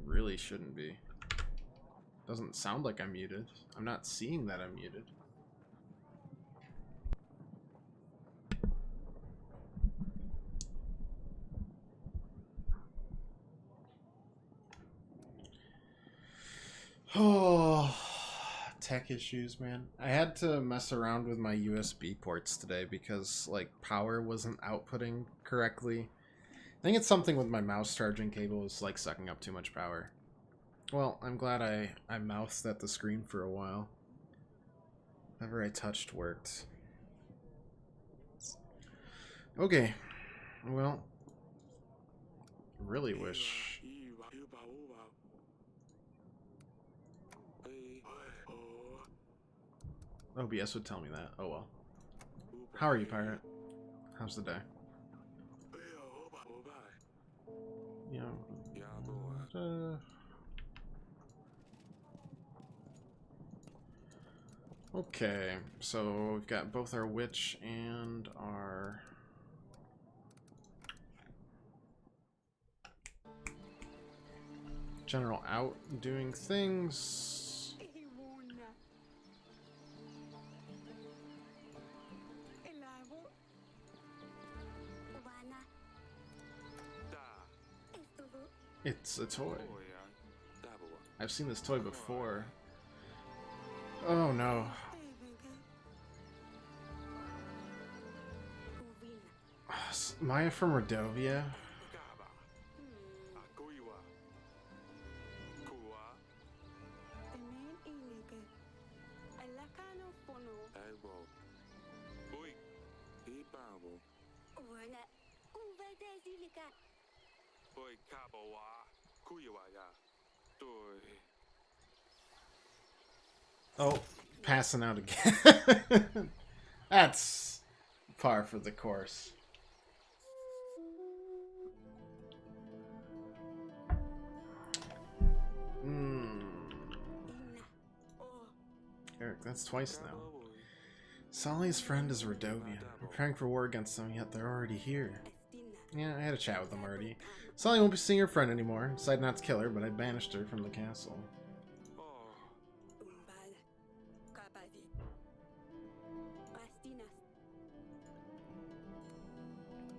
Really shouldn't be. Doesn't sound like I'm muted. I'm not seeing that I'm muted. Oh, tech issues, man. I had to mess around with my USB ports today because, like, power wasn't outputting correctly. I think it's something with my mouse charging cable is, like, sucking up too much power. Well, I'm glad I moused at the screen for a while. Whatever I touched worked. Okay. Well, really wish... OBS would tell me that. Oh well. How are you, Pirate? How's the day? Yeah. Okay, so we've got both our witch and our... general out doing things. It's a toy. I've seen this toy before. Oh no. Maya from Rodovia? Oh, passing out again. That's par for the course. Eric, that's twice now. Sally's friend is Rodovian. Preparing for war against them, yet they're already here. Yeah, I had a chat with them already. Sally won't be seeing her friend anymore. Decided not to kill her, but I banished her from the castle.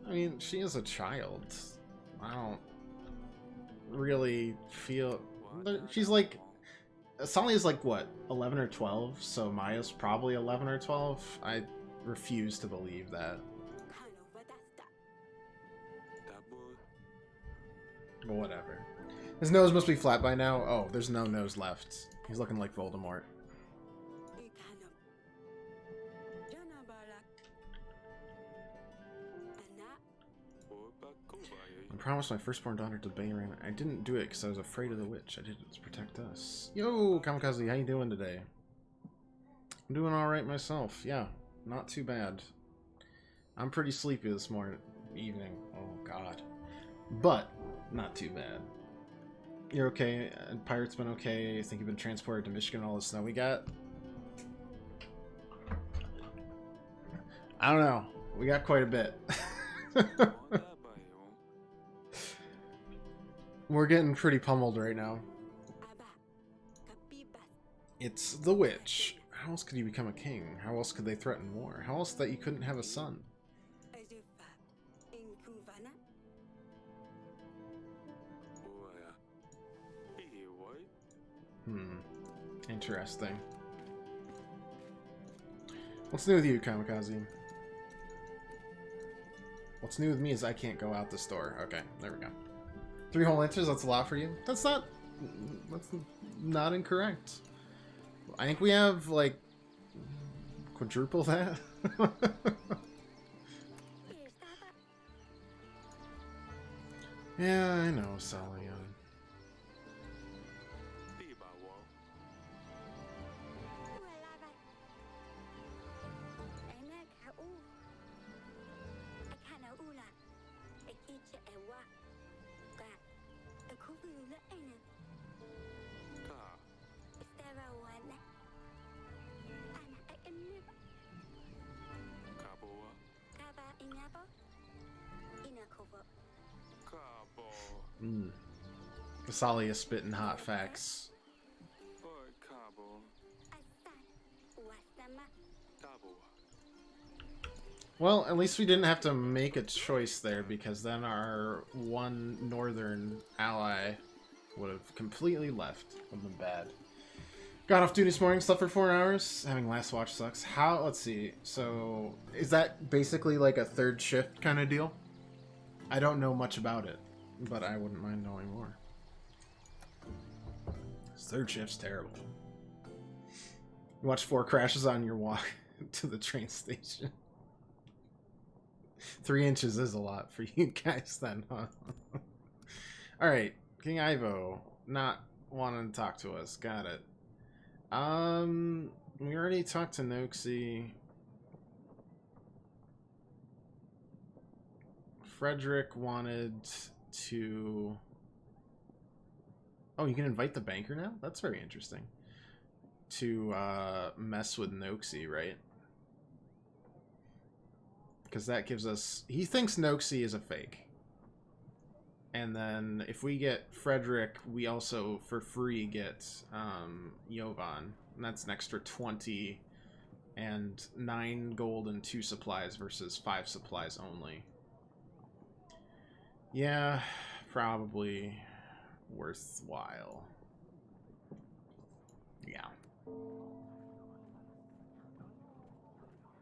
I mean, she is a child. I don't really feel... She's like... Sally is like, what, 11 or 12? So Maya's probably 11 or 12? I refuse to believe that. But whatever. His nose must be flat by now. Oh, there's no nose left. He's looking like Voldemort. I promised my firstborn daughter to Bayran. I didn't do it because I was afraid of the witch. I did it to protect us. Yo, Kamikaze, how you doing today? I'm doing alright myself. Yeah, not too bad. I'm pretty sleepy this evening. Oh, God. But, not too bad. You're okay, and Pirate's been okay. I think you've been transported to Michigan, all the snow we got. I don't know. We got quite a bit. We're getting pretty pummeled right now. It's the witch. How else could you become a king? How else could they threaten war? How else that you couldn't have a son? Interesting. What's new with you, Kamikaze? What's new with me is I can't go out the store. Okay, there we go. 3 whole inches, that's a lot for you? That's not incorrect. I think we have, like, quadruple that. Yeah, I know, Sally. Kasali is spitting hot facts. Well, at least we didn't have to make a choice there, because then our one northern ally would have completely left. Would have been bad. Got off duty this morning, slept for 4 hours. Having last watch sucks. How? Let's see. So, is that basically like a third shift kind of deal? I don't know much about it, but I wouldn't mind knowing more. This third shift's terrible. You watch 4 crashes on your walk to the train station. 3 inches is a lot for you guys then, huh? Alright, King Ivo, not wanting to talk to us. Got it. We already talked to Noxie. Frederick wanted to... Oh, you can invite the banker now? That's very interesting. To mess with Noxie, right? Because that gives us... He thinks Noxie is a fake. And then if we get Frederick, we also, for free, get Jovan. And that's an extra 20 and 9 gold and 2 supplies versus 5 supplies only. Yeah, probably worthwhile. Yeah.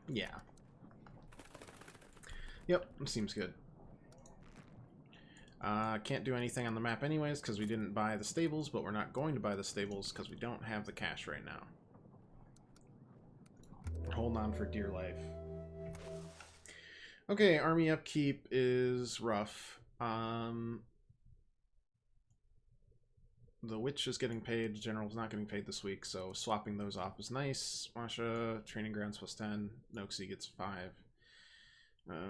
Yeah. Yep, seems good. Can't do anything on the map anyways because we didn't buy the stables, but we're not going to buy the stables because we don't have the cash right now. We're holding on for dear life. Okay, army upkeep is rough. The witch is getting paid, the general's not getting paid this week, so swapping those off is nice. Masha, training grounds plus 10, Noxie gets 5.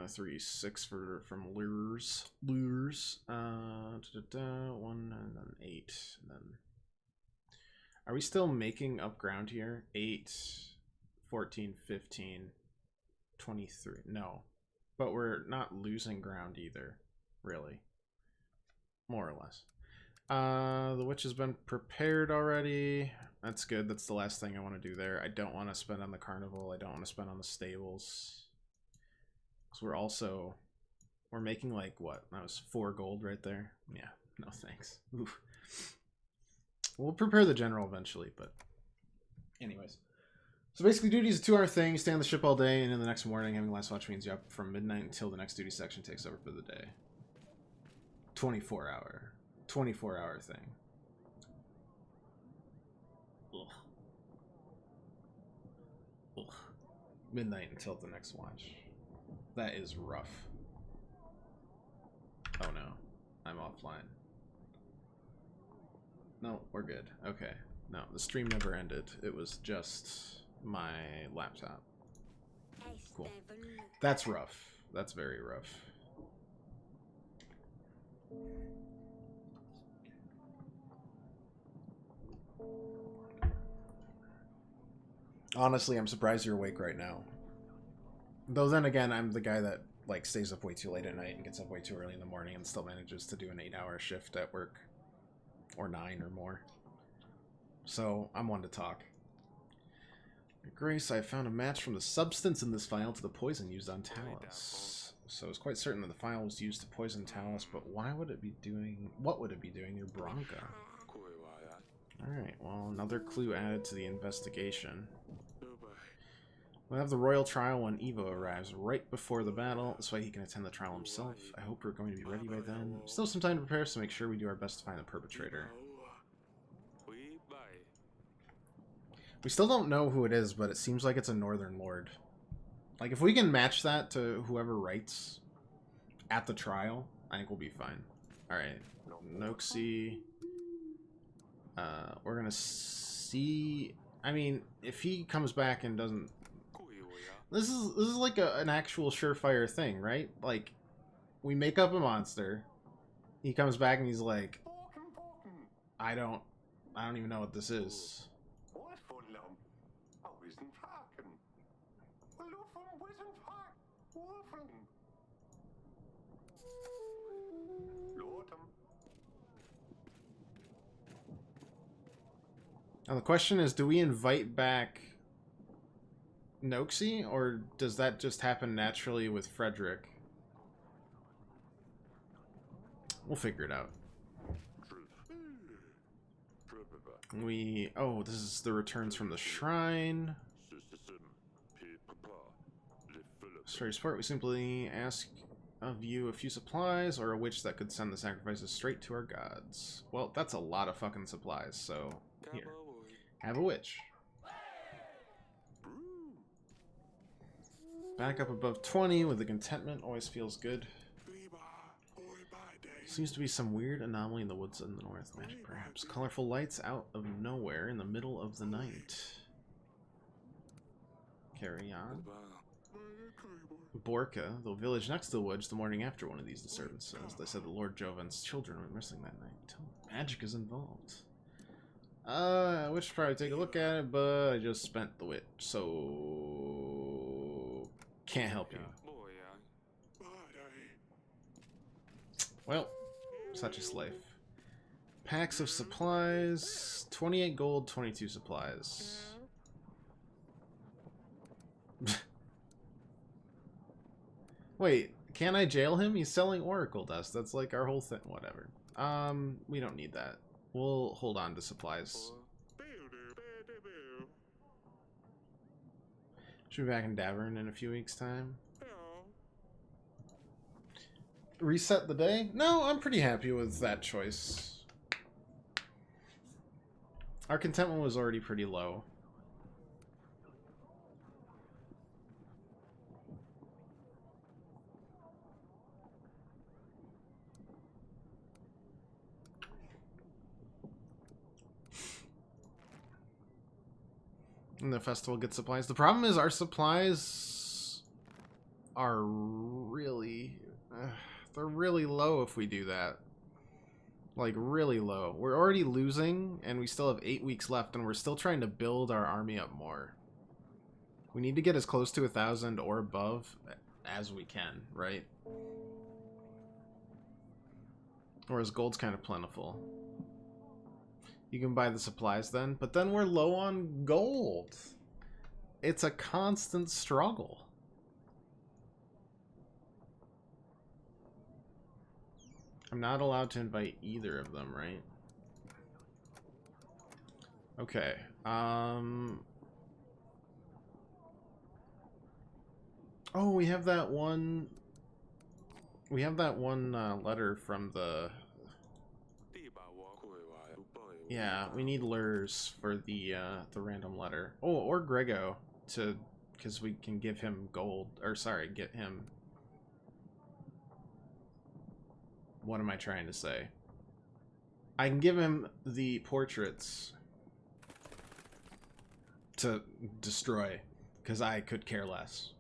3, 6 from lures. 1 and then 8. And then are we still making up ground here? 8, 14, 15, 23. No. But we're not losing ground either, really. More or less. The witch has been prepared already. That's good. That's the last thing I want to do there. I don't want to spend on the carnival. I don't want to spend on the stables. Because we're making like, what? That was 4 gold right there. Yeah, no thanks. Oof. We'll prepare the general eventually, but anyways. So basically duty is a 2-hour thing. You stay on the ship all day, and in the next morning having last watch means you're up from midnight until the next duty section takes over for the day. 24 hour thing. Ugh. Ugh. Midnight until the next watch. That is rough. Oh no, I'm offline. No, we're good. Okay. No, the stream never ended. It was just my laptop. Cool. That's rough. That's very rough. Honestly, I'm surprised you're awake right now. Though then again, I'm the guy that like stays up way too late at night and gets up way too early in the morning and still manages to do an 8-hour shift at work. Or 9 or more. So, I'm one to talk. Grace, I found a match from the substance in this vial to the poison used on Talus. So it's quite certain that the vial was used to poison Talus, but why would it be doing... What would it be doing near Bronca? Alright, well, another clue added to the investigation. We'll have the royal trial when Evo arrives, right before the battle. This way he can attend the trial himself. I hope we're going to be ready by then. Still some time to prepare, so make sure we do our best to find the perpetrator. We still don't know who it is, but it seems like it's a Northern Lord. Like, if we can match that to whoever writes at the trial, I think we'll be fine. Alright. Noxie. We're gonna see... I mean, if he comes back and doesn't... This is like an actual surefire thing, right? Like, we make up a monster. He comes back and he's like, I don't even know what this is. Now the question is, do we invite back Noxie, or does that just happen naturally with Frederick? We'll figure it out. Oh, this is the returns from the shrine. Sorry, support. We simply ask of you a few supplies or a witch that could send the sacrifices straight to our gods. Well, that's a lot of fucking supplies, so here. Have a witch. Back up above 20 with the contentment always feels good. Seems to be some weird anomaly in the woods in the north. Magic, perhaps. Colorful lights out of nowhere in the middle of the night. Carry on. Borka, the village next to the woods, the morning after one of these disturbances. They said the Lord Joven's children were missing that night. Magic is involved. I wish to probably take a look at it, but I just spent the wit, so can't help you. Well, such is life. Packs of supplies, 28 gold, 22 supplies. Wait, can I jail him? He's selling Oracle dust. That's like our whole thing. Whatever. We don't need that. We'll hold on to supplies. Should be back in Davern in a few weeks' time. Reset the day? No, I'm pretty happy with that choice. Our contentment was already pretty low. And the festival gets supplies. The problem is our supplies are really... they're really low if we do that. Like, really low. We're already losing, and we still have 8 weeks left, and we're still trying to build our army up more. We need to get as close to 1,000 or above as we can, right? Whereas gold's kind of plentiful. You can buy the supplies then, but then we're low on gold. It's a constant struggle. I'm not allowed to invite either of them, right? Okay. Oh, we have that one... We have that one letter from the... Yeah, we need lures for the random letter. Oh, or Grego, to... Because we can give him gold. Or, sorry, get him... What am I trying to say? I can give him the portraits to destroy, because I could care less.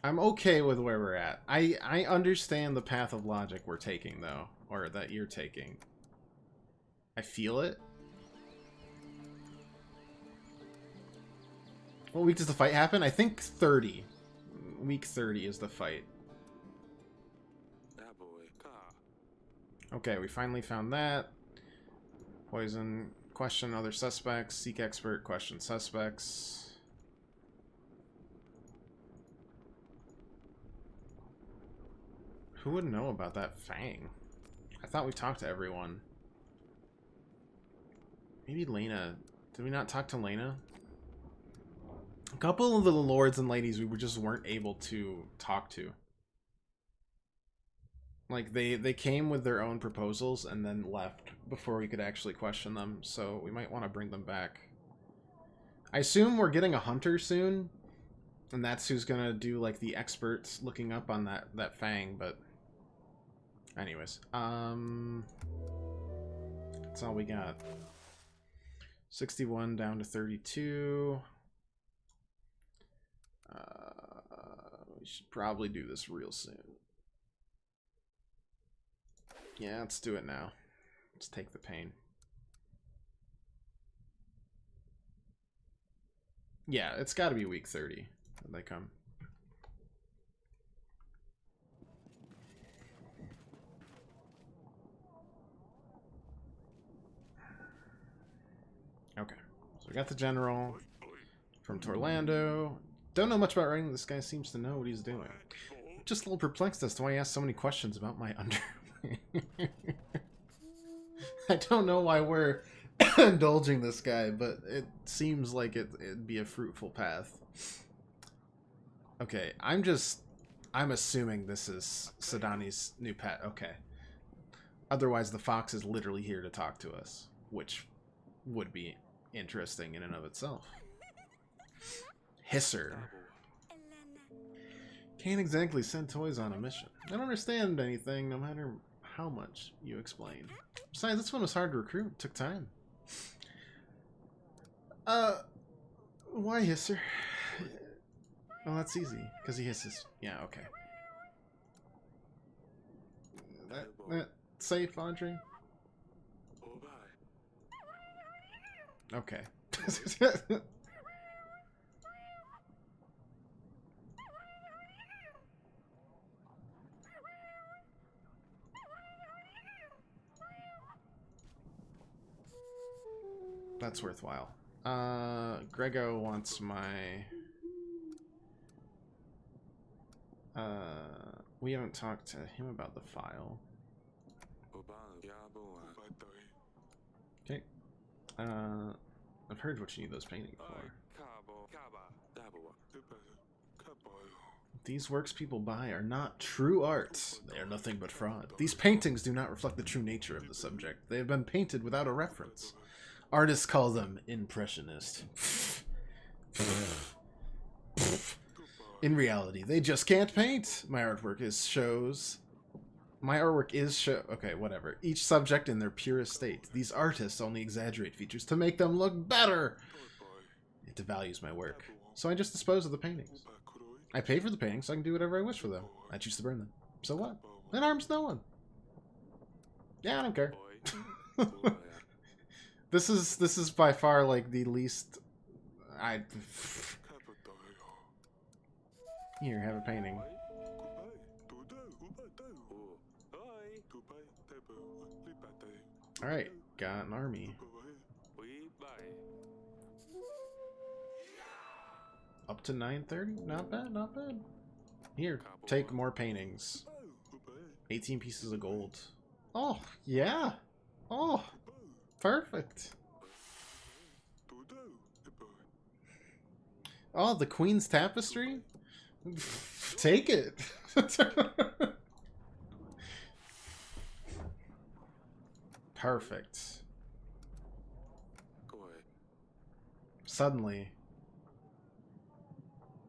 I'm okay with where we're at. I understand the path of logic we're taking, though, or that you're taking. I feel it. What week does the fight happen? I think 30. Week 30 is the fight. Okay, we finally found that. Poison. Question other suspects. Seek expert. Question suspects. Who would know about that Fang? I thought we talked to everyone. Maybe Lena. Did we not talk to Lena? A couple of the lords and ladies we just weren't able to talk to. Like, they came with their own proposals and then left before we could actually question them, so we might want to bring them back. I assume we're getting a hunter soon, and that's who's gonna do, like, the experts looking up on that Fang, but... Anyways, that's all we got. 61 down to 32. We should probably do this real soon. Yeah, let's do it now. Let's take the pain. Yeah, it's got to be week 30 when they come. Okay, so we got the general from Torlando. Don't know much about writing. This guy seems to know what he's doing. Just a little perplexed as to why he asked so many questions about my underwear. I don't know why we're indulging this guy, but it seems like it'd be a fruitful path. Okay, I'm assuming this is Sadani's new pet. Okay. Otherwise, the fox is literally here to talk to us, which would be interesting in and of itself. Hisser. Can't exactly send toys on a mission. I don't understand anything, no matter how much you explain. Besides, this one was hard to recruit. It took time. Why Hisser? Well, that's easy, because he hisses. Yeah, okay. That safe, Audrey? Okay. That's worthwhile. Grego wants my... we haven't talked to him about the file. Okay. I've heard what you need those paintings for. These works people buy are not true art. They are nothing but fraud. These paintings do not reflect the true nature of the subject. They have been painted without a reference. Artists call them impressionist. In reality, they just can't paint. My artwork is okay, whatever. Each subject in their purest state. These artists only exaggerate features to make them look better. It devalues my work. So I just dispose of the paintings. I pay for the paintings so I can do whatever I wish for them. I choose to burn them. So what? That harms no one. Yeah, I don't care. This is by far like the least Here, have a painting. Alright, got an army. Up to 930? Not bad, not bad. Here, take more paintings. 18 pieces of gold. Oh, yeah. Oh, perfect. Oh, the Queen's Tapestry? Take it. Perfect. Suddenly,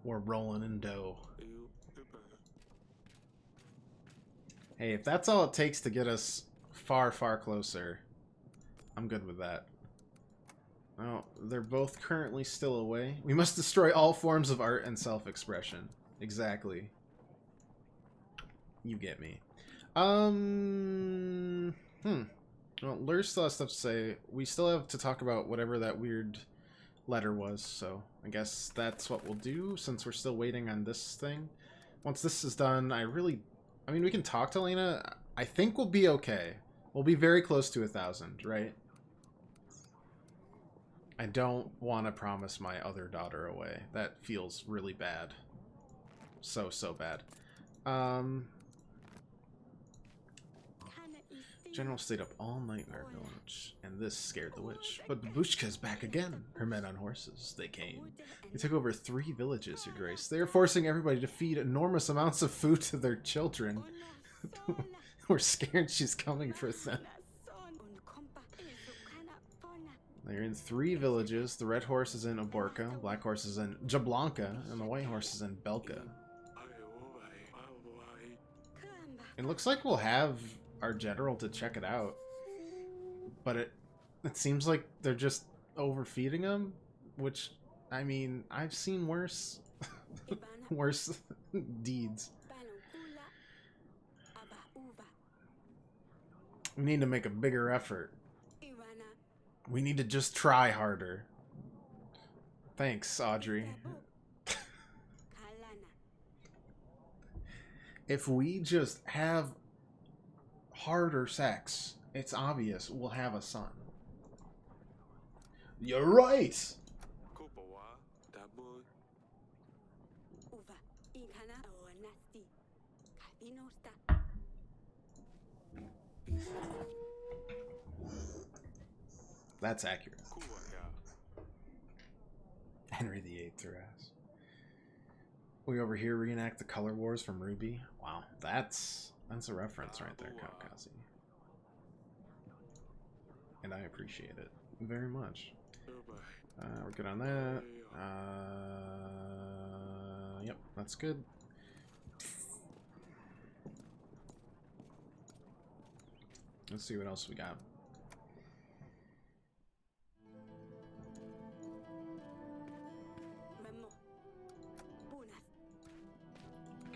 we're rolling in dough. Hey, if that's all it takes to get us far, far closer, I'm good with that. Oh, they're both currently still away. We must destroy all forms of art and self-expression. Exactly. You get me. Well, Lur still has stuff to say. We still have to talk about whatever that weird letter was, so I guess that's what we'll do since we're still waiting on this thing. Once this is done, I mean, we can talk to Lena. I think we'll be okay. We'll be very close to 1,000, right? I don't want to promise my other daughter away. That feels really bad. So bad. General stayed up all night in our village, and this scared the witch. But Babushka's back again. Her men on horses. They came. They took over 3 villages, Your Grace. They are forcing everybody to feed enormous amounts of food to their children. We're scared she's coming for them. They're in 3 villages. The red horse is in Oborka, black horse is in Jablanka, and the white horse is in Belka. It looks like we'll have our general to check it out, but it seems like they're just overfeeding him, which, I mean, I've seen worse worse deeds. We need to make a bigger effort. We need to just try harder. Thanks, Audrey. If we just have harder sex, it's obvious we'll have a son. You're right! That's accurate. Henry VIII through ass. We over here reenact the color wars from Ruby. Wow, that's a reference right there, Kaukazi. And I appreciate it very much. We're good on that. Yep, that's good. Let's see what else we got.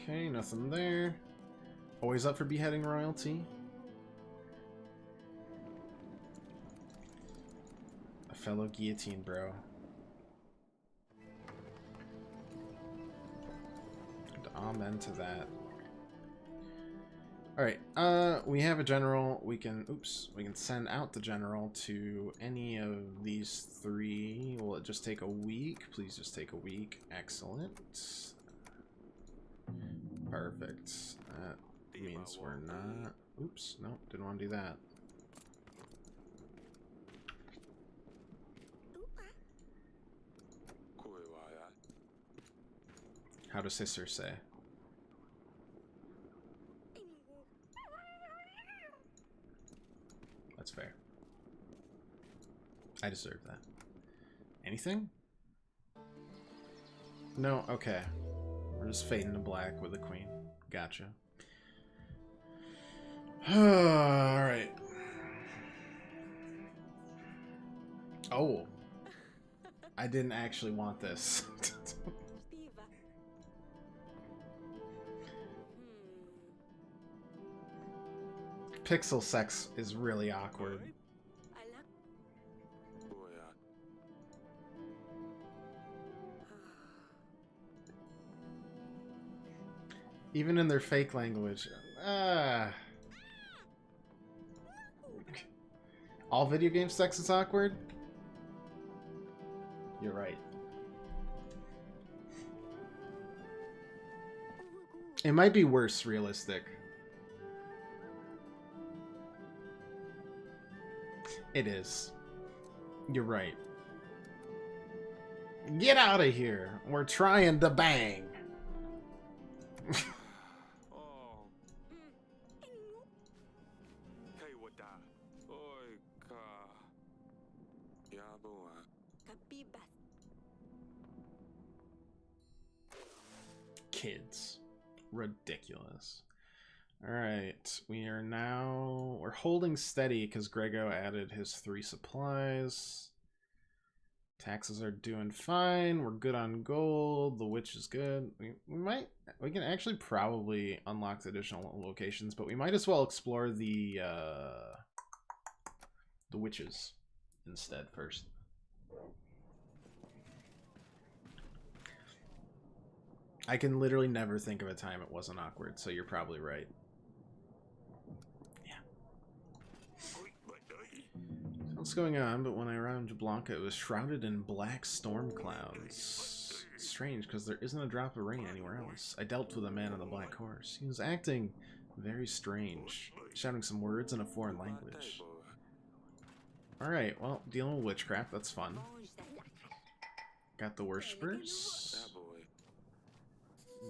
Okay, nothing there. Always up for beheading royalty. A fellow guillotine bro. And amen to that. Alright, we have a general. We can send out the general to any of these 3. Will it just take a week? Please just take a week. Excellent. Perfect. That means we're not... Oops, no, didn't want to do that. How does sister say? That's fair. I deserve that. Anything? No? Okay. We're just fading to black with the queen. Gotcha. Alright. Oh. I didn't actually want this. Pixel sex is really awkward. Even in their fake language. All video game sex is awkward? You're right. It might be worse realistic. It is. You're right. Get out of here. We're trying to bang. Kids. Ridiculous. Alright, we're holding steady because Grego added his 3 supplies. Taxes are doing fine. We're good on gold. The witch is good. We can actually probably unlock the additional locations, but we might as well explore the the witches instead first. I can literally never think of a time it wasn't awkward, so you're probably right. Yeah. What's going on? But when I arrived Blanca, it was shrouded in black storm clouds. It's strange, because there isn't a drop of rain anywhere else. I dealt with a man on the black horse. He was acting very strange, shouting some words in a foreign language. Alright, well, dealing with witchcraft, that's fun. Got the worshippers.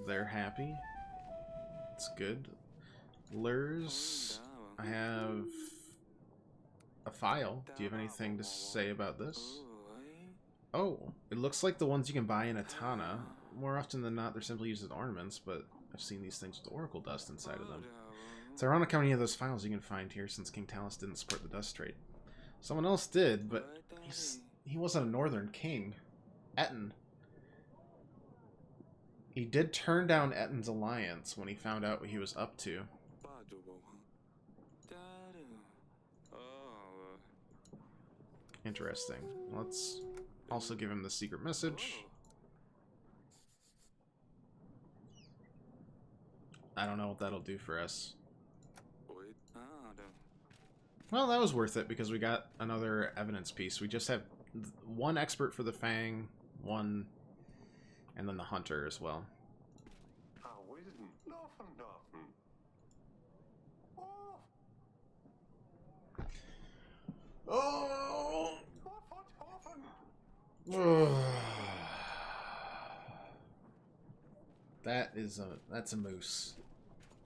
They're happy. It's good. Lures. I have a file. Do you have anything to say about this? Oh, it looks like the ones you can buy in Atana. More often than not, they're simply used as ornaments, but I've seen these things with oracle dust inside of them. It's ironic how many of those files you can find here, since King Talus didn't support the dust trade. Someone else did, but he wasn't a northern king. Etten. He did turn down Etten's alliance when he found out what he was up to. Interesting. Let's also give him the secret message. I don't know what that'll do for us. Well, that was worth it because we got another evidence piece. We just have one expert for the Fang, one, and then the Hunter as well. Oh! That's a moose.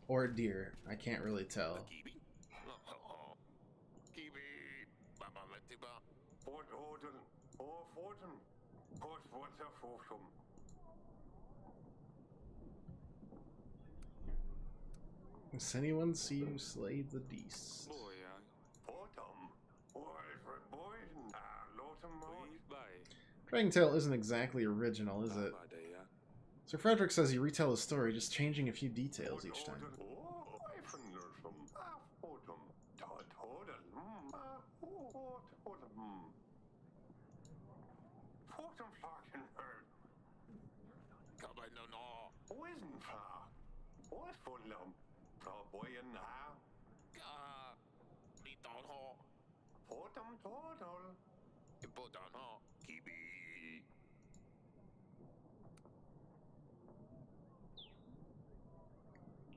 Or a deer. I can't really tell. Does anyone see you slay the beast? Dragon Tale isn't exactly original, is it? Sir Frederick says you retell the story, just changing a few details each time.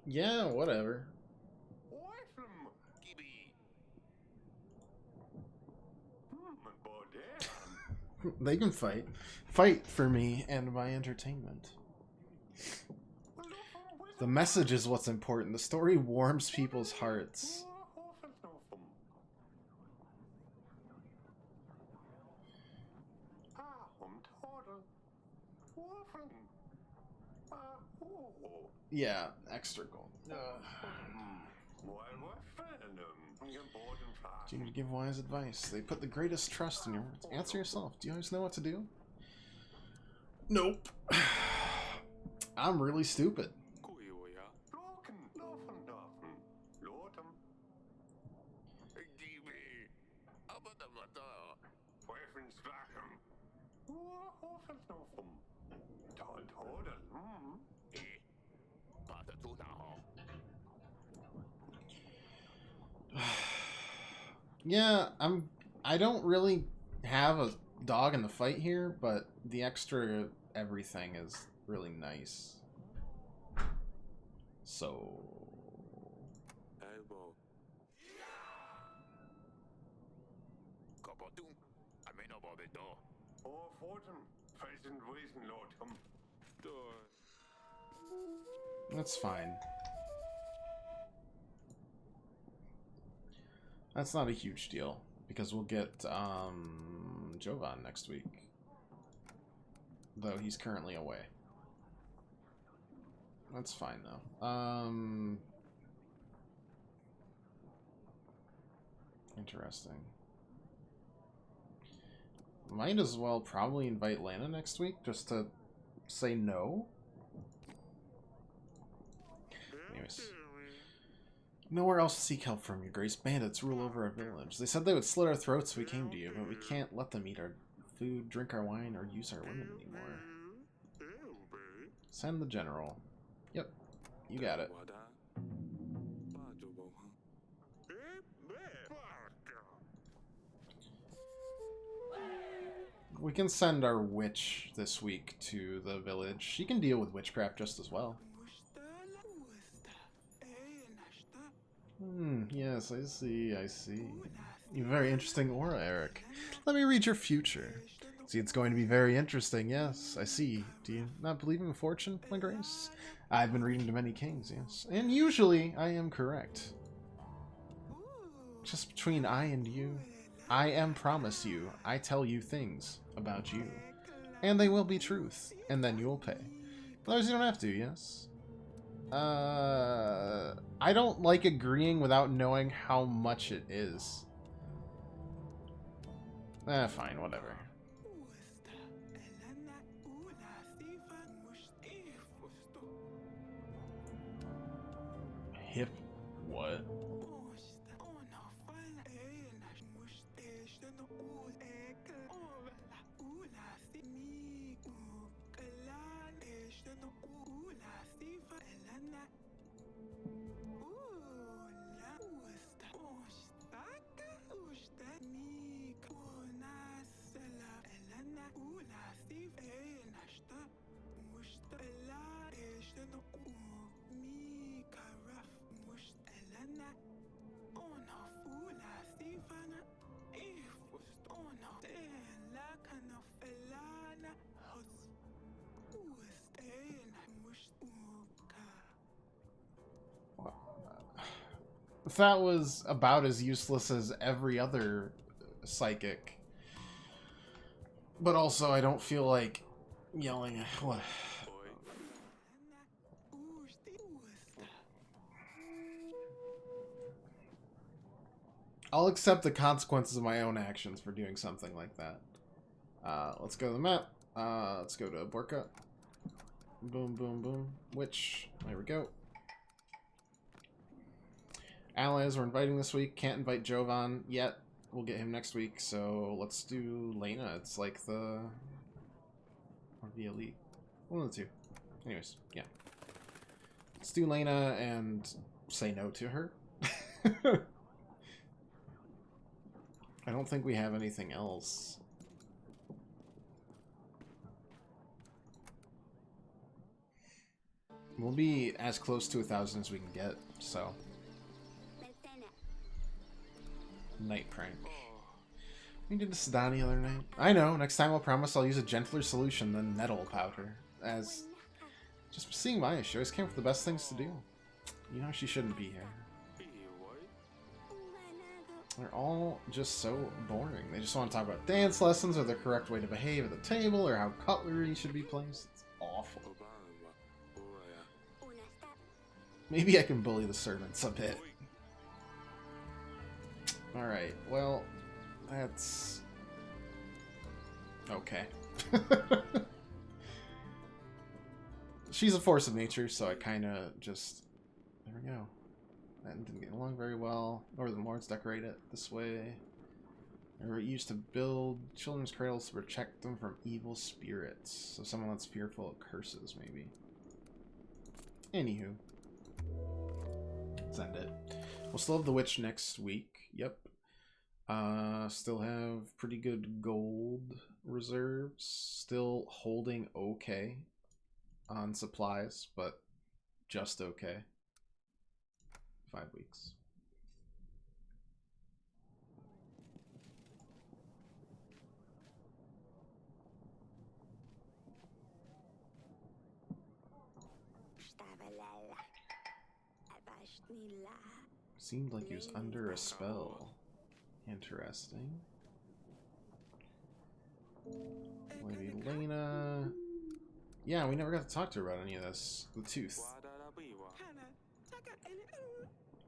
Yeah, whatever. They can fight. Fight for me and my entertainment. The message is what's important. The story warms people's hearts. Yeah, extra gold. Do you give wise advice? They put the greatest trust in your words. Answer yourself. Do you always know what to do? Nope. I'm really stupid. Yeah, I don't really have a dog in the fight here, but the extra everything is really nice. So that's fine. That's not a huge deal, because we'll get Jovan next week. Though he's currently away. That's fine, though. Interesting. Might as well probably invite Lana next week, just to say no. Anyways. Nowhere else to seek help from, Your Grace. Bandits rule over our village. They said they would slit our throats if we came to you, but we can't let them eat our food, drink our wine, or use our women anymore. Send the general. Yep, you got it. We can send our witch this week to the village. She can deal with witchcraft just as well. Yes, I see, I see. You have a very interesting aura, Eric. Let me read your future. See, it's going to be very interesting, yes, I see. Do you not believe in fortune, my grace? I've been reading to many kings, yes. And usually, I am correct. Just between I and you, I am promise you, I tell you things about you. And they will be truth, and then you will pay. Otherwise you don't have to, yes? I don't like agreeing without knowing how much it is. Fine, whatever. Hip what? That was about as useless as every other psychic. But also, I don't feel like yelling at what. I'll accept the consequences of my own actions for doing something like that. Let's go to the map. Let's go to Borka. Boom, boom, boom. Witch. There we go. Allies we're inviting this week. Can't invite Jovan yet. We'll get him next week. So let's do Lena. It's like the... or the elite. One of the two. Anyways, yeah. Let's do Lena and say no to her. I don't think we have anything else. We'll be as close to 1,000 as we can get, so. Night prank. We did the Sedani the other night. I know, next time I'll promise I'll use a gentler solution than nettle powder. As just seeing Maya, she always came up with the best things to do. You know she shouldn't be here. They're all just so boring. They just want to talk about dance lessons or the correct way to behave at the table or how cutlery should be placed. It's awful. Maybe I can bully the servants a bit. Alright, well, that's... okay. She's a force of nature, so I kind of just... there we go. That didn't get along very well. Northern Lords decorate it this way. They were used to build children's cradles to protect them from evil spirits. So someone that's fearful of curses, maybe. Anywho. Let's end it. We'll still have the witch next week. Yep. Still have pretty good gold reserves. Still holding okay on supplies, but just okay. 5 weeks. Seemed like he was under a spell. Interesting. Lady Lena. Yeah, we never got to talk to her about any of this. The tooth.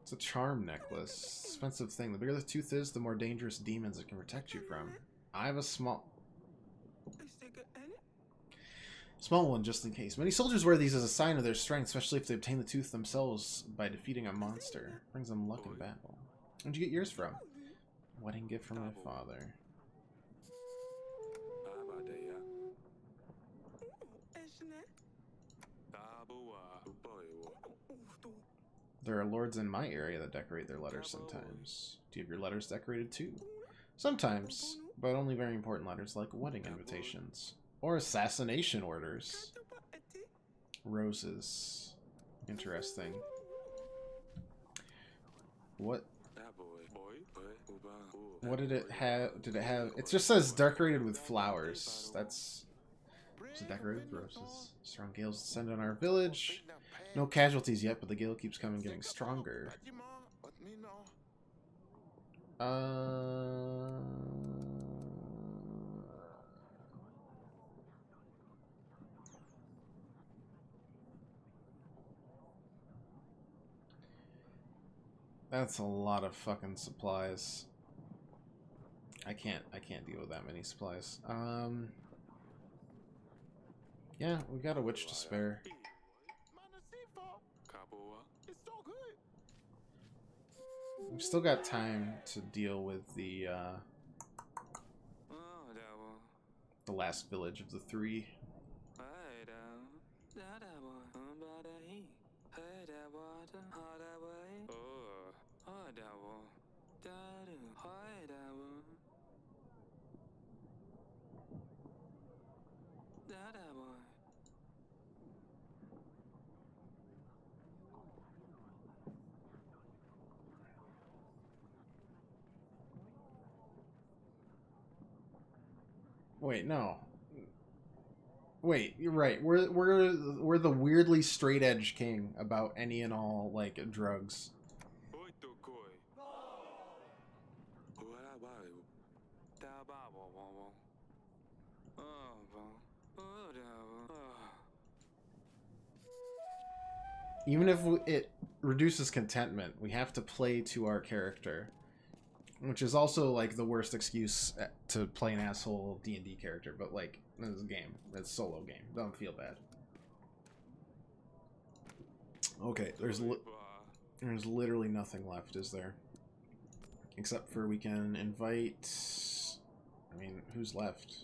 It's a charm necklace. Expensive thing. The bigger the tooth is, the more dangerous demons it can protect you from. I have a small... Small one, just in case. Many soldiers wear these as a sign of their strength, especially if they obtain the tooth themselves by defeating a monster. Brings them luck in battle. Where'd you get yours from? Wedding gift from my father. There are lords in my area that decorate their letters sometimes. Do you have your letters decorated too? Sometimes, but only very important letters like wedding invitations. Or assassination orders. Roses. Interesting. What did it have? Did it have... It just says decorated with flowers. That's... So decorated with roses. Strong gales descend on our village. No casualties yet, but the gale keeps coming, getting stronger. That's a lot of fucking supplies. I can't deal with that many supplies. Yeah, we got a witch to spare. We've still got time to deal with the last village of the 3. Wait, no. Wait, you're right. We're the weirdly straight edge king about any and all like drugs. Even if it reduces contentment, we have to play to our character. Which is also, like, the worst excuse to play an asshole D&D character. But, like, this is a game. It's a solo game. Don't feel bad. Okay, there's literally nothing left, is there? Except for we can invite... I mean, who's left?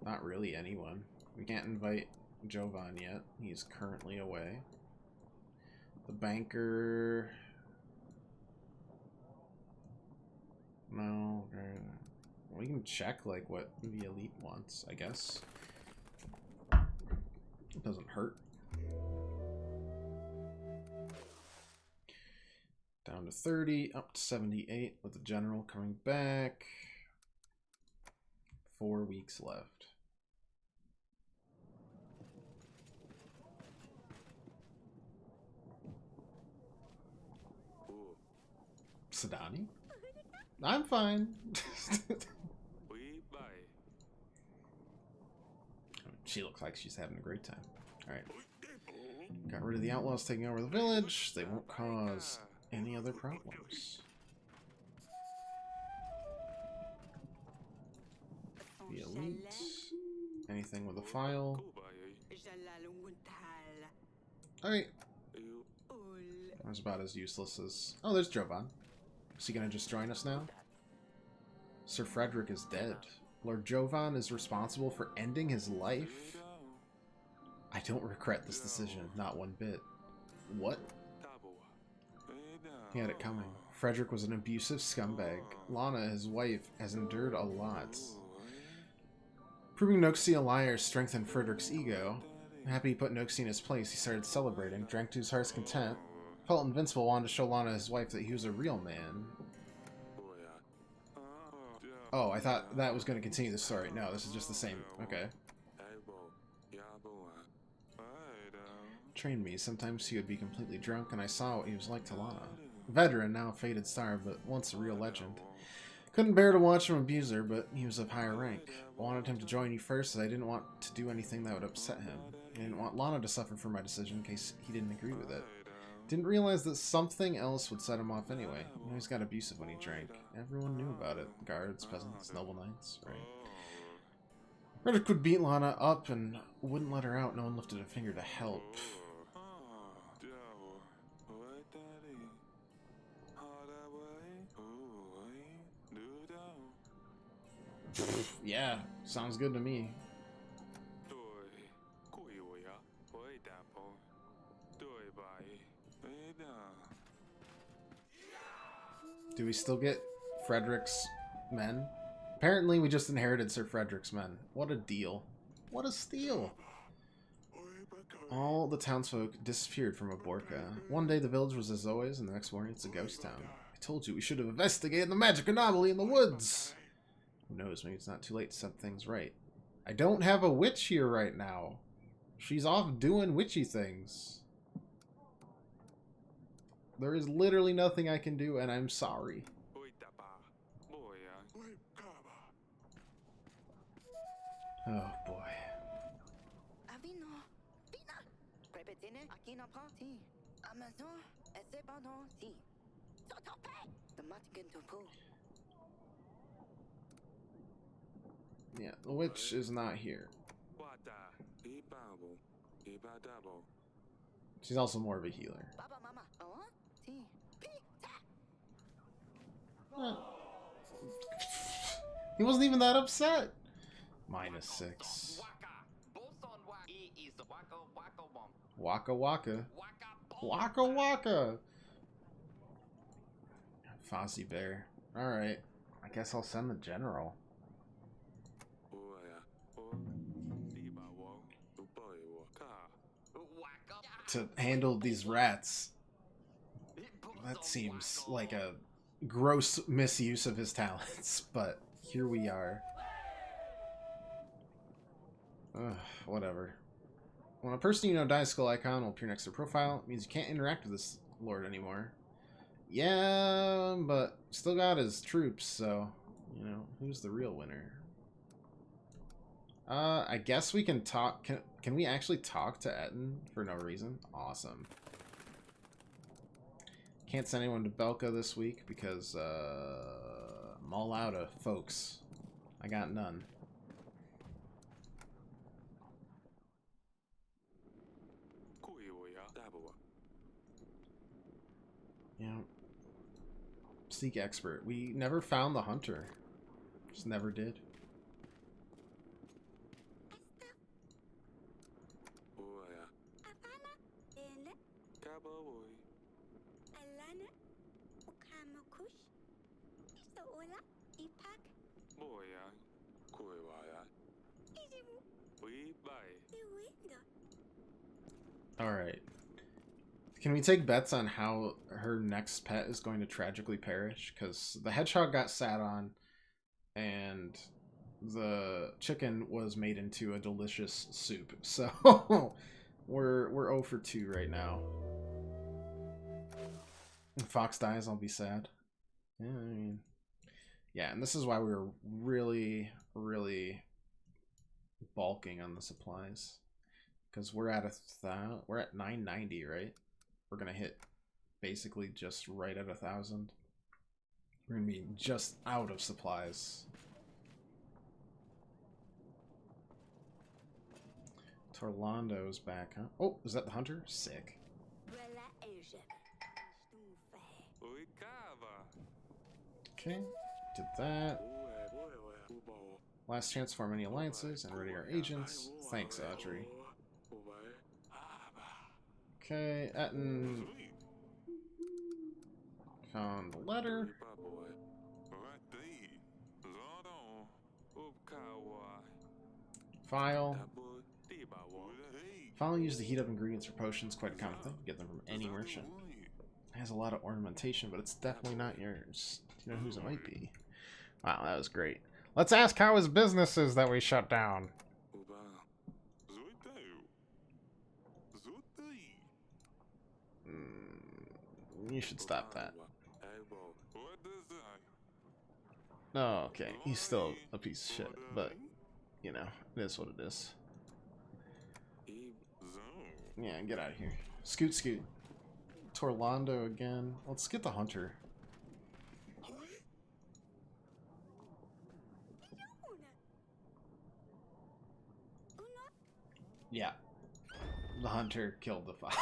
Not really anyone. We can't invite Jovan yet. He's currently away. The banker... No, we can check like what the elite wants, I guess. It doesn't hurt. Down to 30, up to 78 with the general coming back. 4 weeks left. Sadani? I'm fine. She looks like she's having a great time. Alright. Got rid of the outlaws taking over the village. They won't cause any other problems. The elite. Anything with a file. Alright. That was about as useless as... Oh, there's Jovan. Is he gonna just join us now? Sir Frederick is dead. Lord Jovan is responsible for ending his life? I don't regret this decision, not one bit. What? He had it coming. Frederick was an abusive scumbag. Lana, his wife, has endured a lot. Proving Noxie a liar strengthened Frederick's ego. Happy he put Noxie in his place, he started celebrating, drank to his heart's content. Felt invincible, wanted to show Lana, his wife, that he was a real man. Oh, I thought that was going to continue the story. No, this is just the same. Okay. Trained me. Sometimes he would be completely drunk, and I saw what he was like to Lana. Veteran, now a faded star, but once a real legend. Couldn't bear to watch him abuse her, but he was of higher rank. I wanted him to join you first, as I didn't want to do anything that would upset him. I didn't want Lana to suffer for my decision in case he didn't agree with it. Didn't realize that something else would set him off anyway. He always got abusive when he drank. Everyone knew about it. Guards, peasants, noble knights, right? Frederick would beat Lana up and wouldn't let her out. No one lifted a finger to help. Yeah, sounds good to me. Do we still get Frederick's men? Apparently we just inherited Sir Frederick's men. What a deal. What a steal. All the townsfolk disappeared from Aborka. One day the village was as always, and the next morning it's a ghost town. I told you we should have investigated the magic anomaly in the woods. Who knows, maybe it's not too late to set things right. I don't have a witch here right now. She's off doing witchy things. There is literally nothing I can do, and I'm sorry. Oh boy. Yeah, the witch is not here. She's also more of a healer. He wasn't even that upset. -6. Waka waka. Waka waka. Fozzie Bear. Alright. I guess I'll send the general. To handle these rats. That seems like a gross misuse of his talents, but here we are. Whatever. When a person you know dies, skull icon will appear next to their profile. It means you can't interact with this lord anymore. Yeah, but still got his troops, so, you know, who's the real winner? I guess we can talk. Can we actually talk to Etten for no reason? Awesome. Can't send anyone to Belka this week because I'm all out of folks. I got none. Yeah. Seek expert. We never found the hunter. Just never did. Alright. Can we take bets on how her next pet is going to tragically perish? Because the hedgehog got sat on, and the chicken was made into a delicious soup. So we're 0 for 2 right now. If Fox dies, I'll be sad. Yeah, I mean, yeah, and this is why we were really, really bulking on the supplies, because we're at 990, right? We're gonna hit basically just right at 1,000. We're gonna be just out of supplies. Torlando's back, huh? Oh, is that the hunter? Sick. Okay, did that. Last chance to form any alliances and ready our agents. Thanks, Audrey. Okay, Etten found the letter. File. File used to heat up ingredients for potions, quite a common thing. Get them from any merchant. It has a lot of ornamentation, but it's definitely not yours. Do you know whose it might be? Wow, that was great. Let's ask how his business is that we shut down. You should stop that. Oh, okay. He's still a piece of shit, but, you know, it is what it is. Yeah, get out of here. Scoot, scoot. Torlando again. Let's get the hunter. Yeah. The hunter killed the fox.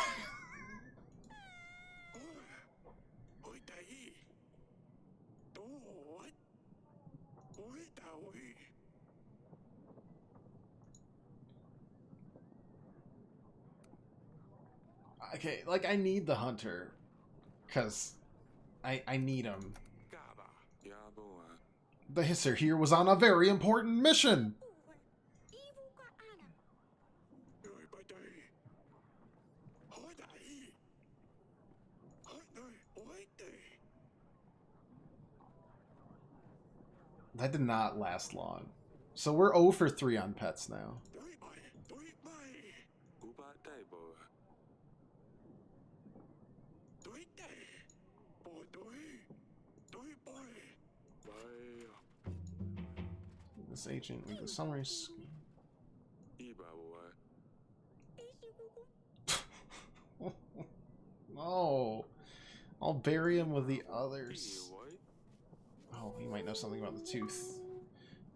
Okay, like, I need the hunter. Because I need him. The hisser here was on a very important mission. That did not last long. So we're 0 for 3 on pets now. This agent with the summaries. No. I'll bury him with the others. Oh, he might know something about the tooth.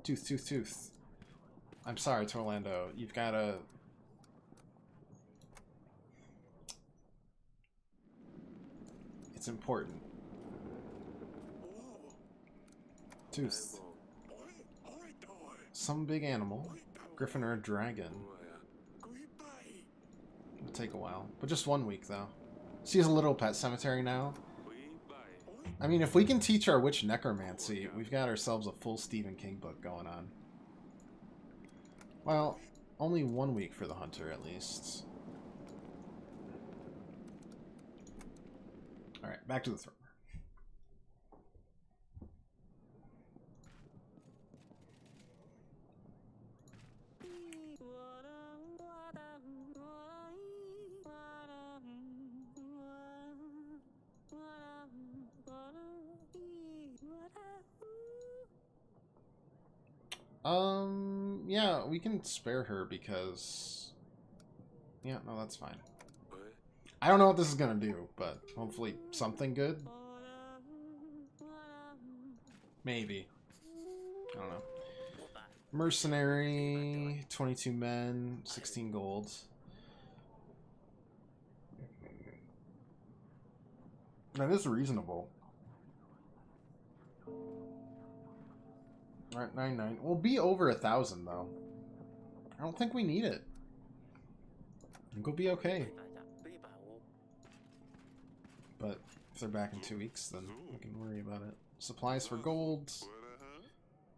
Tooth. I'm sorry, Torlando. You've got to... It's important. Tooth. Some big animal. Griffin or a dragon. It'll take a while. But just 1 week, though. She has a little pet cemetery now. I mean, if we can teach our witch necromancy, we've got ourselves a full Stephen King book going on. Well, only 1 week for the hunter, at least. Alright, back to the throne. Yeah, we can spare her because... Yeah, no, that's fine. I don't know what this is gonna do, but hopefully something good? Maybe. I don't know. Mercenary, 22 men, 16 gold. That is reasonable. Alright, 99. We'll be over 1,000 though. I don't think we need it. I think we'll be okay. But if they're back in 2 weeks, then we can worry about it. Supplies for gold.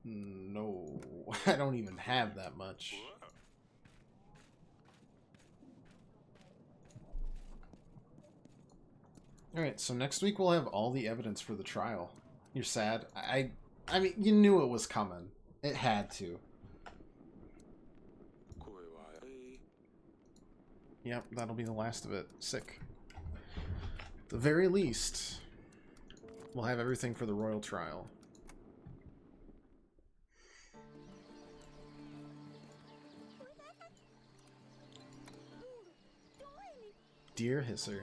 No, I don't even have that much. Alright, so next week we'll have all the evidence for the trial. You're sad? I mean, you knew it was coming. It had to. Yep, that'll be the last of it. Sick. At the very least, we'll have everything for the royal trial. Dear Hisser,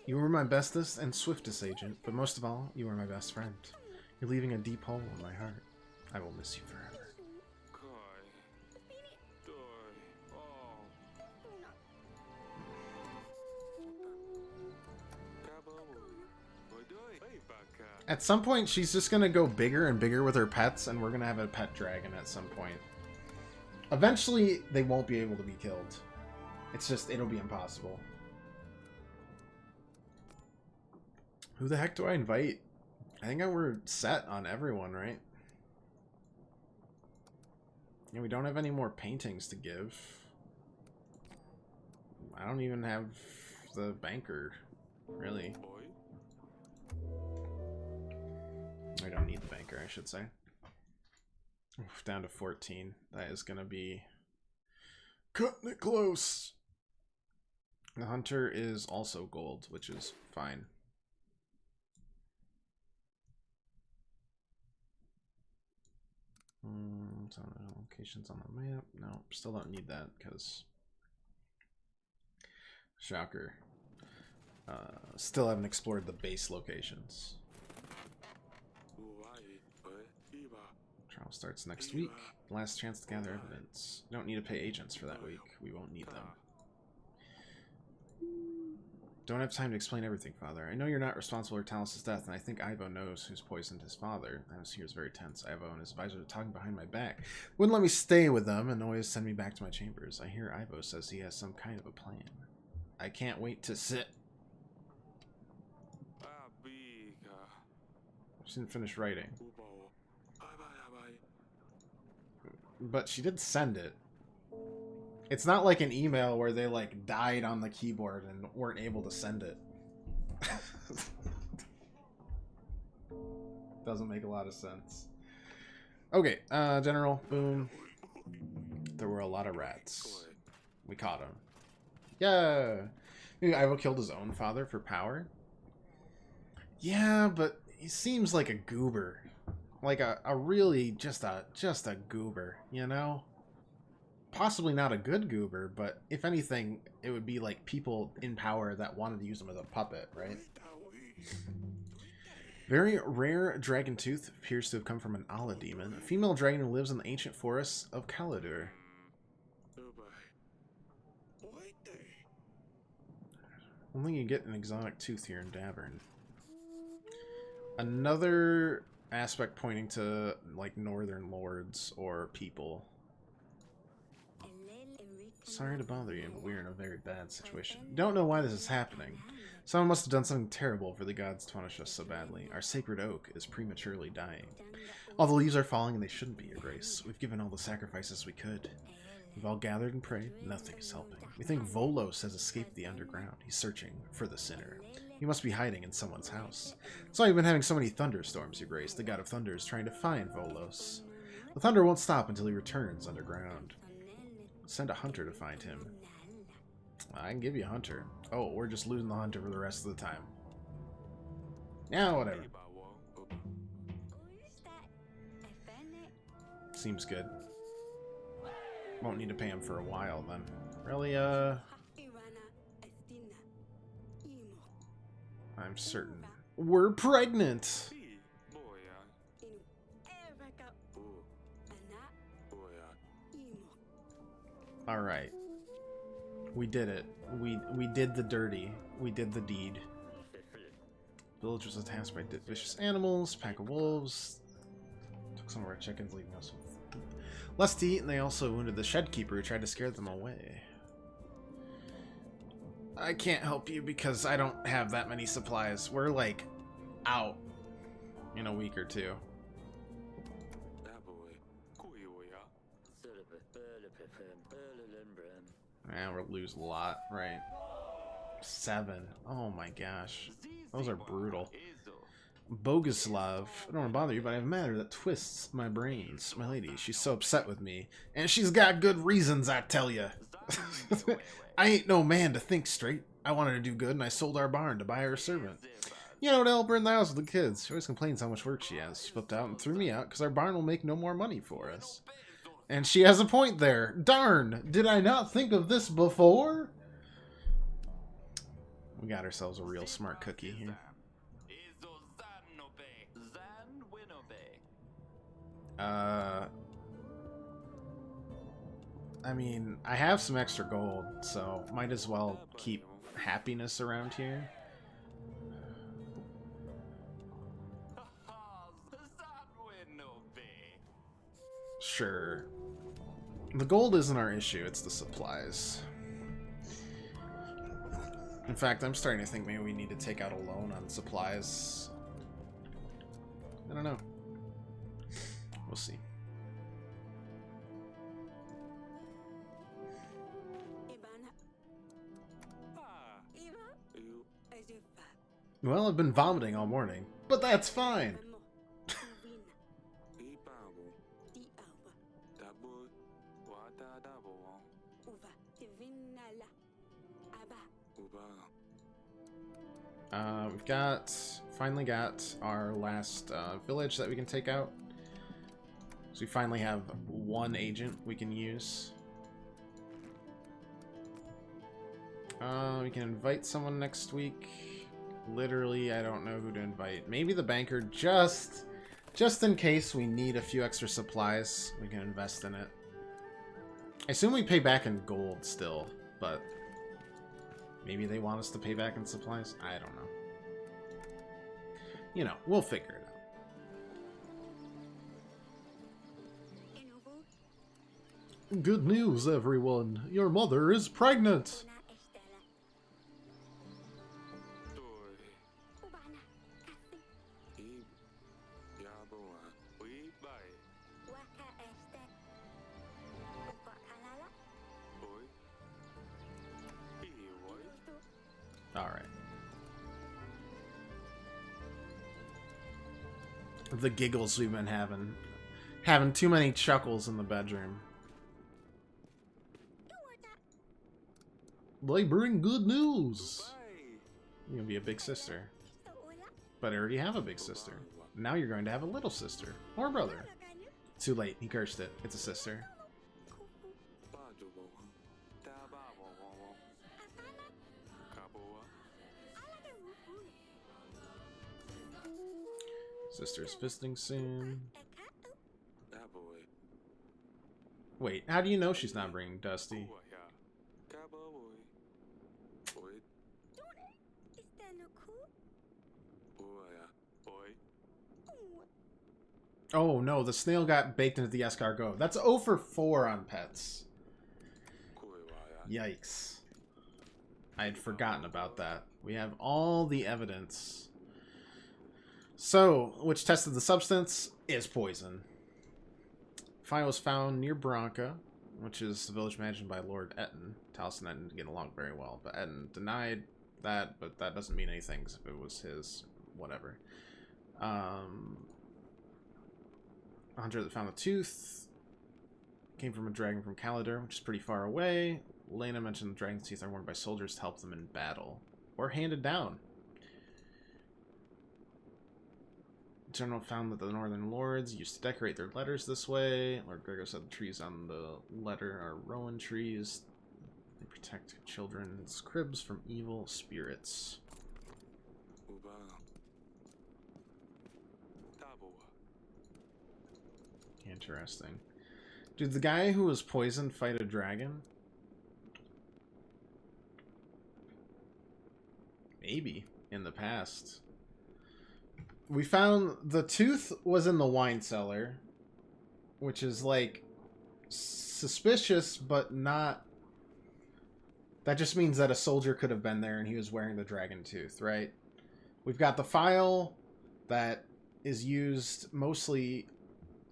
you were my bestest and swiftest agent, but most of all, you are my best friend. You're leaving a deep hole in my heart. I will miss you forever. At some point, she's just gonna go bigger and bigger with her pets, and we're gonna have a pet dragon at some point. Eventually, they won't be able to be killed. It's just, it'll be impossible. Who the heck do I invite? I think we're set on everyone, right? Yeah, we don't have any more paintings to give. I don't even have the banker, really. I don't need the banker, I should say. Oof, down to 14. That is going to be cutting it close. The hunter is also gold, which is fine. Locations on the map. No, still don't need that because shocker. Still haven't explored the base locations. Trial starts next week. Last chance to gather evidence. You don't need to pay agents for that week. We won't need them. Don't have time to explain everything, Father. I know you're not responsible for Talos' death, and I think Ivo knows who's poisoned his father. The atmosphere is very tense. Ivo and his advisor are talking behind my back. Wouldn't let me stay with them and always send me back to my chambers. I hear Ivo says he has some kind of a plan. I can't wait to sit. She didn't finish writing. But she did send it. It's not like an email where they like died on the keyboard and weren't able to send it. Doesn't make a lot of sense. Okay, General, boom. There were a lot of rats. We caught him. Yeah. Maybe Ivo killed his own father for power? Yeah, but he seems like a goober. Like a really just a goober, you know? Possibly not a good goober, but if anything, it would be like people in power that wanted to use him as a puppet, right? Very rare dragon tooth appears to have come from an Allah demon, a female dragon who lives in the ancient forests of Kaladur. Only you get an exotic tooth here in Davern. Another aspect pointing to like northern lords or people. Sorry to bother you, but we're in a very bad situation. Don't know why this is happening. Someone must have done something terrible for the gods to punish us so badly. Our sacred oak is prematurely dying. All the leaves are falling and they shouldn't be, Your Grace. We've given all the sacrifices we could. We've all gathered and prayed. Nothing is helping. We think Volos has escaped the underground. He's searching for the sinner. He must be hiding in someone's house. That's why we've been having so many thunderstorms, Your Grace. The god of thunder is trying to find Volos. The thunder won't stop until he returns underground. Send a hunter to find him. I can give you a hunter. Oh, we're just losing the hunter for the rest of the time. Yeah, whatever. Seems good. Won't need to pay him for a while then. Really, I'm certain. We're pregnant! Alright. We did it. We did the dirty. We did the deed. Village was attacked by vicious animals, pack of wolves. Took some of our chickens, leaving us with less to eat, and they also wounded the shed keeper who tried to scare them away. I can't help you because I don't have that many supplies. We're like out in a week or two. Yeah, we'll lose a lot, right? 7. Oh my gosh. Those are brutal. Boguslav. I don't want to bother you, but I have a matter that twists my brains. My lady, she's so upset with me. And she's got good reasons, I tell you. I ain't no man to think straight. I wanted to do good, and I sold our barn to buy her a servant. You know, to help her in the house with the kids. She always complains how much work she has. She flipped out and threw me out because our barn will make no more money for us. And she has a point there. Darn! Did I not think of this before? We got ourselves a real smart cookie here. I mean, I have some extra gold, so might as well keep happiness around here. Sure. The gold isn't our issue, it's the supplies. In fact, I'm starting to think maybe we need to take out a loan on supplies. I don't know. We'll see. Well, I've been vomiting all morning, but that's fine. We've finally got our last village that we can take out. So we finally have one agent we can use. We can invite someone next week. Literally, I don't know who to invite. Maybe the banker, just Just in case we need a few extra supplies, we can invest in it. I assume we pay back in gold still, but maybe they want us to pay back in supplies? I don't know. You know, we'll figure it out. Good news, everyone. Your mother is pregnant. All right. The giggles we've been having. Having too many chuckles in the bedroom. They bring good news. You're gonna be a big sister. But I already have a big sister. Now you're going to have a little sister. Or brother. Too late. He cursed it. It's a sister. Sister's fisting soon. Wait, how do you know she's not bringing Dusty? Oh no, the snail got baked into the escargot. That's 0 for 4 on pets. Yikes. I had forgotten about that. We have all the evidence. So, which tested the substance is poison. Fire was found near Branca, which is the village managed by Lord Etten. Talos and Etten didn't get along very well, but Etten denied that, but that doesn't mean anything if it was his, whatever. Hunter that found the tooth came from a dragon from Calidar, which is pretty far away. Lena mentioned the dragon's teeth are worn by soldiers to help them in battle, or handed down. General found that the Northern Lords used to decorate their letters this way. Lord Gregor said the trees on the letter are rowan trees. They protect children's cribs from evil spirits. Interesting. Did the guy who was poisoned fight a dragon? Maybe in the past. We found the tooth was in the wine cellar, which is like suspicious, but not. That just means that a soldier could have been there and he was wearing the dragon tooth, right? We've got the file that is used mostly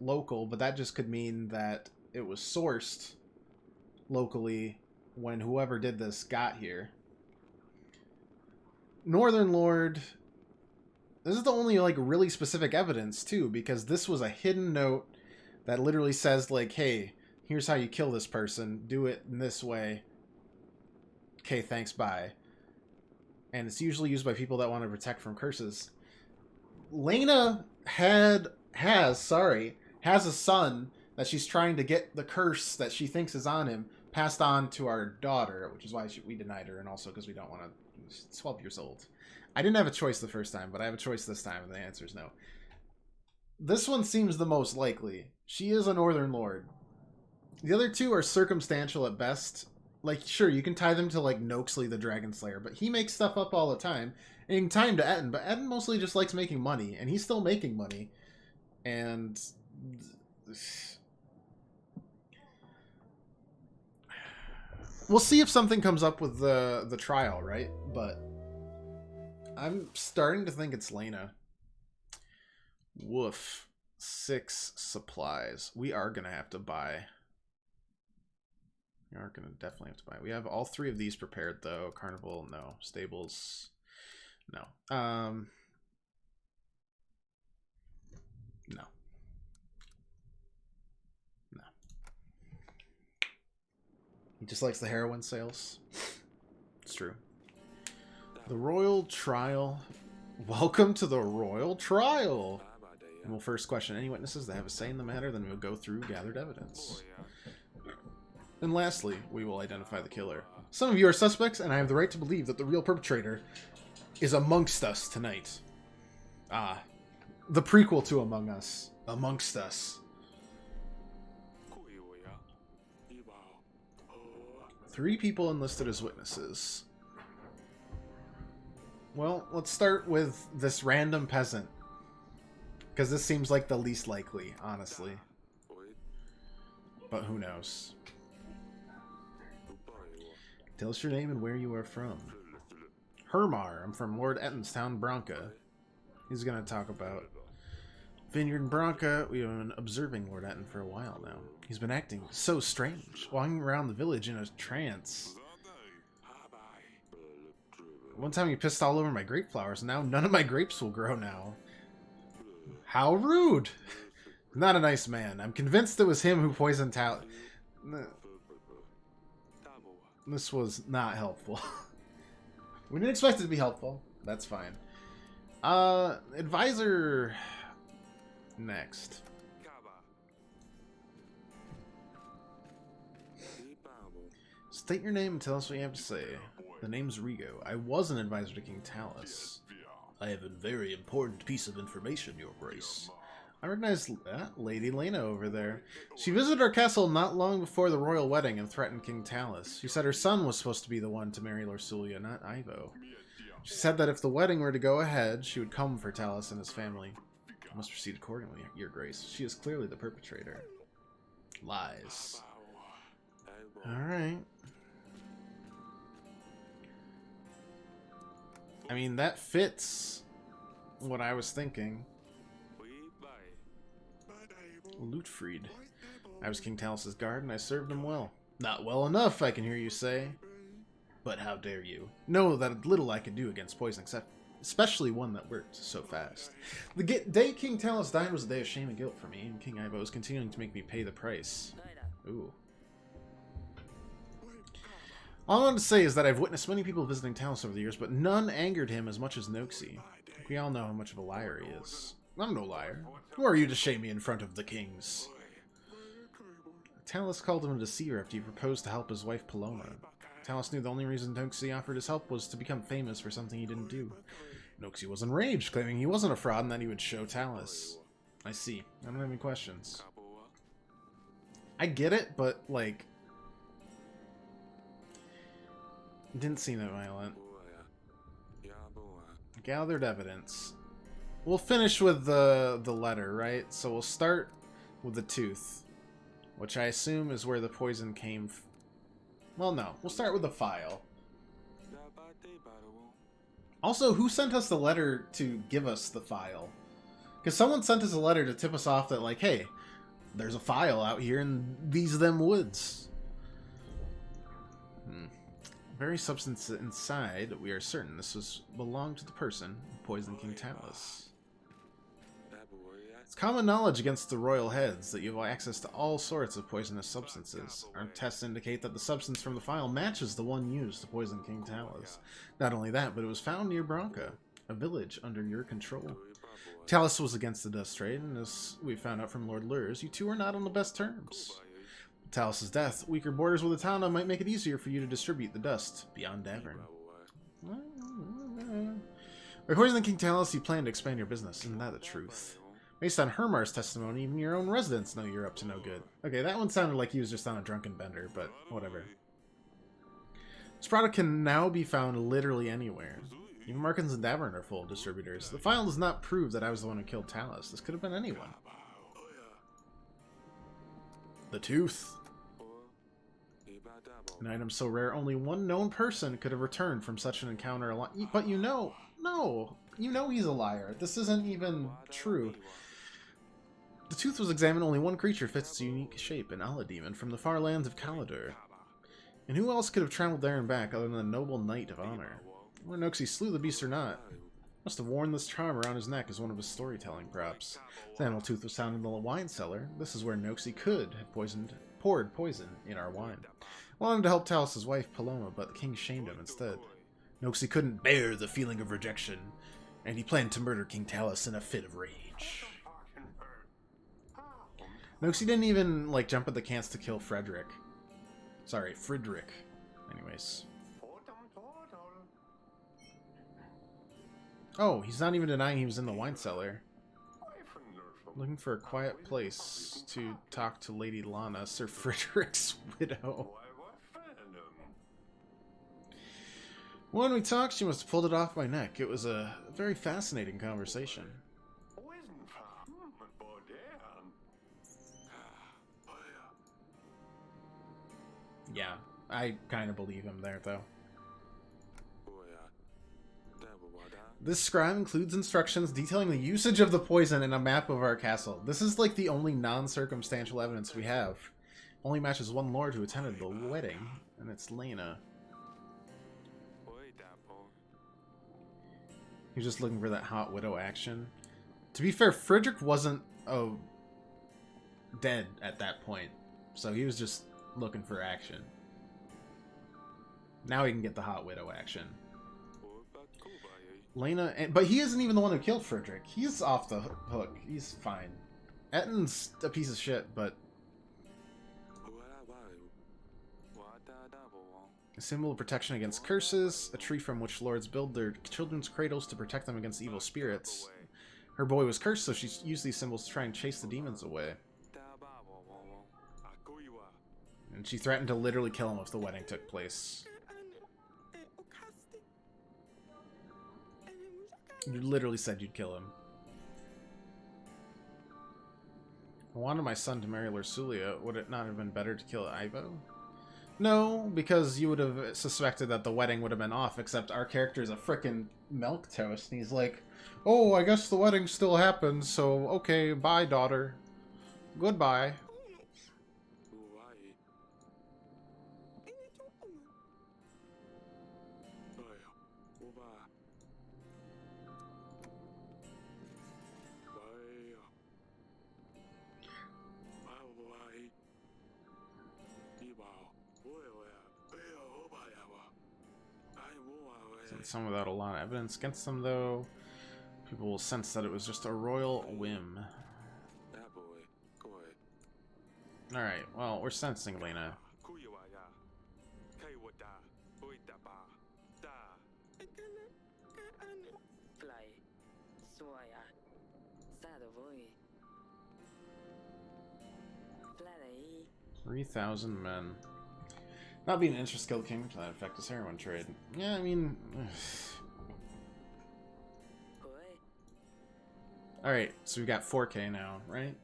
local, but that just could mean that it was sourced locally when whoever did this got here. Northern Lord. This is the only, like, really specific evidence, too, because this was a hidden note that literally says, like, hey, here's how you kill this person. Do it in this way. Okay, thanks, bye. And it's usually used by people that want to protect from curses. Lena has a son that she's trying to get the curse that she thinks is on him passed on to our daughter, which is why we denied her, and also because we don't want to. She's 12 years old. I didn't have a choice the first time, but I have a choice this time, and the answer is no. This one seems the most likely. She is a Northern Lord. The other two are circumstantial at best. Like, sure, you can tie them to, like, Noxley the Dragon Slayer, but he makes stuff up all the time. And you can tie him to Etten, but Etten mostly just likes making money, and he's still making money. And we'll see if something comes up with the trial, right? But I'm starting to think it's Lena. Woof. 6 supplies. We are going to have to buy. We are going to definitely have to buy. We have all 3 of these prepared, though. Carnival, no. Stables, no. No. No. He just likes the heroin sales. It's true. The Royal Trial. Welcome to the Royal Trial. And we'll first question any witnesses that have a say in the matter, then we'll go through gathered evidence. And lastly, we will identify the killer. Some of you are suspects, and I have the right to believe that the real perpetrator is amongst us tonight. Ah, The prequel to Among Us. Amongst Us. 3 people enlisted as witnesses. Well, let's start with this random peasant. Because this seems like the least likely, honestly. But who knows? Tell us your name and where you are from. Hermar, I'm from Lord Ettenstown, Bronca. He's going to talk about Vineyard and Bronca. We've been observing Lord Etten for a while now. He's been acting so strange, walking around the village in a trance. One time he pissed all over my grape flowers, and now none of my grapes will grow now. How rude! Not a nice man. I'm convinced it was him who poisoned Tal. This was not helpful. We didn't expect it to be helpful. That's fine. Advisor... Next. State your name and tell us what you have to say. The name's Rigo. I was an advisor to King Talus. I have a very important piece of information, Your Grace. I recognize Lady Lena over there. She visited our castle not long before the royal wedding and threatened King Talus. She said her son was supposed to be the one to marry Lorsulia, not Ivo. She said that if the wedding were to go ahead, she would come for Talus and his family. I must proceed accordingly, Your Grace. She is clearly the perpetrator. Lies. Alright. I mean, that fits what I was thinking. Lutfried. I was King Talus's guard, and I served him well. Not well enough, I can hear you say. But how dare you? Know that little I could do against poison, especially one that worked so fast. The day King Talus died was a day of shame and guilt for me, and King Ivo is continuing to make me pay the price. Ooh. All I wanted to say is that I've witnessed many people visiting Talus over the years, but none angered him as much as Noxie. We all know how much of a liar he is. I'm no liar. Who are you to shame me in front of the kings? Talus called him a deceiver after he proposed to help his wife Paloma. Talus knew the only reason Noxie offered his help was to become famous for something he didn't do. Noxie was enraged, claiming he wasn't a fraud and that he would show Talus. I see. I don't have any questions. I get it, but, like... It didn't seem that violent. Gathered evidence. We'll finish with the letter, right? So we'll start with the tooth, which I assume is where the poison came well, no. We'll start with the file. Also, who sent us the letter to give us the file? Because someone sent us a letter to tip us off that, like, hey, there's a file out here in them woods. Very substance inside, we are certain this belonged to the person who poisoned King Talus. It's common knowledge against the royal heads that you have access to all sorts of poisonous substances. Our tests indicate that the substance from the file matches the one used to poison King Talus. Not only that, but it was found near Bronca, a village under your control. Talus was against the dust trade, and as we found out from Lord Lurs, you two are not on the best terms. Talus's death, weaker borders with the town might make it easier for you to distribute the dust beyond Davern. By poisoning King Talus, you plan to expand your business. Isn't that the truth? Based on Hermar's testimony, even your own residents know you're up to no good. Okay, that one sounded like he was just on a drunken bender, but whatever. This product can now be found literally anywhere. Even Markins and Davern are full of distributors. The file does not prove that I was the one who killed Talus. This could have been anyone. The tooth. An item so rare, only one known person could have returned from such an encounter. But you know he's a liar. This isn't even true. The tooth was examined. Only one creature fits its unique shape, an Allah demon from the far lands of Kaladur. And who else could have traveled there and back other than the noble knight of honor? Whether Noxie slew the beast or not, must have worn this charm around his neck as one of his storytelling props. The animal tooth was found in the wine cellar. This is where Noxie could have poured poison in our wine. Wanted to help Talus's wife Paloma, but the king shamed him instead. Noxie couldn't bear the feeling of rejection, and he planned to murder King Talus in a fit of rage. Noxie didn't even, like, jump at the chance to kill Frederick. Sorry, Friedrich. Anyways. Oh, he's not even denying he was in the wine cellar. Looking for a quiet place to talk to Lady Lana, Sir Frederick's widow. When we talked, she must have pulled it off my neck. It was a very fascinating conversation. Yeah, I kind of believe him there, though. This scribe includes instructions detailing the usage of the poison in a map of our castle. This is like the only non-circumstantial evidence we have. Only matches one lord who attended the wedding, and it's Lena. He's just looking for that hot widow action. To be fair, Frederick wasn't dead at that point, so he was just looking for action. Now he can get the hot widow action. Lena, but he isn't even the one who killed Frederick. He's off the hook. He's fine. Etten's a piece of shit, but a symbol of protection against curses, a tree from which lords build their children's cradles to protect them against evil spirits. Her boy was cursed, so she used these symbols to try and chase the demons away. And she threatened to literally kill him if the wedding took place. You literally said you'd kill him. I wanted my son to marry Lursulia. Would it not have been better to kill Ivo? No, because you would have suspected that the wedding would have been off, except our character is a frickin' milquetoast, and he's like, oh, I guess the wedding still happens, so okay, bye, daughter. Goodbye. Some without a lot of evidence against them, though. People will sense that it was just a royal whim. Alright, well, we're sensing Lena. $3,000 men. Not being an intra-skilled king to that affect his heroin trade. Yeah, I mean... Alright, so we've got 4K now, right?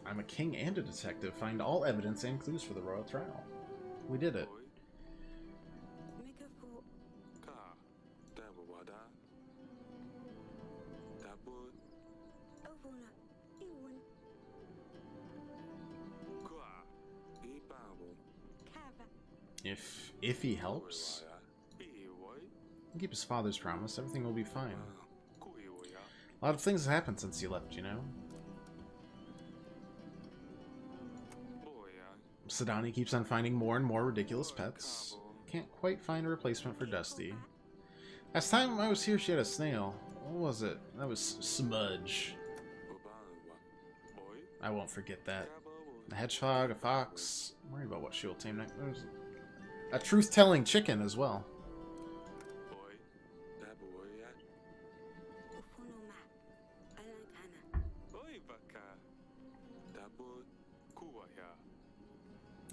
I'm a king and a detective. Find all evidence and clues for the royal trial. We did it. If he helps, he'll keep his father's promise, everything will be fine. A lot of things have happened since you left, you know? Sidani keeps on finding more and more ridiculous pets. Can't quite find a replacement for Dusty. Last time I was here, she had a snail. What was it? That was Smudge. I won't forget that. A hedgehog, a fox. I'm worried about what she will tame next. There's a truth-telling chicken as well.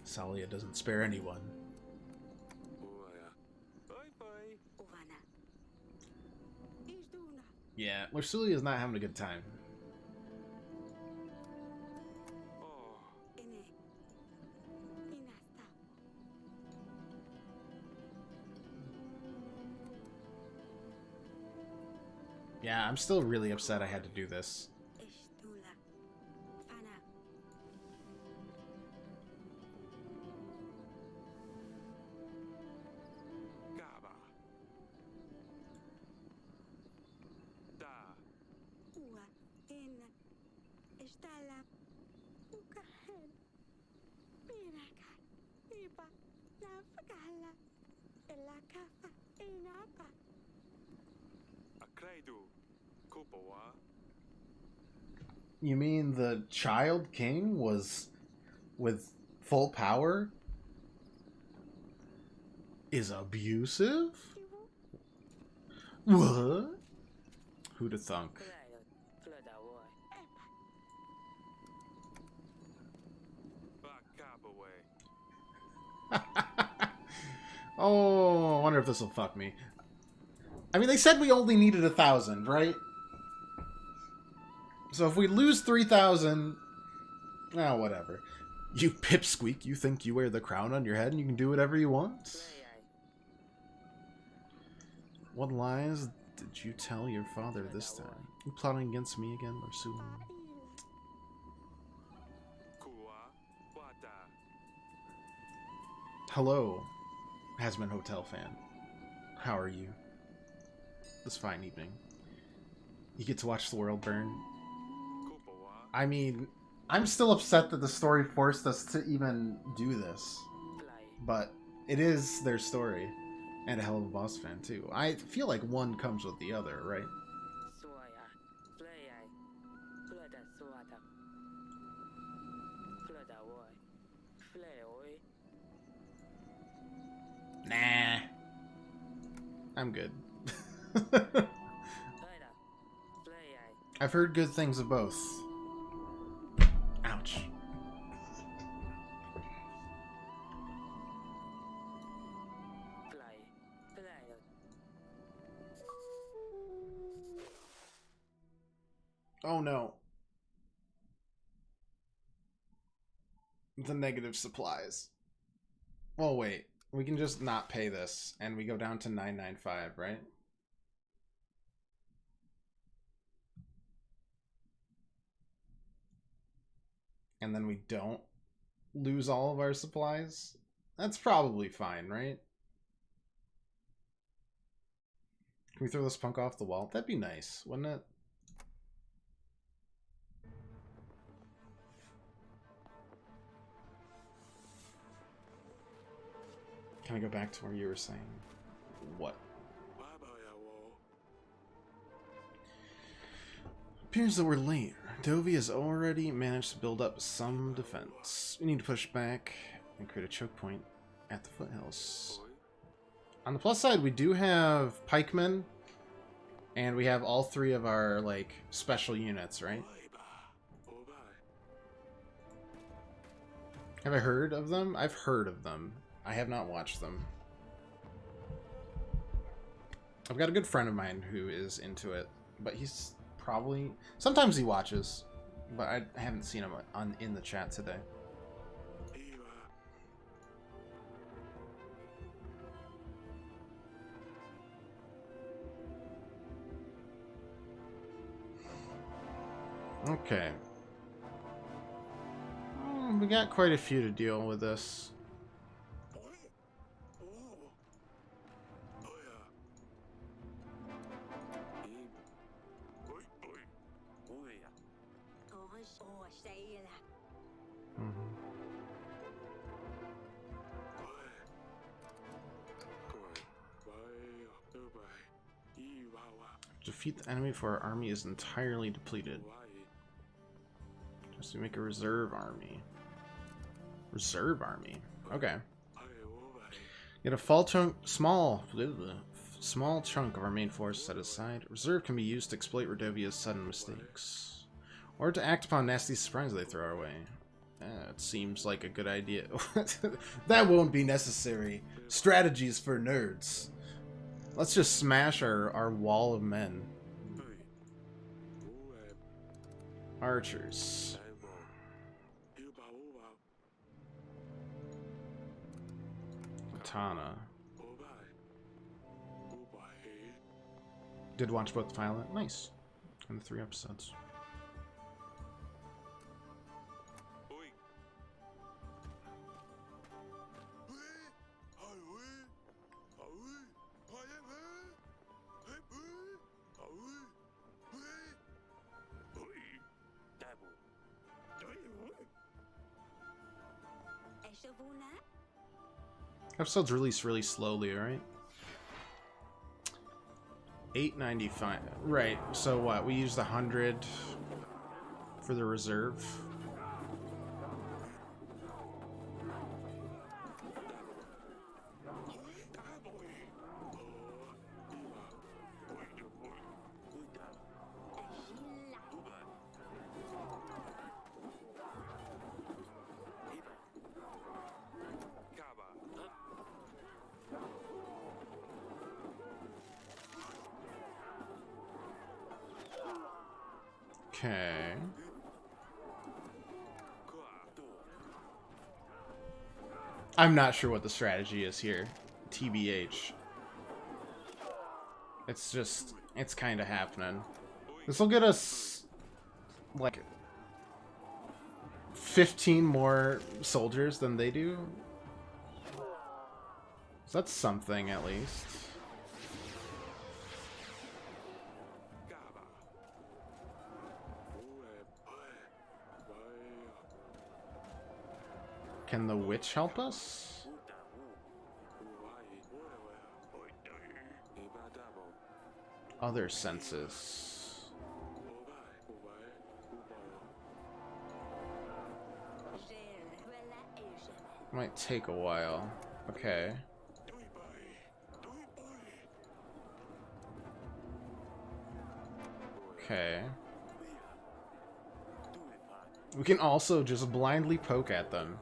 Salia doesn't spare anyone. Yeah, Lursulia is not having a good time. Yeah, I'm still really upset I had to do this. You mean the child king was with full power is abusive? What? Who'da thunk? Oh, I wonder if this will fuck me. I mean, they said we only needed 1,000, right? So if we lose 3,000... Oh, whatever. You pipsqueak, you think you wear the crown on your head and you can do whatever you want? What lies did you tell your father this time? You plotting against me again, or soon? Hello, Hasman Hotel fan. How are you? This fine evening. You get to watch the world burn. I mean, I'm still upset that the story forced us to even do this. But it is their story. And a hell of a boss fan, too. I feel like one comes with the other, right? Nah. I'm good. I've heard good things of both. Ouch. Oh no. The negative supplies. Well, wait. We can just not pay this, and we go down to 995, right? And then we don't lose all of our supplies? That's probably fine, right? Can we throw this punk off the wall? That'd be nice, wouldn't it? Can I go back to where you were saying? What? Appears that we're late. Dovi has already managed to build up some defense. We need to push back and create a choke point at the foothills. On the plus side, we do have pikemen, and we have all three of our, like, special units, right? Have I heard of them? I've heard of them. I have not watched them. I've got a good friend of mine who is into it, but he's probably... Sometimes he watches, but I haven't seen him in the chat today. Okay. We got quite a few to deal with this. Defeat the enemy before our army is entirely depleted. Just to make a reserve army. Reserve army. Okay. Get a small chunk of our main force set aside. Reserve can be used to exploit Rodovia's sudden mistakes, or to act upon nasty surprises they throw our way. It seems like a good idea. That won't be necessary. Strategies for nerds. Let's just smash our wall of men. Archers. Katana. Did watch both the pilot. Nice. And the 3 episodes. Episodes release really slowly, right? 895. Right. So what? We used 100 for the reserve. Okay. I'm not sure what the strategy is here. TBH. It's just, it's kind of happening. This will get us, like, 15 more soldiers than they do. So that's something, at least. Can the witch help us? Other senses. Might take a while. Okay. Okay. We can also just blindly poke at them.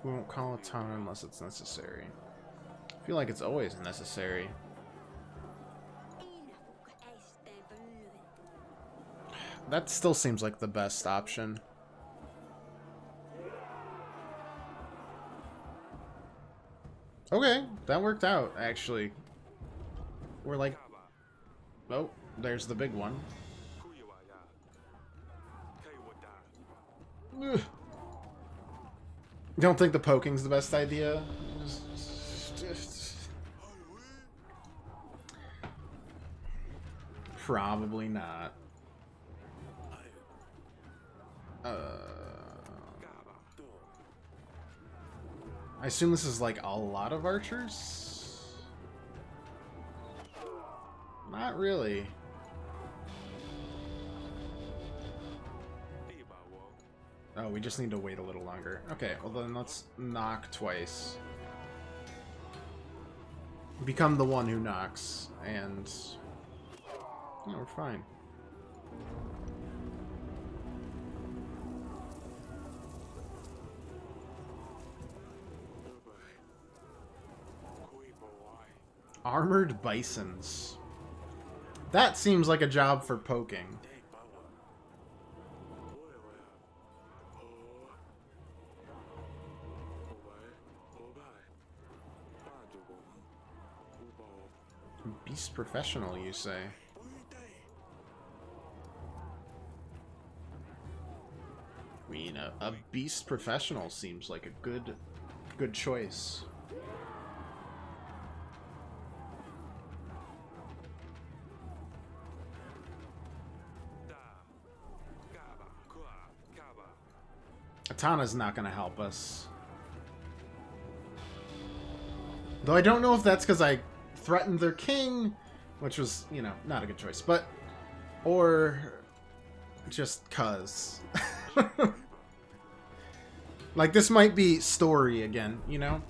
We won't call a time unless it's necessary. I feel like it's always necessary. That still seems like the best option. Okay, that worked out, actually. We're like... Oh, there's the big one. Ugh. You don't think the poking's the best idea? Probably not. I assume this is like a lot of archers? Not really. Oh, we just need to wait a little longer. Okay, well then let's knock twice. Become the one who knocks, and... yeah, we're fine. Armored bisons. That seems like a job for poking. Beast professional, you say? I mean, a beast professional seems like a good choice. Atana's not going to help us. Though I don't know if that's because I threatened their king, which was, you know, not a good choice, but... or just cuz. Like, this might be story again, you know?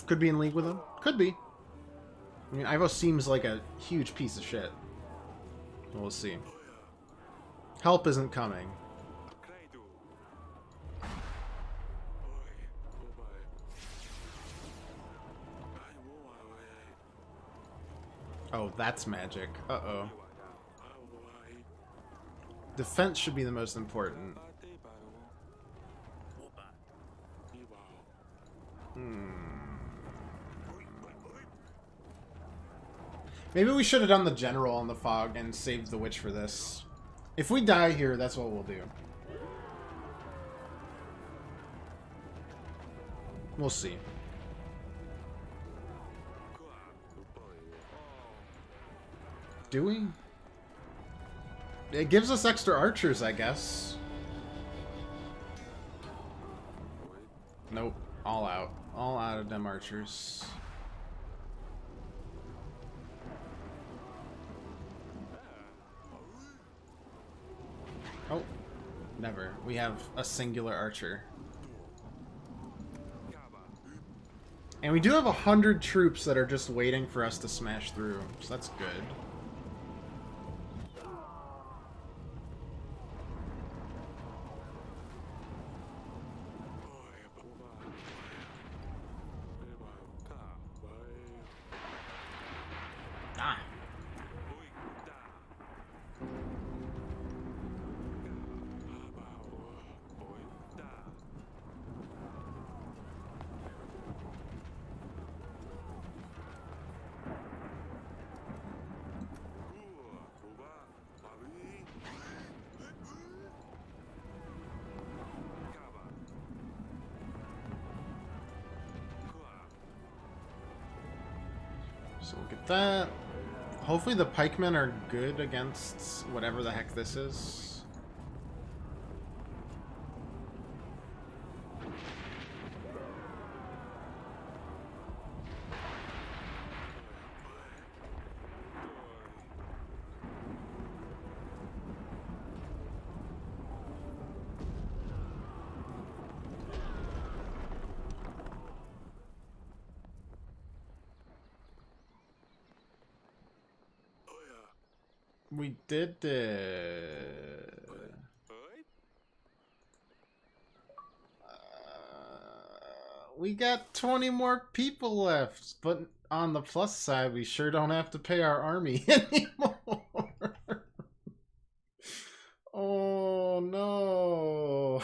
Could be in league with him. Could be. I mean, Ivo seems like a huge piece of shit. We'll see. Help isn't coming. Oh, that's magic. Uh-oh. Defense should be the most important. Maybe we should have done the general on the fog and saved the witch for this. If we die here, that's what we'll do. We'll see. Do we? It gives us extra archers, I guess. Nope. All out. All out of them archers. Oh. Never. We have a singular archer. And we do have 100 troops that are just waiting for us to smash through, so that's good. Ah. So we'll get that. Hopefully the pikemen are good against whatever the heck this is. We did we got 20 more people left, but on the plus side, we sure don't have to pay our army anymore. Oh no.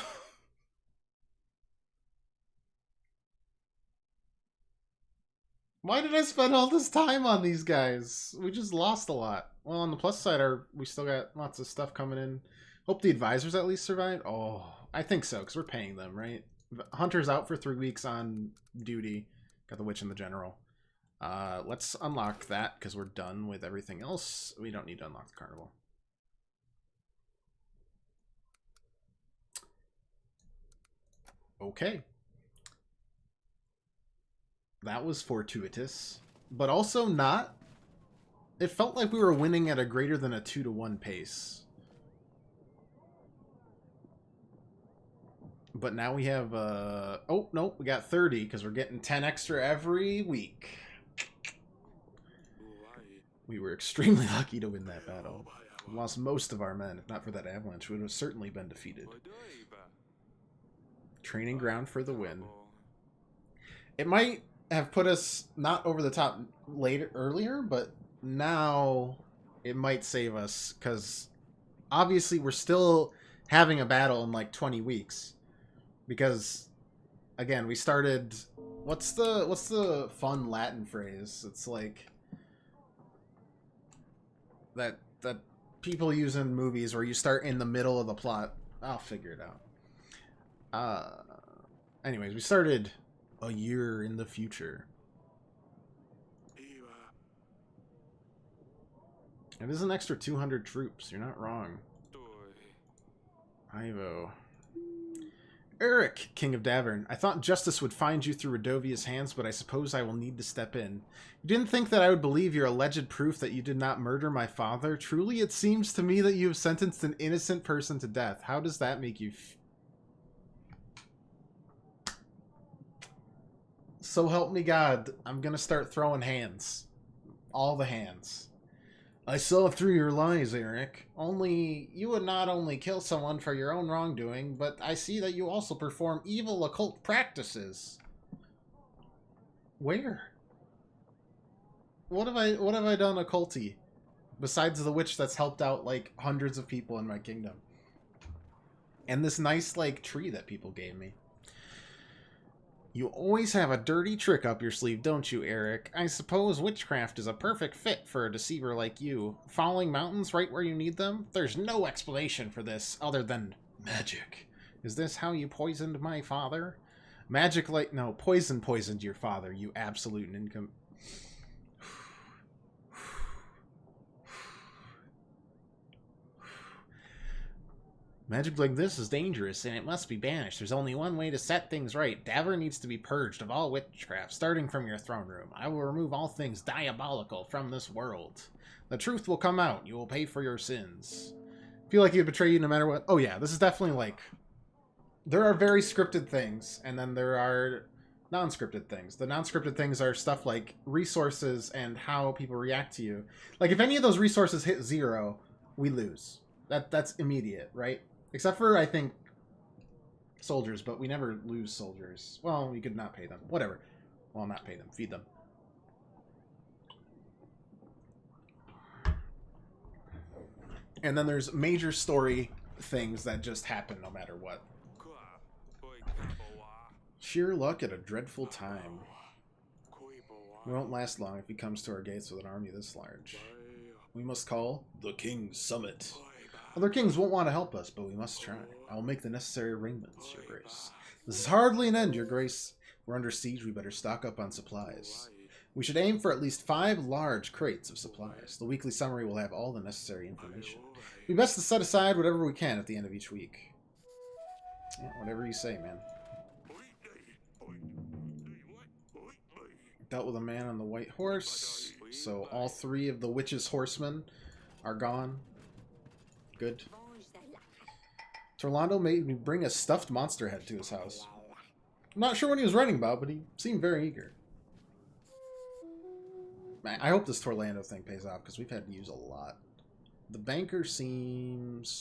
Why did I spend all this time on these guys? We just lost a lot. Well, on the plus side, we still got lots of stuff coming in. Hope the advisors at least survived. Oh, I think so, because we're paying them, right? Hunter's out for 3 weeks on duty. Got the witch and the general. Let's unlock that, because we're done with everything else. We don't need to unlock the carnival. Okay. That was fortuitous, but also not. It felt like we were winning at a greater than a 2-to-1 pace. But now we have, oh, no, we got 30 because we're getting 10 extra every week. We were extremely lucky to win that battle. We lost most of our men. If not for that avalanche, we would have certainly been defeated. Training ground for the win. It might have put us not over the top earlier, but now it might save us, because obviously we're still having a battle in like 20 weeks. Because again, we started, what's the fun Latin phrase? It's like that people use in movies where you start in the middle of the plot. I'll figure it out. Anyways, we started a year in the future. It is an extra 200 troops. You're not wrong. Ivo. Eric, King of Davern. I thought justice would find you through Radovia's hands, but I suppose I will need to step in. You didn't think that I would believe your alleged proof that you did not murder my father? Truly, it seems to me that you have sentenced an innocent person to death. How does that make you So help me God, I'm gonna start throwing hands. All the hands. I saw through your lies, Eric. Only, you would not only kill someone for your own wrongdoing, but I see that you also perform evil occult practices. Where? What have I done occulty? Besides the witch that's helped out, like, hundreds of people in my kingdom. And this nice, like, tree that people gave me. You always have a dirty trick up your sleeve, don't you, Eric? I suppose witchcraft is a perfect fit for a deceiver like you. Falling mountains right where you need them? There's no explanation for this other than magic. Is this how you poisoned my father? Magic like... No, poisoned your father, you absolute income... Magic like this is dangerous, and it must be banished. There's only one way to set things right. Davern needs to be purged of all witchcraft, starting from your throne room. I will remove all things diabolical from this world. The truth will come out. You will pay for your sins. I feel like he would betray you no matter what. Oh yeah, this is definitely like... There are very scripted things, and then there are non-scripted things. The non-scripted things are stuff like resources and how people react to you. Like if any of those resources hit 0, we lose. That's immediate, right? Except for, I think, soldiers, but we never lose soldiers. Well, we could not pay them. Whatever. Well, not pay them. Feed them. And then there's major story things that just happen no matter what. Sheer luck at a dreadful time. We won't last long if he comes to our gates with an army this large. We must call the King's Summit. Other kings won't want to help us, but we must try. I will make the necessary arrangements, Your Grace. This is hardly an end, Your Grace. We're under siege, we better stock up on supplies. We should aim for at least 5 large crates of supplies. The weekly summary will have all the necessary information. We best to set aside whatever we can at the end of each week. Yeah, whatever you say, man. Dealt with a man on the white horse, so all 3 of the witch's horsemen are gone. Good. Torlando made me bring a stuffed monster head to his house. I'm not sure what he was writing about, but he seemed very eager. Man, I hope this Torlando thing pays off, because we've had to use a lot. The banker seems...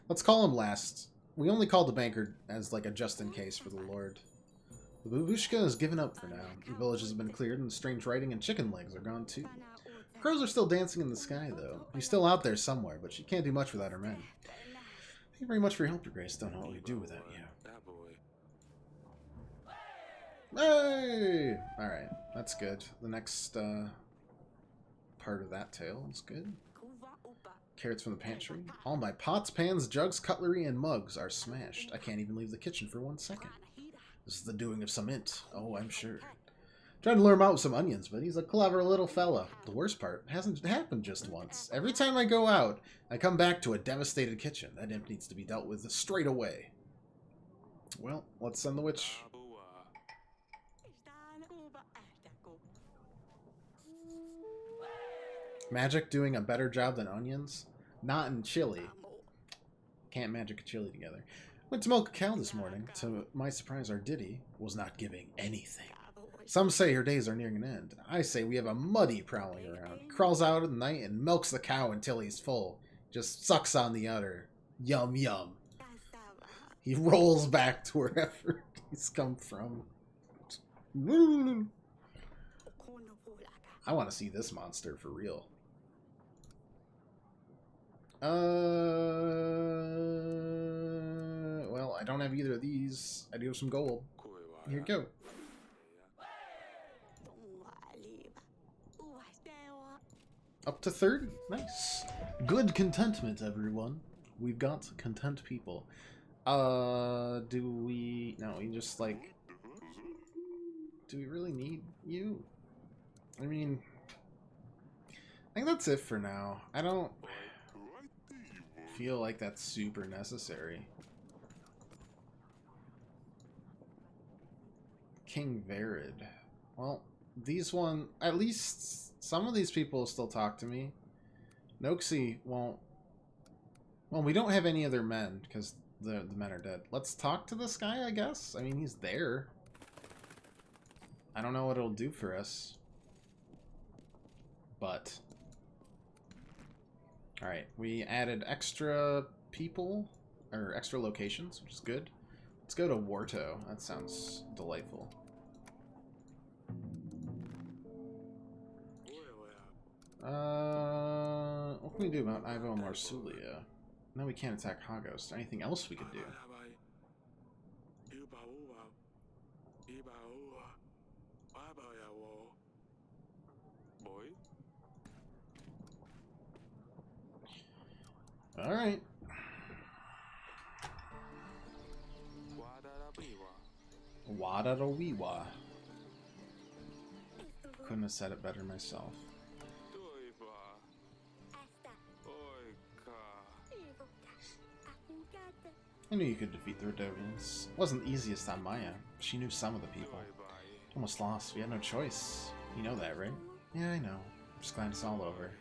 Let's call him last. We only called the banker as like a just-in-case for the Lord. The babushka is given up for now. The villages have been cleared, and the strange writing and chicken legs are gone too. Crows are still dancing in the sky, though. She's still out there somewhere, but she can't do much without her men. Thank you very much for your help, Your Grace. Don't know what we'd do without you. Hey! Alright, that's good. The next part of that tale is good. Carrots from the pantry. All my pots, pans, jugs, cutlery, and mugs are smashed. I can't even leave the kitchen for 1 second. This is the doing of some int. Oh, I'm sure. Tried to lure him out with some onions, but he's a clever little fella. The worst part, it hasn't happened just once. Every time I go out, I come back to a devastated kitchen. That imp needs to be dealt with straight away. Well, let's send the witch. Magic doing a better job than onions? Not in chili. Can't magic a chili together. Went to milk a cow this morning. To my surprise, our Diddy was not giving anything. Some say her days are nearing an end. I say we have a muddy prowling around. He crawls out at night and milks the cow until he's full. Just sucks on the udder. Yum, yum. He rolls back to wherever he's come from. I want to see this monster for real. Well, I don't have either of these. I do have some gold. Here you go. Up to 30. Nice. Good contentment, everyone. We've got content people. Do we... No, we just, like... Do we really need you? I mean... I think that's it for now. I don't feel like that's super necessary. King Verid. Well, these one... At least... Some of these people still talk to me. Noxie won't... Well, we don't have any other men, because the men are dead. Let's talk to this guy, I guess? I mean, he's there. I don't know what it'll do for us. But... Alright, we added extra people, or extra locations, which is good. Let's go to Warto. That sounds delightful. What can we do about Ivo and Marsulia? No, we can't attack Hagos. Anything else we could do? Alright. Wadadawiwa. Couldn't have said it better myself. I knew you could defeat the Redodians. It wasn't the easiest on Maya. She knew some of the people. Almost lost. We had no choice. You know that, right? Yeah, I know. I'm just glad it's all over.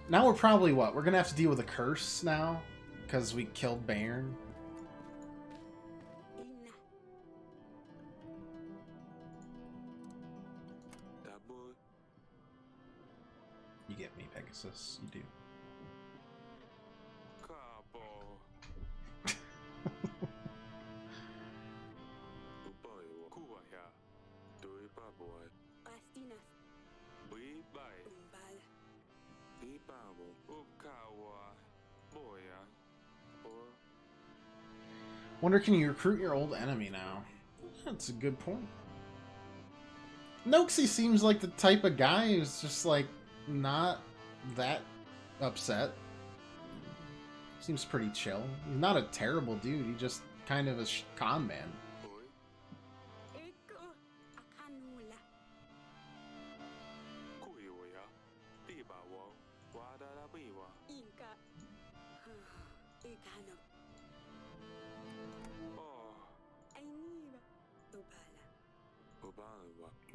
Now we're probably what? We're gonna have to deal with a curse now? Because we killed Bayern. You get me, Pegasus. You do. Wonder, can you recruit your old enemy now? That's a good point. Noxie seems like the type of guy who's just like not that upset. Seems pretty chill. He's not a terrible dude. He's just kind of a con man.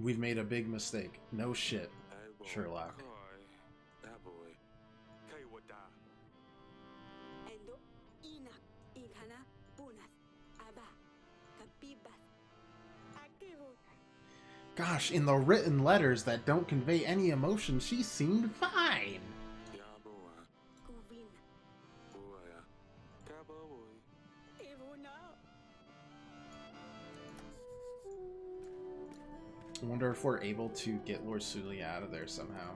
We've made a big mistake. No shit, Sherlock. Gosh, in the written letters that don't convey any emotion, she seemed fine. I wonder if we're able to get Lord Sully out of there somehow.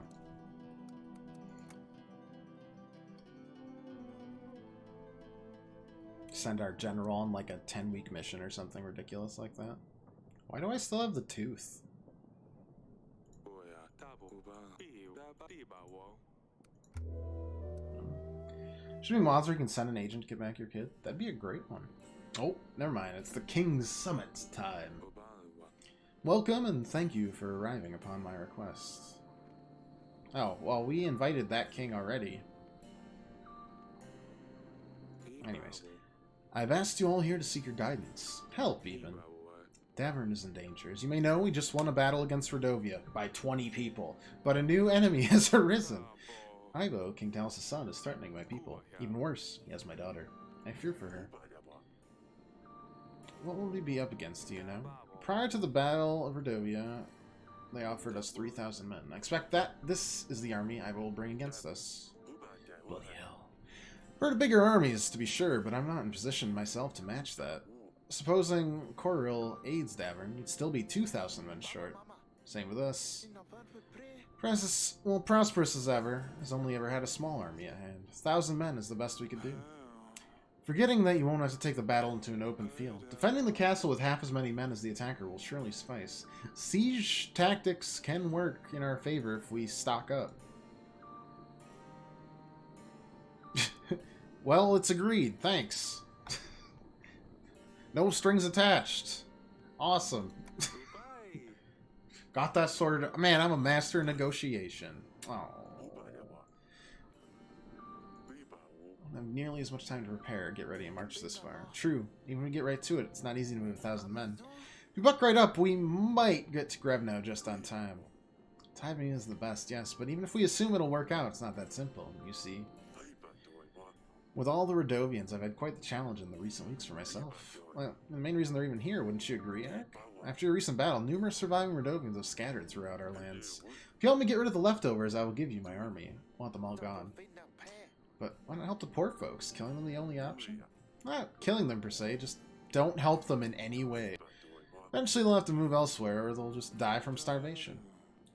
Send our general on like a 10-week mission or something ridiculous like that. Why do I still have the tooth? Should be mods where you can send an agent to get back your kid. That'd be a great one. Oh, never mind. It's the King's Summit time. Welcome and thank you for arriving upon my request. Oh, well, we invited that king already. Anyways, I've asked you all here to seek your guidance. Help, even. Davern is in danger. As you may know, we just won a battle against Redovia by 20 people, but a new enemy has arisen. Ivo, King Talos' son, is threatening my people. Even worse, he has my daughter. I fear for her. What will we be up against, do you know? Prior to the Battle of Redovia, they offered us 3,000 men. I expect that this is the army Ivo will bring against us. Bloody hell. Heard of bigger armies, to be sure, but I'm not in position myself to match that. Supposing Koril aids Davern, you'd still be 2,000 men short. Same with us. Prosperous as ever, has only ever had a small army at hand. 1,000 men is the best we could do. Forgetting that you won't have to take the battle into an open field. Defending the castle with half as many men as the attacker will surely suffice. Siege tactics can work in our favor if we stock up. Well, it's agreed. Thanks. No strings attached. Awesome. Got that sorted. Man, I'm a master in negotiation. Oh. I have nearly as much time to prepare, get ready, and march this far. True. Even when we get right to it, it's not easy to move 1,000 men. If we buck right up, we might get to Grevno just on time. Timing is the best, yes, but even if we assume it'll work out, it's not that simple, you see. With all the Redovians, I've had quite the challenge in the recent weeks for myself. Well, the main reason they're even here, wouldn't you agree, Eric? After your recent battle, numerous surviving Redovians have scattered throughout our lands. If you help me get rid of the leftovers, I will give you my army. I want them all gone. But why not help the poor folks? Killing them the only option? Not killing them per se, just don't help them in any way. Eventually they'll have to move elsewhere, or they'll just die from starvation.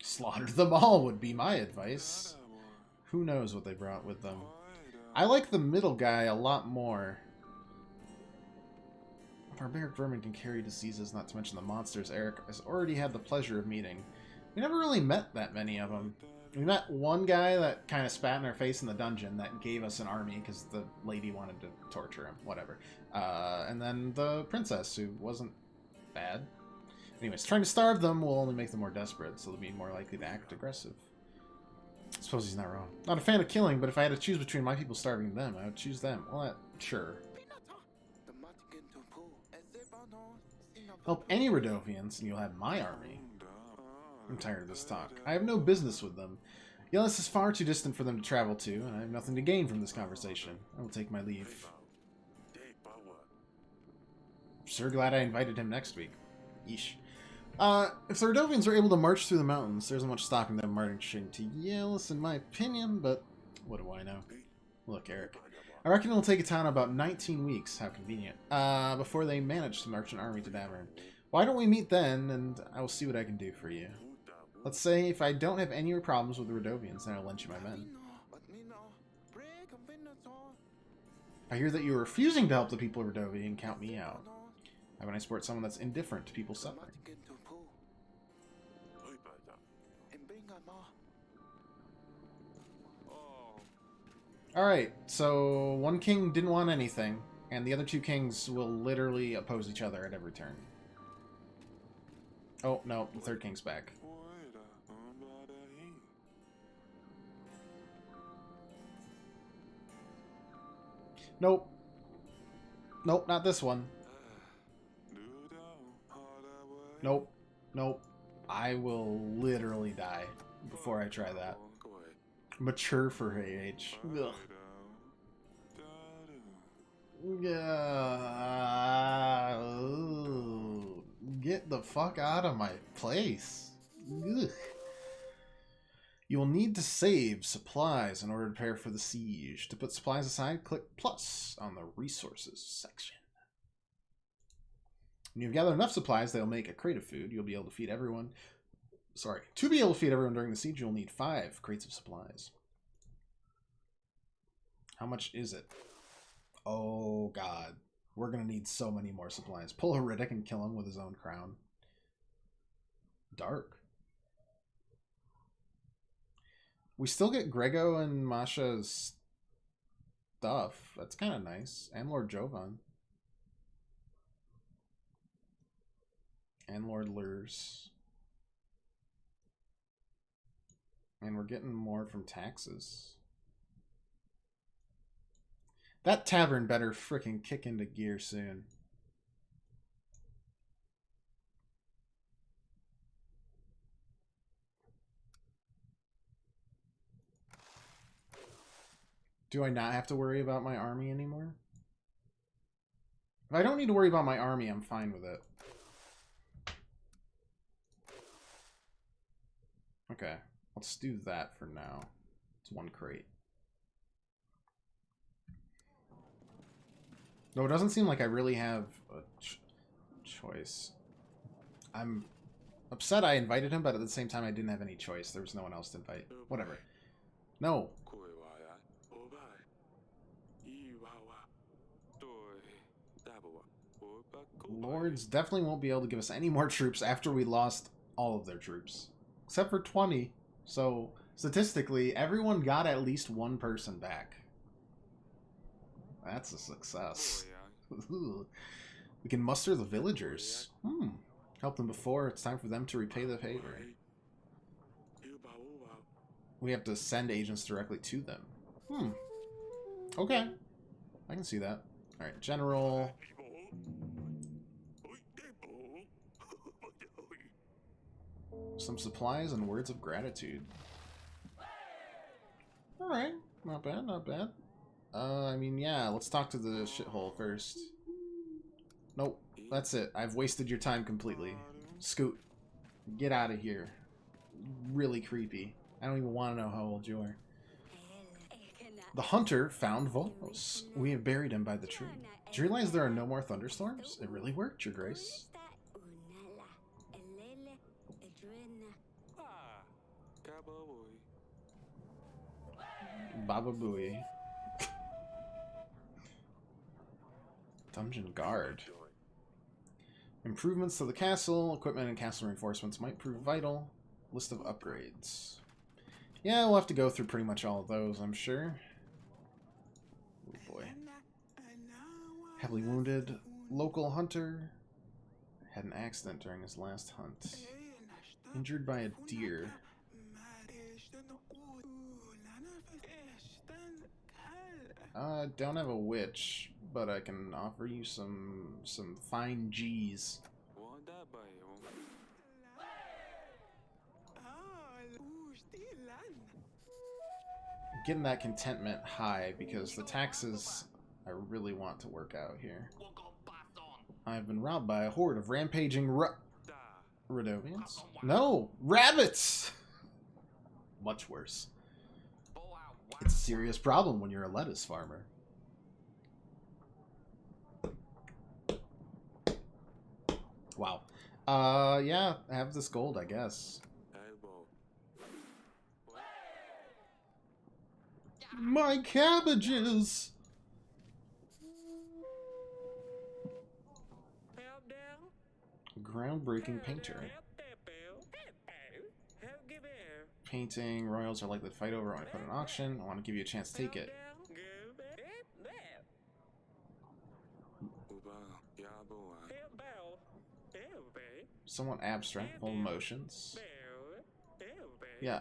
Slaughter them all would be my advice. Who knows what they brought with them. I like the middle guy a lot more. Barbaric vermin can carry diseases, not to mention the monsters Eric has already had the pleasure of meeting. We never really met that many of them. We met one guy that kind of spat in our face in the dungeon that gave us an army because the lady wanted to torture him. Whatever. And then the princess, who wasn't bad. Anyways, trying to starve them will only make them more desperate, so they'll be more likely to act aggressive. I suppose he's not wrong. Not a fan of killing, but if I had to choose between my people starving them, I would choose them. Well, sure. Help any Redovians, and you'll have my army. I'm tired of this talk. I have no business with them. Yelis is far too distant for them to travel to, and I have nothing to gain from this conversation. I will take my leave. sure glad I invited him next week. Yeesh. If the Rodovians are able to march through the mountains, there isn't much stopping them marching to Yalis, in my opinion, but what do I know? Look, Eric. I reckon it'll take a town about 19 weeks, how convenient, before they manage to march an army to Davern. Why don't we meet then, and I will see what I can do for you. Let's say if I don't have any problems with the Rodovians, then I'll lend you my men. I hear that you're refusing to help the people of Rodovia, and count me out. How can I support someone that's indifferent to people suffering? Alright, so one king didn't want anything, and the other two kings will literally oppose each other at every turn. Oh, no, the third king's back. Nope. Nope, not this one. Nope. Nope. I will literally die before I try that. Mature for her age. Ugh. Get the fuck out of my place. Ugh. You will need to save supplies in order to prepare for the siege. To put supplies aside, click plus on the resources section. When you've gathered enough supplies, they'll make a crate of food. You'll be able to feed everyone. Sorry. To be able to feed everyone during the siege, you'll need 5 crates of supplies. How much is it? Oh, God. We're going to need so many more supplies. Pull Heridic and kill him with his own crown. Dark. We still get Grego and Masha's stuff. That's kind of nice. And Lord Jovan. And Lord Lurs. And we're getting more from taxes. That tavern better frickin' kick into gear soon. Do I not have to worry about my army anymore? If I don't need to worry about my army, I'm fine with it. Okay, let's do that for now. It's 1 crate. No, it doesn't seem like I really have a choice. I'm upset I invited him, but at the same time I didn't have any choice. There was no one else to invite. Whatever. No. Lords definitely won't be able to give us any more troops after we lost all of their troops. Except for 20. So, statistically, everyone got at least 1 person back. That's a success. We can muster the villagers. Help them before it's time for them to repay the favor. We have to send agents directly to them. Okay. I can see that. Alright, general. Some supplies and words of gratitude. Alright, not bad, not bad. I mean, yeah, let's talk to the shithole first. Nope, that's it. I've wasted your time completely. Scoot. Get out of here. Really creepy. I don't even want to know how old you are. The hunter found Volmos. We have buried him by the tree. Did you realize there are no more thunderstorms? It really worked, Your Grace. Baba Booey. Dungeon Guard. Improvements to the castle, equipment, and castle reinforcements might prove vital. List of upgrades. Yeah, we'll have to go through pretty much all of those, I'm sure. Oh boy. Heavily wounded. Local hunter. Had an accident during his last hunt. Injured by a deer. Don't have a witch, but I can offer you some fine G's. Getting that contentment high because the taxes I really want to work out here. I've been robbed by a horde of rampaging Radovians? No! Rabbits! Much worse. It's a serious problem when you're a lettuce farmer. Wow. Yeah, I have this gold, I guess. My cabbages! Groundbreaking painter. Painting royals are likely to fight over when I put an auction. I want to give you a chance to take it. Somewhat abstract, full emotions. Yeah.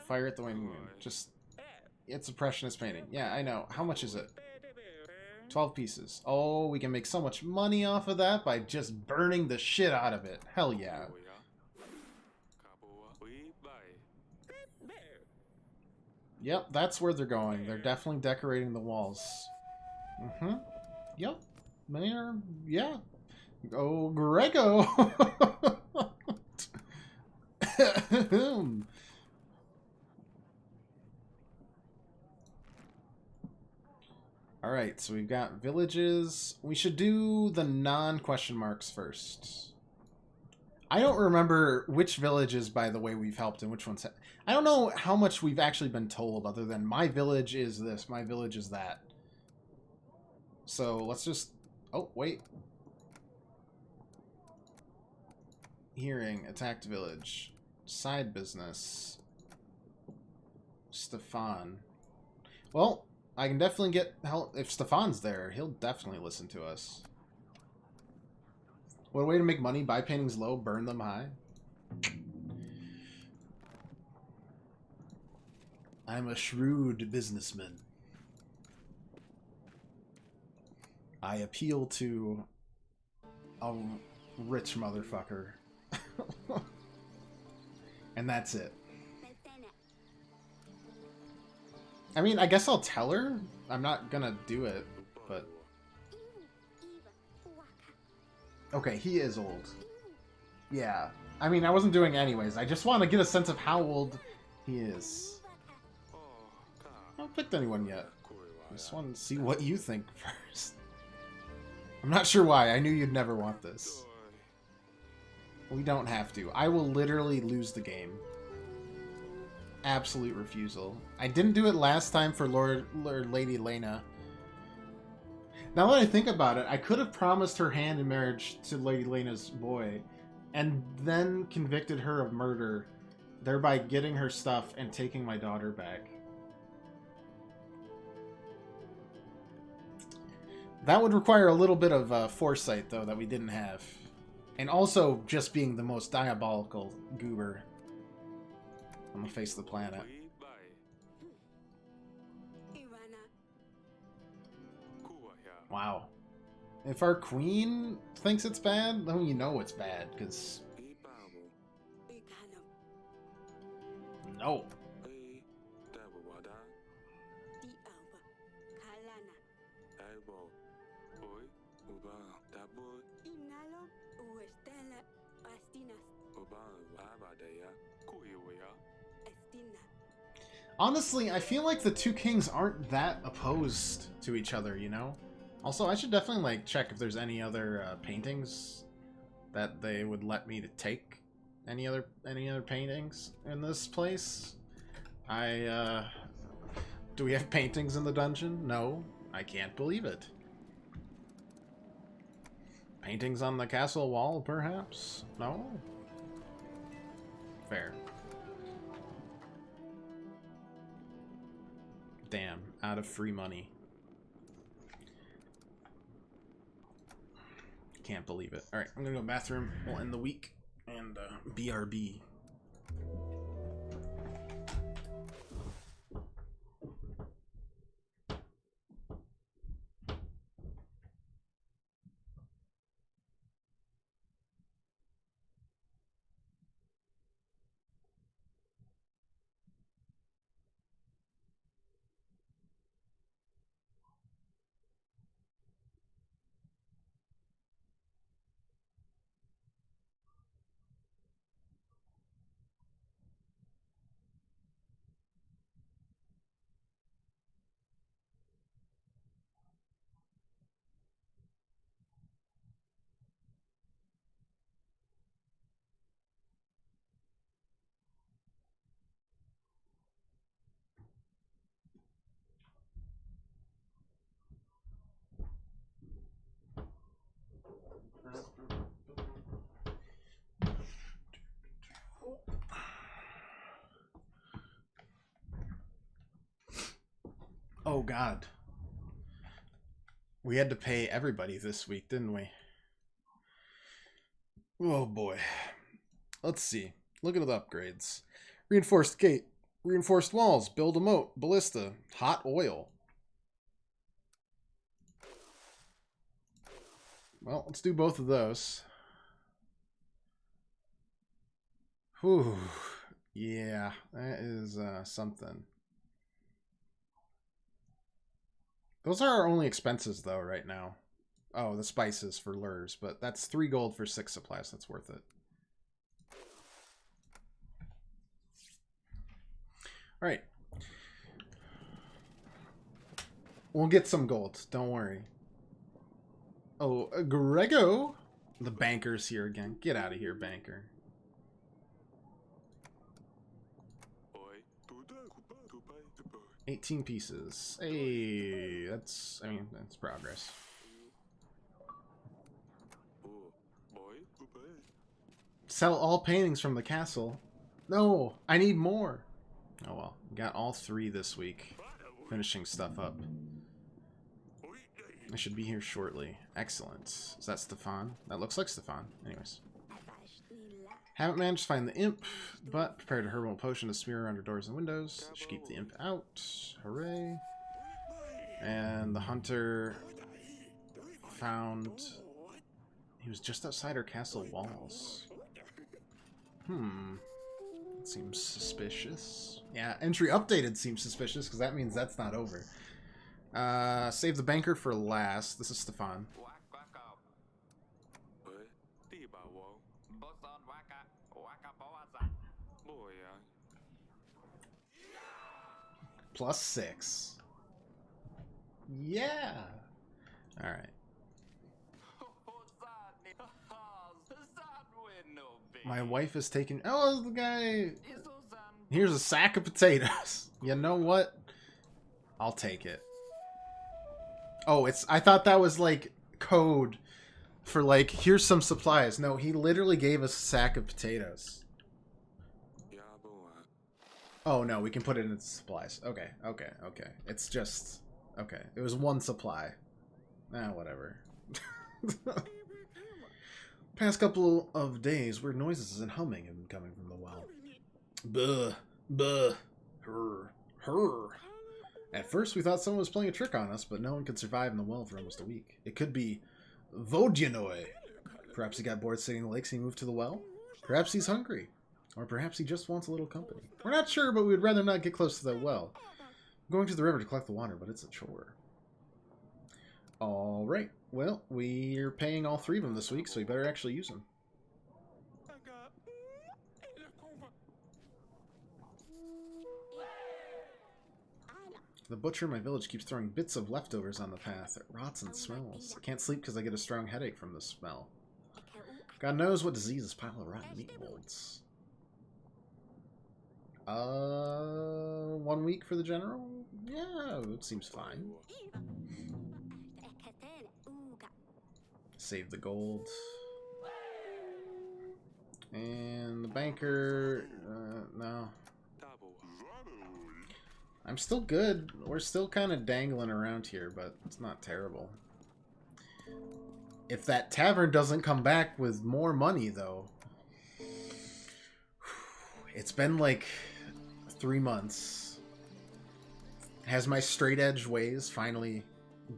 Fire at the wing moon. Just, it's a impressionist painting. Yeah, I know. How much is it? 12 pieces. Oh, we can make so much money off of that by just burning the shit out of it. Hell yeah. Yep, that's where they're going. They're definitely decorating the walls. Mm-hmm. Yep. Mayor, yeah. Oh, Grego! Alright, so we've got villages. We should do the non-question marks first. I don't remember which villages, by the way, we've helped and which ones... I don't know how much we've actually been told other than my village is this, my village is that. So let's just... Oh, wait. Hearing, attacked village. Side business. Stefan. Well, I can definitely get help. If Stefan's there, he'll definitely listen to us. What a way to make money. Buy paintings low, burn them high. I'm a shrewd businessman. I appeal to a rich motherfucker. And that's it. I mean, I guess I'll tell her. I'm not gonna do it, but... Okay, he is old. Yeah. I mean, I wasn't doing it anyways. I just want to get a sense of how old he is. I haven't picked anyone yet. I just want to see what you think first. I'm not sure why. I knew you'd never want this. We don't have to. I will literally lose the game. Absolute refusal. I didn't do it last time for Lady Lena. Now that I think about it, I could have promised her hand in marriage to Lady Lena's boy, and then convicted her of murder, thereby getting her stuff and taking my daughter back. That would require a little bit of foresight, though, that we didn't have. And also just being the most diabolical goober on the face of the planet. Wow. If our queen thinks it's bad, then you know it's bad, because... No. Honestly, I feel like the two kings aren't that opposed to each other, you know? Also, I should definitely, like, check if there's any other paintings that they would let me to take. Any other paintings in this place? Do we have paintings in the dungeon? No. I can't believe it. Paintings on the castle wall, perhaps? No? Fair. Damn, out of free money. Can't believe it. Alright, I'm gonna go bathroom. We'll end the week. And, BRB. Oh, God. We had to pay everybody this week, didn't we? Oh, boy. Let's see. Look at the upgrades. Reinforced gate. Reinforced walls. Build a moat. Ballista. Hot oil. Well, let's do both of those. Whew. Yeah, that is something. Those are our only expenses, though, right now. Oh, the spices for lures, but that's 3 gold for 6 supplies. That's worth it. All right. We'll get some gold. Don't worry. Oh, Grego. The banker's here again. Get out of here, banker. 18 pieces. Hey, that's progress. Sell all paintings from the castle. No, I need more. Oh well, got all 3 this week. Finishing stuff up. I should be here shortly. Excellent. Is that Stefan? That looks like Stefan. Anyways. Haven't managed to find the imp, but prepared a herbal potion to smear around her doors and windows. Should keep the imp out. Hooray. And the hunter found... He was just outside her castle walls. That seems suspicious. Yeah, entry updated seems suspicious, because that means that's not over. Save the banker for last. This is Stefan. +6. Yeah. All right. My wife is taking... Oh, the guy... Here's a sack of potatoes. You know what? I'll take it. Oh, it's... I thought that was, like, code for, like, here's some supplies. No, he literally gave us a sack of potatoes. Oh, no, we can put it in supplies. Okay, okay, okay. It's just... Okay, it was 1 supply. Whatever. Past couple of days, weird noises and humming have been coming from the well. Buh, buh, her. At first, we thought someone was playing a trick on us, but no one could survive in the well for almost a week. It could be Vodyanoi. Perhaps he got bored sitting in the lakes and he moved to the well? Perhaps he's hungry. Or perhaps he just wants a little company. We're not sure, but we'd rather not get close to that well. I'm going to the river to collect the water, but it's a chore. Alright. Well, we're paying all 3 of them this week, so we better actually use them. The butcher in my village keeps throwing bits of leftovers on the path. It rots and smells. I can't sleep because I get a strong headache from the smell. God knows what disease this pile of rotten meat holds. 1 week for the general? Yeah, it seems fine. Save the gold. And the banker... no. I'm still good. We're still kind of dangling around here, but it's not terrible. If that tavern doesn't come back with more money, though... It's been like 3 months. Has my straight edge ways finally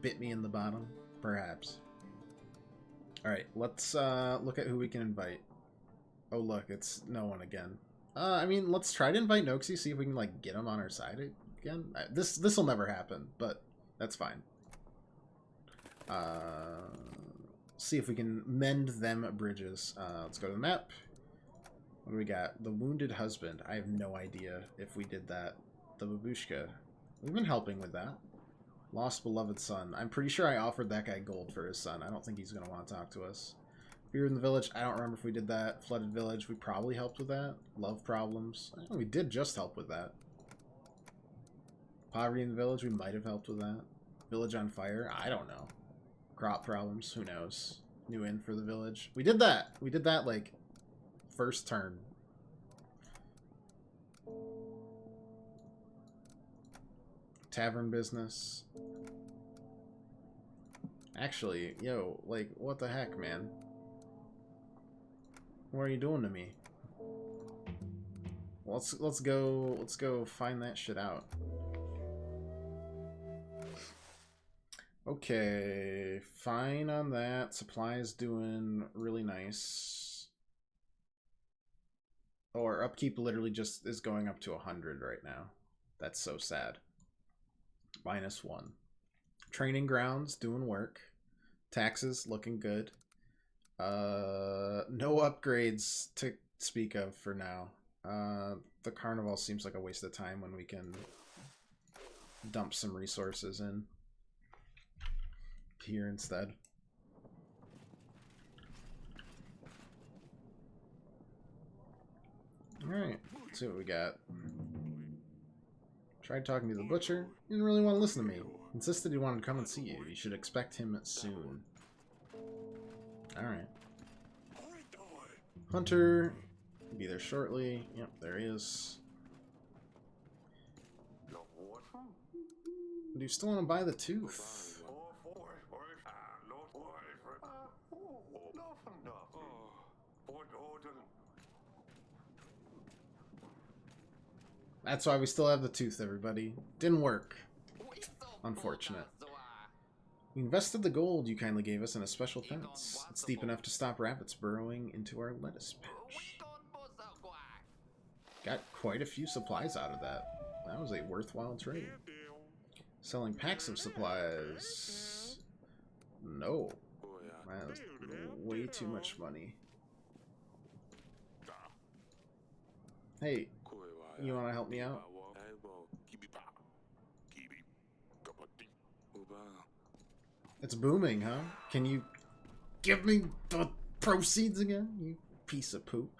bit me in the bottom? Perhaps. Alright, let's look at who we can invite. Oh look, it's no one again. I mean, let's try to invite Noxie, see if we can like get him on our side again. This'll never happen, but that's fine. See if we can mend them bridges. Let's go to the map. What do we got? The Wounded Husband. I have no idea if we did that. The Babushka. We've been helping with that. Lost Beloved Son. I'm pretty sure I offered that guy gold for his son. I don't think he's going to want to talk to us. Fear in the Village. I don't remember if we did that. Flooded Village. We probably helped with that. Love Problems. I think we did just help with that. Poverty in the Village. We might have helped with that. Village on Fire. I don't know. Crop Problems. Who knows? New Inn for the Village. We did that. We did that, like, first turn. tavern business. Actually, yo, like, what the heck, man? What are you doing to me? Well, let's go find that shit out. Okay, fine on that. Supply is doing really nice. Or upkeep literally just is going up to 100 right now. That's so sad. -1. Training grounds doing work. Taxes looking good. No upgrades to speak of for now. The carnival seems like a waste of time when we can dump some resources in here instead. Alright, let's see what we got. Tried talking to the butcher. He didn't really want to listen to me. Insisted he wanted to come and see you. You should expect him soon. Alright. Hunter. Be there shortly. Yep, there he is. Do you still want to buy the tooth? That's why we still have the tooth, everybody. Didn't work. Unfortunate. We invested the gold you kindly gave us in a special fence. It's deep enough to stop rabbits burrowing into our lettuce patch. Got quite a few supplies out of that. That was a worthwhile trade. Selling packs of supplies. No. That was way too much money. Hey, you want to help me out? It's booming, huh? Can you give me the proceeds again, you piece of poop?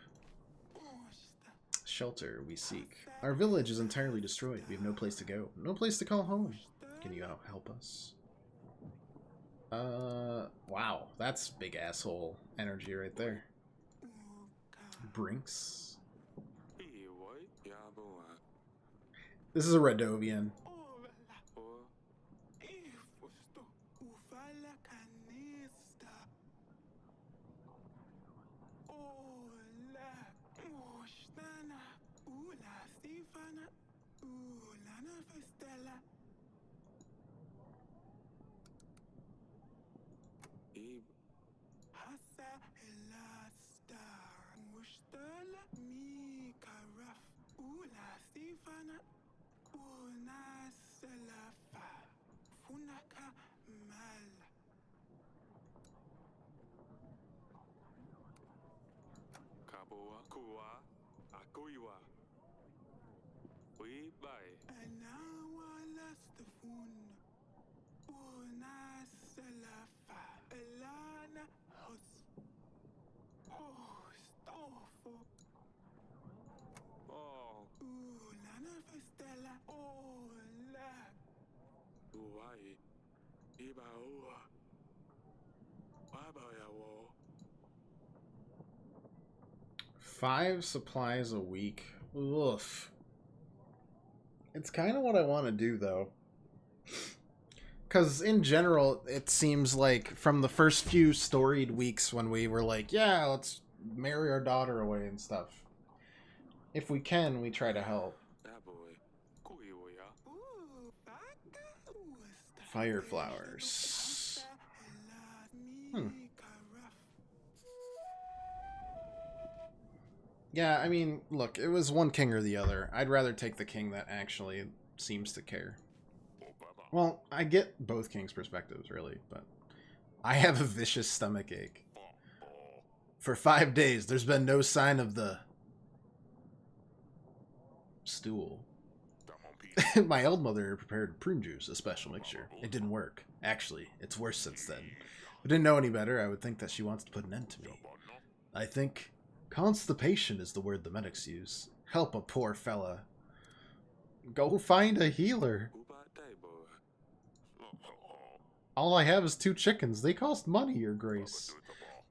Shelter we seek. Our village is entirely destroyed. We have no place to go. No place to call home. Can you help us? Wow. That's big asshole energy right there. Brinks. This is a Redovian. Five supplies a week. Oof. It's kind of what I want to do, though. Because in general, it seems like from the first few storied weeks when we were like, yeah, let's marry our daughter away and stuff. If we can, we try to help. Fire flowers. Yeah, I mean, look, it was one king or the other. I'd rather take the king that actually seems to care. Well, I get both kings' perspectives, really, but I have a vicious stomach ache. For 5 days, there's been no sign of the stool. My old mother prepared prune juice, a special mixture. It didn't work. Actually, it's worse since then. If I didn't know any better, I would think that she wants to put an end to me. I think constipation is the word the medics use. Help a poor fella. Go find a healer. All I have is 2 chickens. They cost money, Your Grace.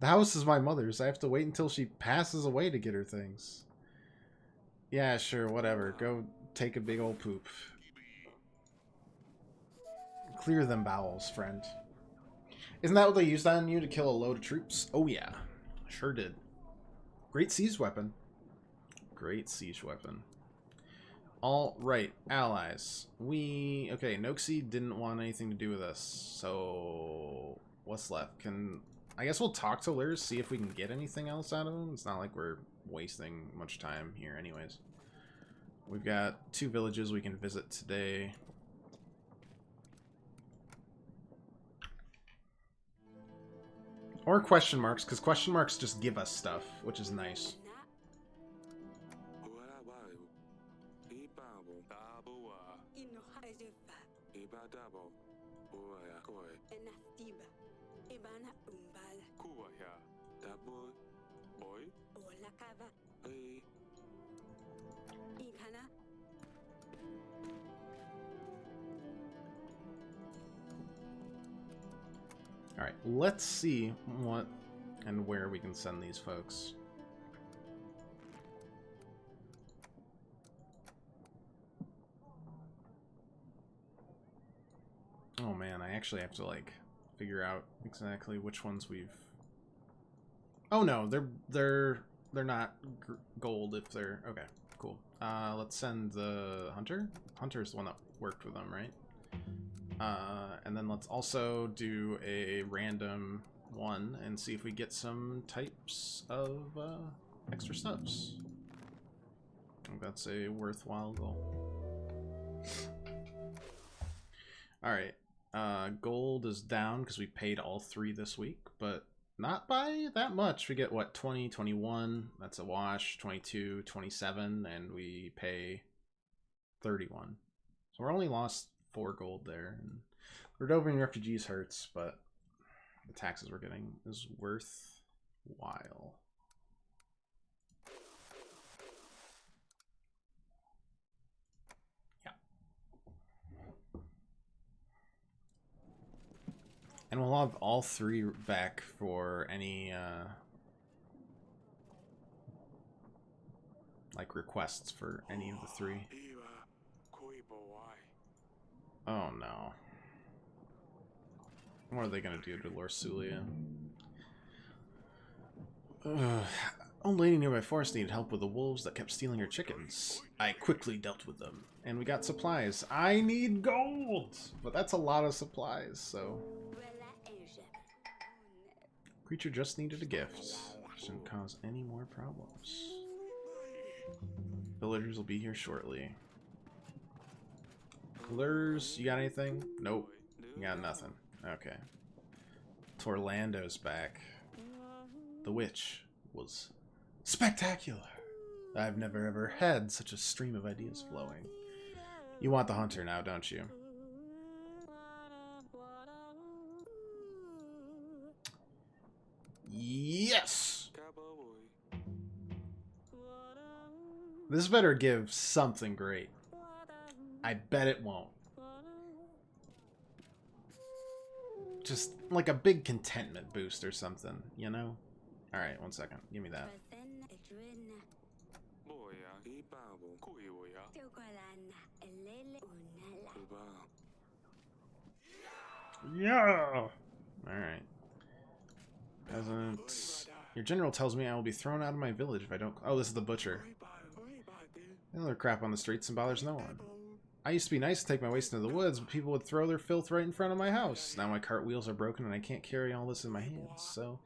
The house is my mother's. I have to wait until she passes away to get her things. Yeah, sure, whatever. Go take a big old poop. Clear them bowels, friend. Isn't that what they used on you to kill a load of troops? Oh yeah, sure did. Great siege weapon. Great siege weapon. All right, allies. Okay, Noxie didn't want anything to do with us, so what's left? I guess we'll talk to Lurs, see if we can get anything else out of him. It's not like we're wasting much time here anyways. We've got 2 villages we can visit today. Or question marks, because question marks just give us stuff, which is nice. Alright, let's see what and where we can send these folks. Oh man, I actually have to like figure out exactly which ones we've... Oh no, they're not gold if they're... Okay, cool. Let's send the Hunter. Hunter's the one that worked with them, right? And then let's also do a random one and see if we get some types of extra stuffs. I think that's a worthwhile goal. Alright, gold is down because we paid all 3 this week, but not by that much. We get, what, 20, 21, that's a wash, 22, 27, and we pay 31. So we're only lost 4 gold there. And Cordovan refugees hurts, but the taxes we're getting is worthwhile. Yeah. And we'll have all 3 back for any like requests for any of the 3. Oh no. What are they gonna do to Lorsulia? Old lady nearby forest needed help with the wolves that kept stealing her chickens. I quickly dealt with them, and we got supplies. I need gold! But that's a lot of supplies, so... Creature just needed a gift. Shouldn't cause any more problems. Villagers will be here shortly. Lurs, you got anything? Nope. You got nothing. Okay. Torlando's back. The witch was spectacular. I've never ever had such a stream of ideas flowing. You want the hunter now, don't you? Yes! This better give something great. I bet it won't. Just like a big contentment boost or something, you know? Alright, 1 second. Give me that. Yeah! Alright. Peasant. Your general tells me I will be thrown out of my village if I don't... Oh, this is the butcher. Another crap on the streets and bothers no one. I used to be nice to take my waste into the woods, but people would throw their filth right in front of my house. Now my cart wheels are broken and I can't carry all this in my hands, so...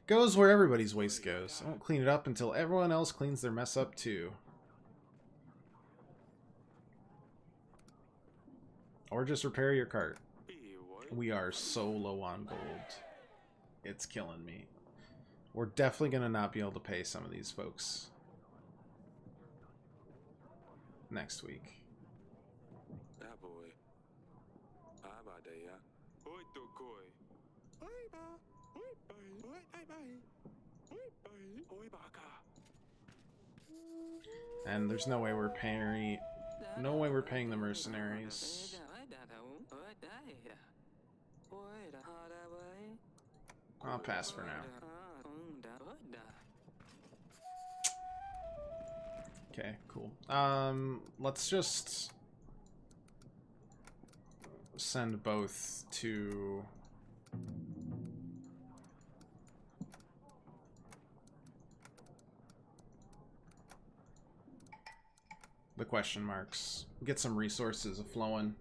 Goes where everybody's waste goes. I won't clean it up until everyone else cleans their mess up too. Or just repair your cart. We are so low on gold. It's killing me. We're definitely going to not be able to pay some of these folks next week. And there's no way we're paying the mercenaries. I'll pass for now. Okay, cool. Let's just send both to... the question marks. Get some resources flowing.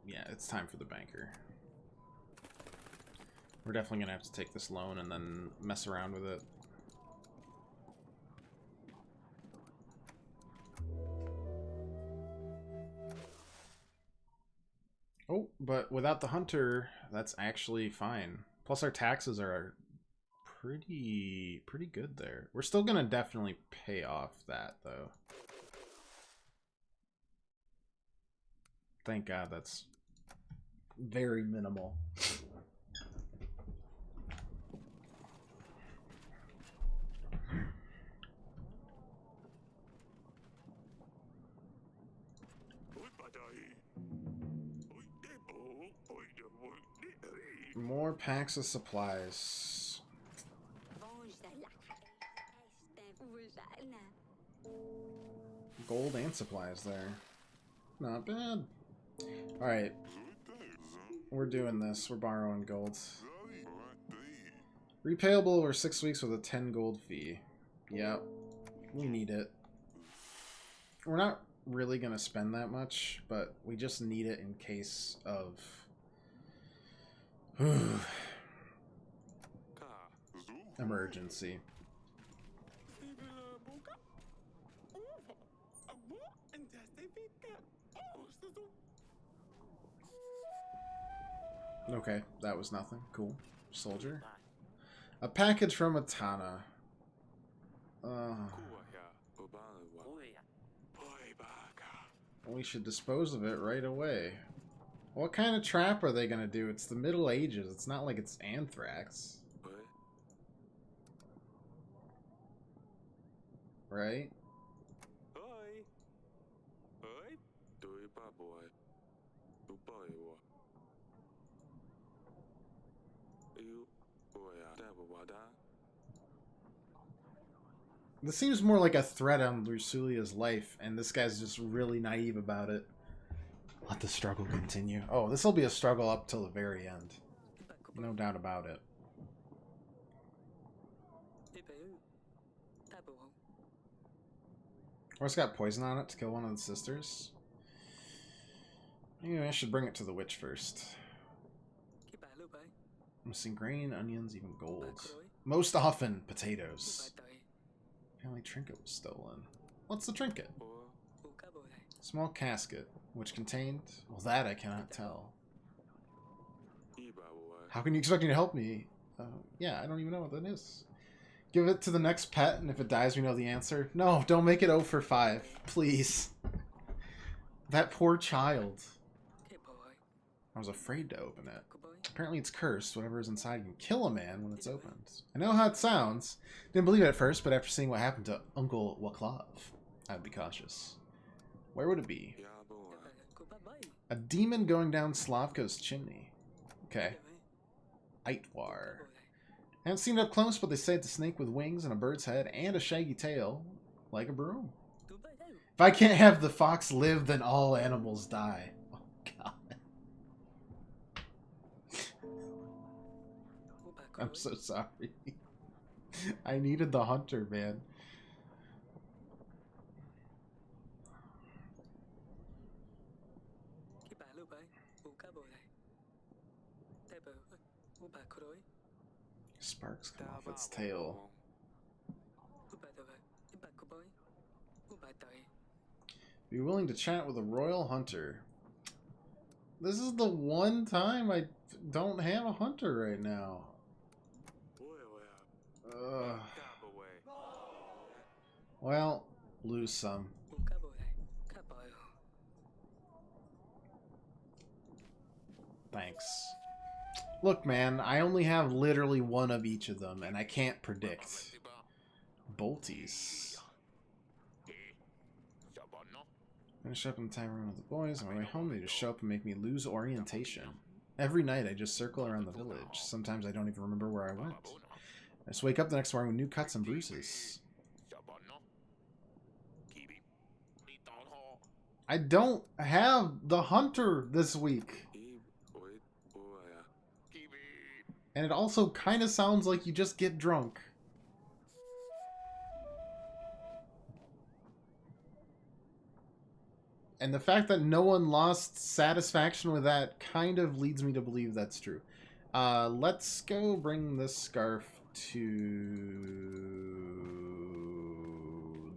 Yeah, it's time for the banker. We're definitely gonna have to take this loan and then mess around with it. Oh, but without the hunter, that's actually fine. Plus our taxes are pretty good there. We're still gonna definitely pay off that though. Thank God that's very minimal. More packs of supplies. Gold and supplies there. Not bad. Alright. We're doing this. We're borrowing gold. Repayable over 6 weeks with a 10 gold fee. Yep. We need it. We're not really going to spend that much, but we just need it in case of... emergency. Okay, that was nothing. Cool. Soldier. A package from Atana. We should dispose of it right away. What kind of trap are they gonna do? It's the Middle Ages. It's not like it's anthrax. Right? This seems more like a threat on Lusulia's life, and this guy's just really naive about it. Let the struggle continue. Oh, this will be a struggle up till the very end. No doubt about it. Horse got poison on it to kill one of the sisters. Maybe I should bring it to the witch first. Missing grain, onions, even gold. Most often, potatoes. Family trinket was stolen. What's the trinket? Small casket, which contained... Well, that I cannot tell. How can you expect me to help me? Yeah, I don't even know what that is. Give it to the next pet, and if it dies, we know the answer. No, don't make it 0 for 5. Please. That poor child. I was afraid to open it. Apparently it's cursed. Whatever is inside can kill a man when it's opened. I know how it sounds. Didn't believe it at first, but after seeing what happened to Uncle Waclav, I'd be cautious. Where would it be? A demon going down Slavka's chimney. Okay. Eitwar. I haven't seen it up close, but they say it's a snake with wings and a bird's head and a shaggy tail, like a broom. If I can't have the fox live, then all animals die. Oh, God. I'm so sorry. I needed the hunter, man. Sparks come off its tail. Be willing to chat with a royal hunter. This is the one time I don't have a hunter right now. Well, lose some. Thanks. Look, man, I only have literally one of each of them, and I can't predict. Bolties. Finish up in the time room with the boys. On my way home, they just show up and make me lose orientation. Every night, I just circle around the village. Sometimes I don't even remember where I went. I just wake up the next morning with new cuts and bruises. I don't have the hunter this week. And it also kind of sounds like you just get drunk. And the fact that no one lost satisfaction with that kind of leads me to believe that's true. Let's go bring this scarf to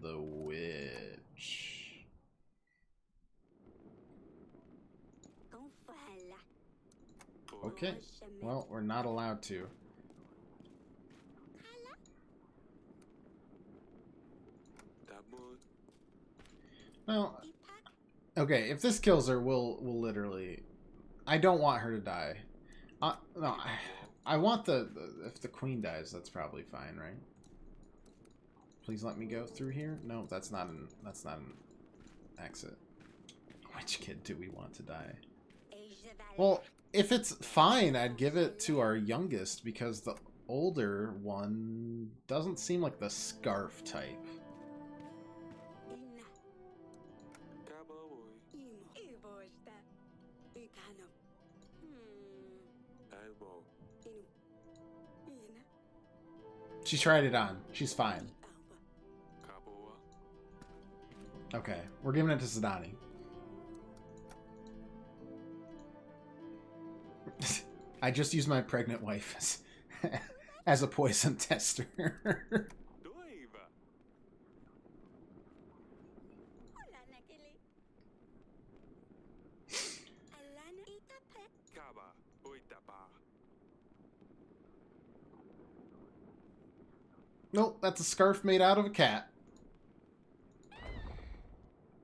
the witch. Okay, well, we're not allowed to. Well, okay, if this kills her, we'll literally... I don't want her to die. No, I want if the queen dies, that's probably fine, right? Please let me go through here. No, that's not an exit. Which kid do we want to die? Well, if it's fine, I'd give it to our youngest because the older one doesn't seem like the scarf type. She tried it on. She's fine. Okay, we're giving it to Sadani. I just used my pregnant wife as a poison tester. Nope, that's a scarf made out of a cat.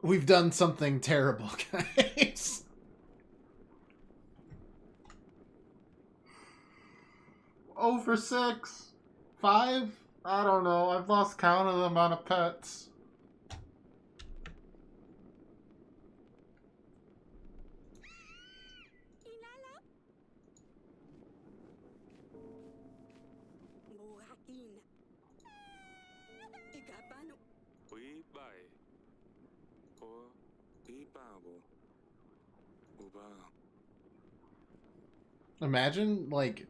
We've done something terrible, guys. Oh for 6. 5? I don't know. I've lost count of the amount of pets. Imagine, like,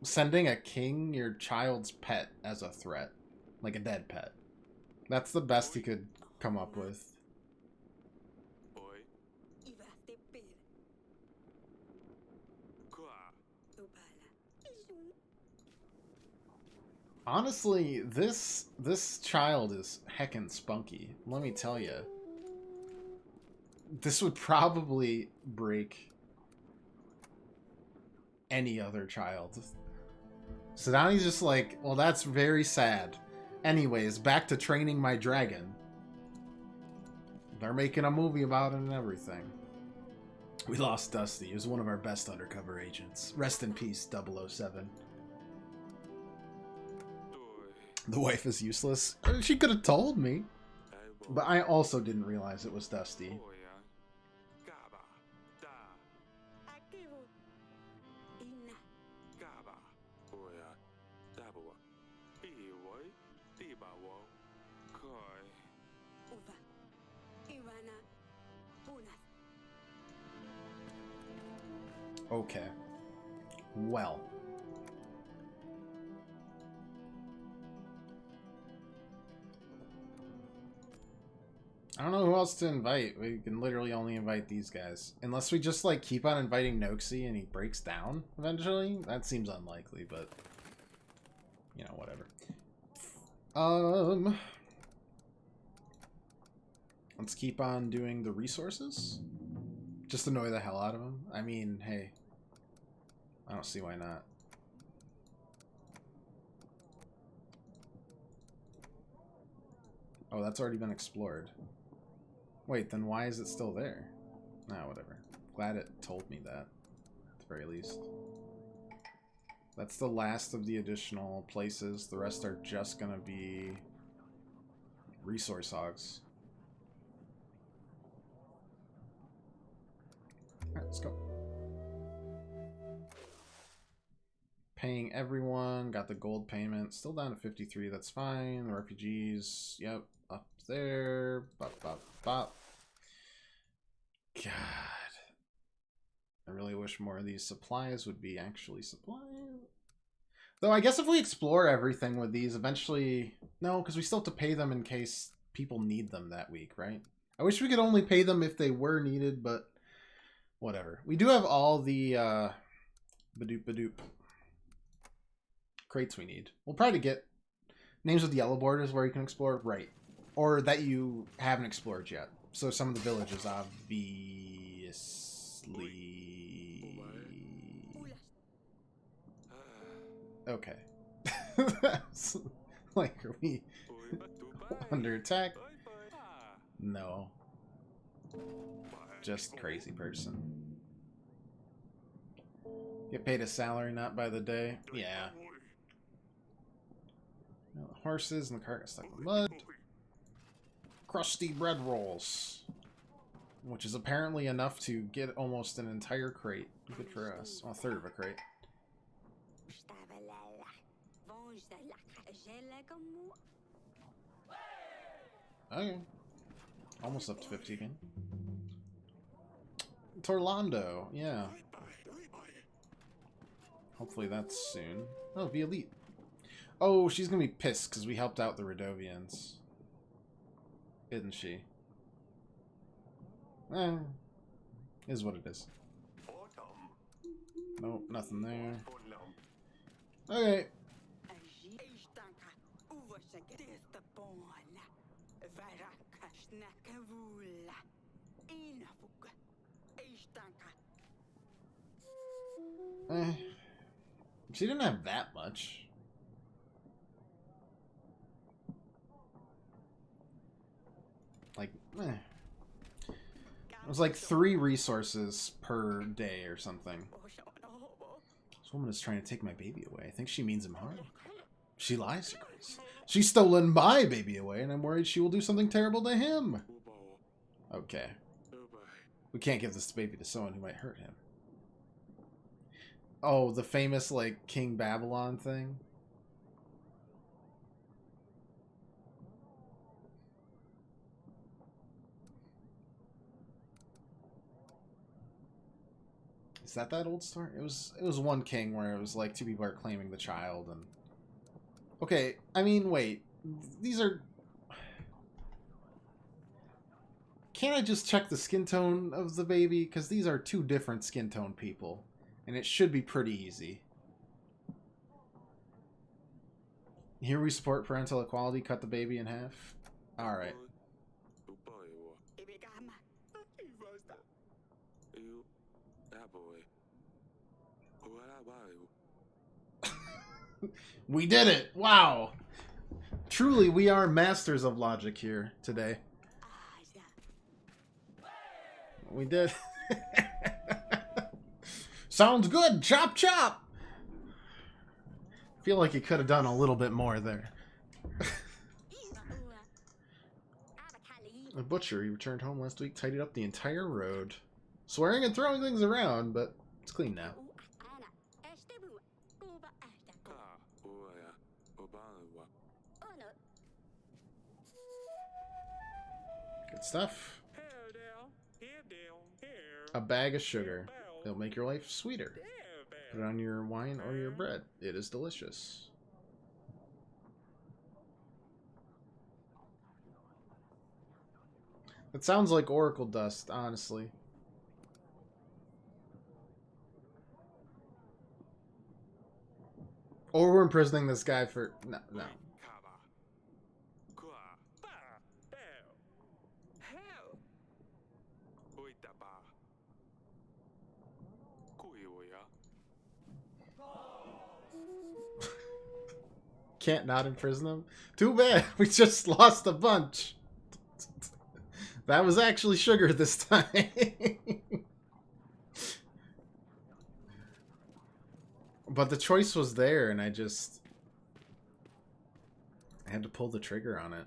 sending a king your child's pet as a threat. Like a dead pet. That's the best he could come up with. Honestly, this child is heckin' spunky. Let me tell you. This would probably break any other child. Sadani's just like, well, that's very sad. Anyways, back to training my dragon. They're making a movie about it and everything. We lost Dusty. He was one of our best undercover agents. Rest in peace, 007. The wife is useless. She could have told me. But I also didn't realize it was Dusty. Okay. Well. I don't know who else to invite. We can literally only invite these guys. Unless we just, like, keep on inviting Noxie and he breaks down eventually. That seems unlikely, but... you know, whatever. Let's keep on doing the resources. Just annoy the hell out of him. I mean, hey. I don't see why not. Oh, that's already been explored. Wait, then why is it still there? Nah, whatever. Glad it told me that, at the very least. That's the last of the additional places. The rest are just gonna be resource hogs. Alright, let's go. Paying everyone, got the gold payment, still down to 53, that's fine. The refugees, yep, up there, bop, bop, bop. God. I really wish more of these supplies would be actually supplies. Though I guess if we explore everything with these, eventually... No, because we still have to pay them in case people need them that week, right? I wish we could only pay them if they were needed, but... Whatever. We do have all the... Badoop crates we need. We'll probably get names with yellow borders where you can explore, right? Or that you haven't explored yet. So some of the villages, obviously. Okay. That's like, are we under attack? No. Just crazy person. Get paid a salary, not by the day. Yeah. Now the horses and the cart got stuck in the mud. Crusty bread rolls. Which is apparently enough to get almost an entire crate. Good for us. Well, a third of a crate. Okay. Almost up to 50 again. Torlando, yeah. Hopefully that's soon. Oh, Violette. Oh, she's gonna be pissed because we helped out the Radovians. Isn't she? Is what it is. Nope, nothing there. Okay. She didn't have that much. Like, It was like 3 resources per day or something. This woman is trying to take my baby away. I think she means him harm. She lies to Chris. She's stolen my baby away, and I'm worried she will do something terrible to him. Okay. We can't give this baby to someone who might hurt him. Oh, the famous, like, King Babylon thing? Is that old story? It was one king where it was like 2 people are claiming the child and... Okay, I mean, wait. These are... Can't I just check the skin tone of the baby? Because these are 2 different skin tone people. And it should be pretty easy. Here we support parental equality. Cut the baby in half. Alright. We did it! Wow! Truly, we are masters of logic here today. We did. Sounds good! Chop chop! Feel like you could have done a little bit more there. A butcher, he returned home last week, tidied up the entire road. Swearing and throwing things around, but it's clean now. Good stuff. A bag of sugar. It'll make your life sweeter. Put it on your wine or your bread. It is delicious. It sounds like oracle dust, honestly. Or we're imprisoning this guy for... No, no. Can't not imprison him? Too bad. We just lost a bunch. That was actually sugar this time. But the choice was there, and I had to pull the trigger on it.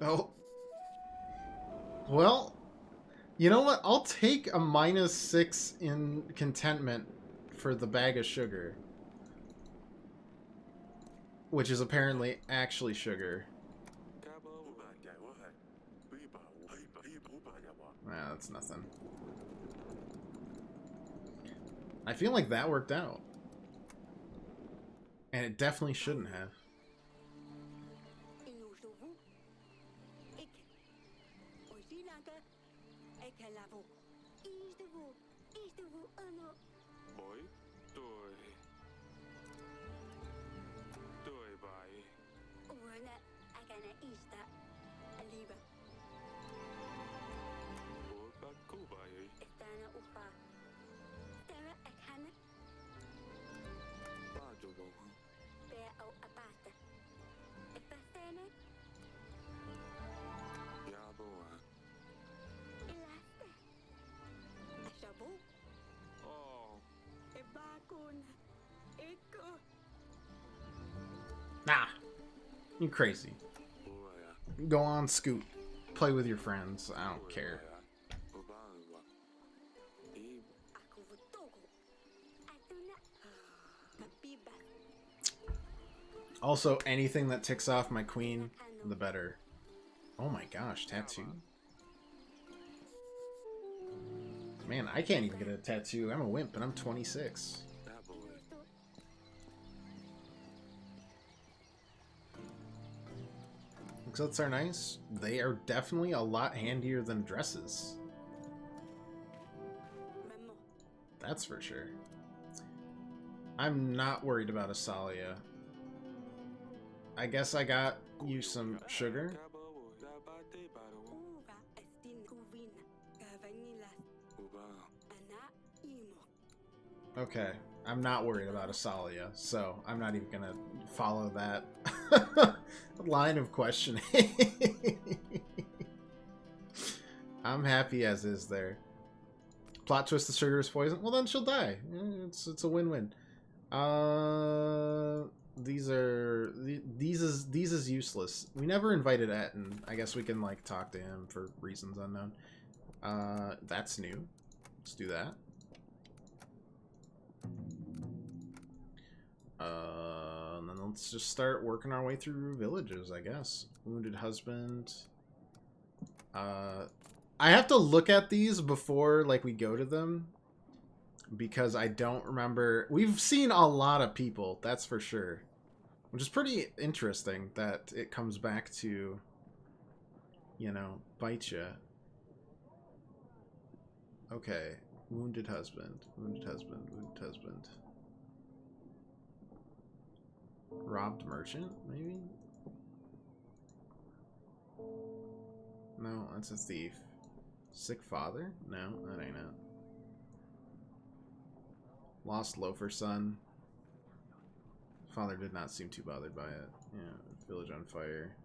Oh. Well, You know what? I'll take a -6 in contentment for the bag of sugar. Which is apparently actually sugar. Nah, that's nothing. I feel like that worked out. And it definitely shouldn't have. Nah, you crazy. Go on, Scoot. Play with your friends. I don't care. Also, anything that ticks off my queen, the better. Oh my gosh, tattoo. Man, I can't even get a tattoo. I'm a wimp, and I'm 26. Looks are nice. They are definitely a lot handier than dresses. That's for sure. I'm not worried about Asalia. I guess I got you some sugar. Okay, I'm not worried about Asalia, so I'm not even gonna follow that line of questioning. I'm happy as is there. Plot twist: the sugar is poison. Well, then she'll die. It's a win-win. These is useless. We never invited Etten. I guess we can like talk to him for reasons unknown. That's new. Let's do that. And then let's just start working our way through villages, I guess. Wounded husband. I have to look at these before like we go to them, because I don't remember. We've seen a lot of people, that's for sure, which is pretty interesting that it comes back to, you know, bite you. Okay, wounded husband, wounded husband, wounded husband. Robbed merchant, maybe? No, that's a thief. Sick father? No, that ain't it. Lost loafer son. Father did not seem too bothered by it. Yeah, village on fire.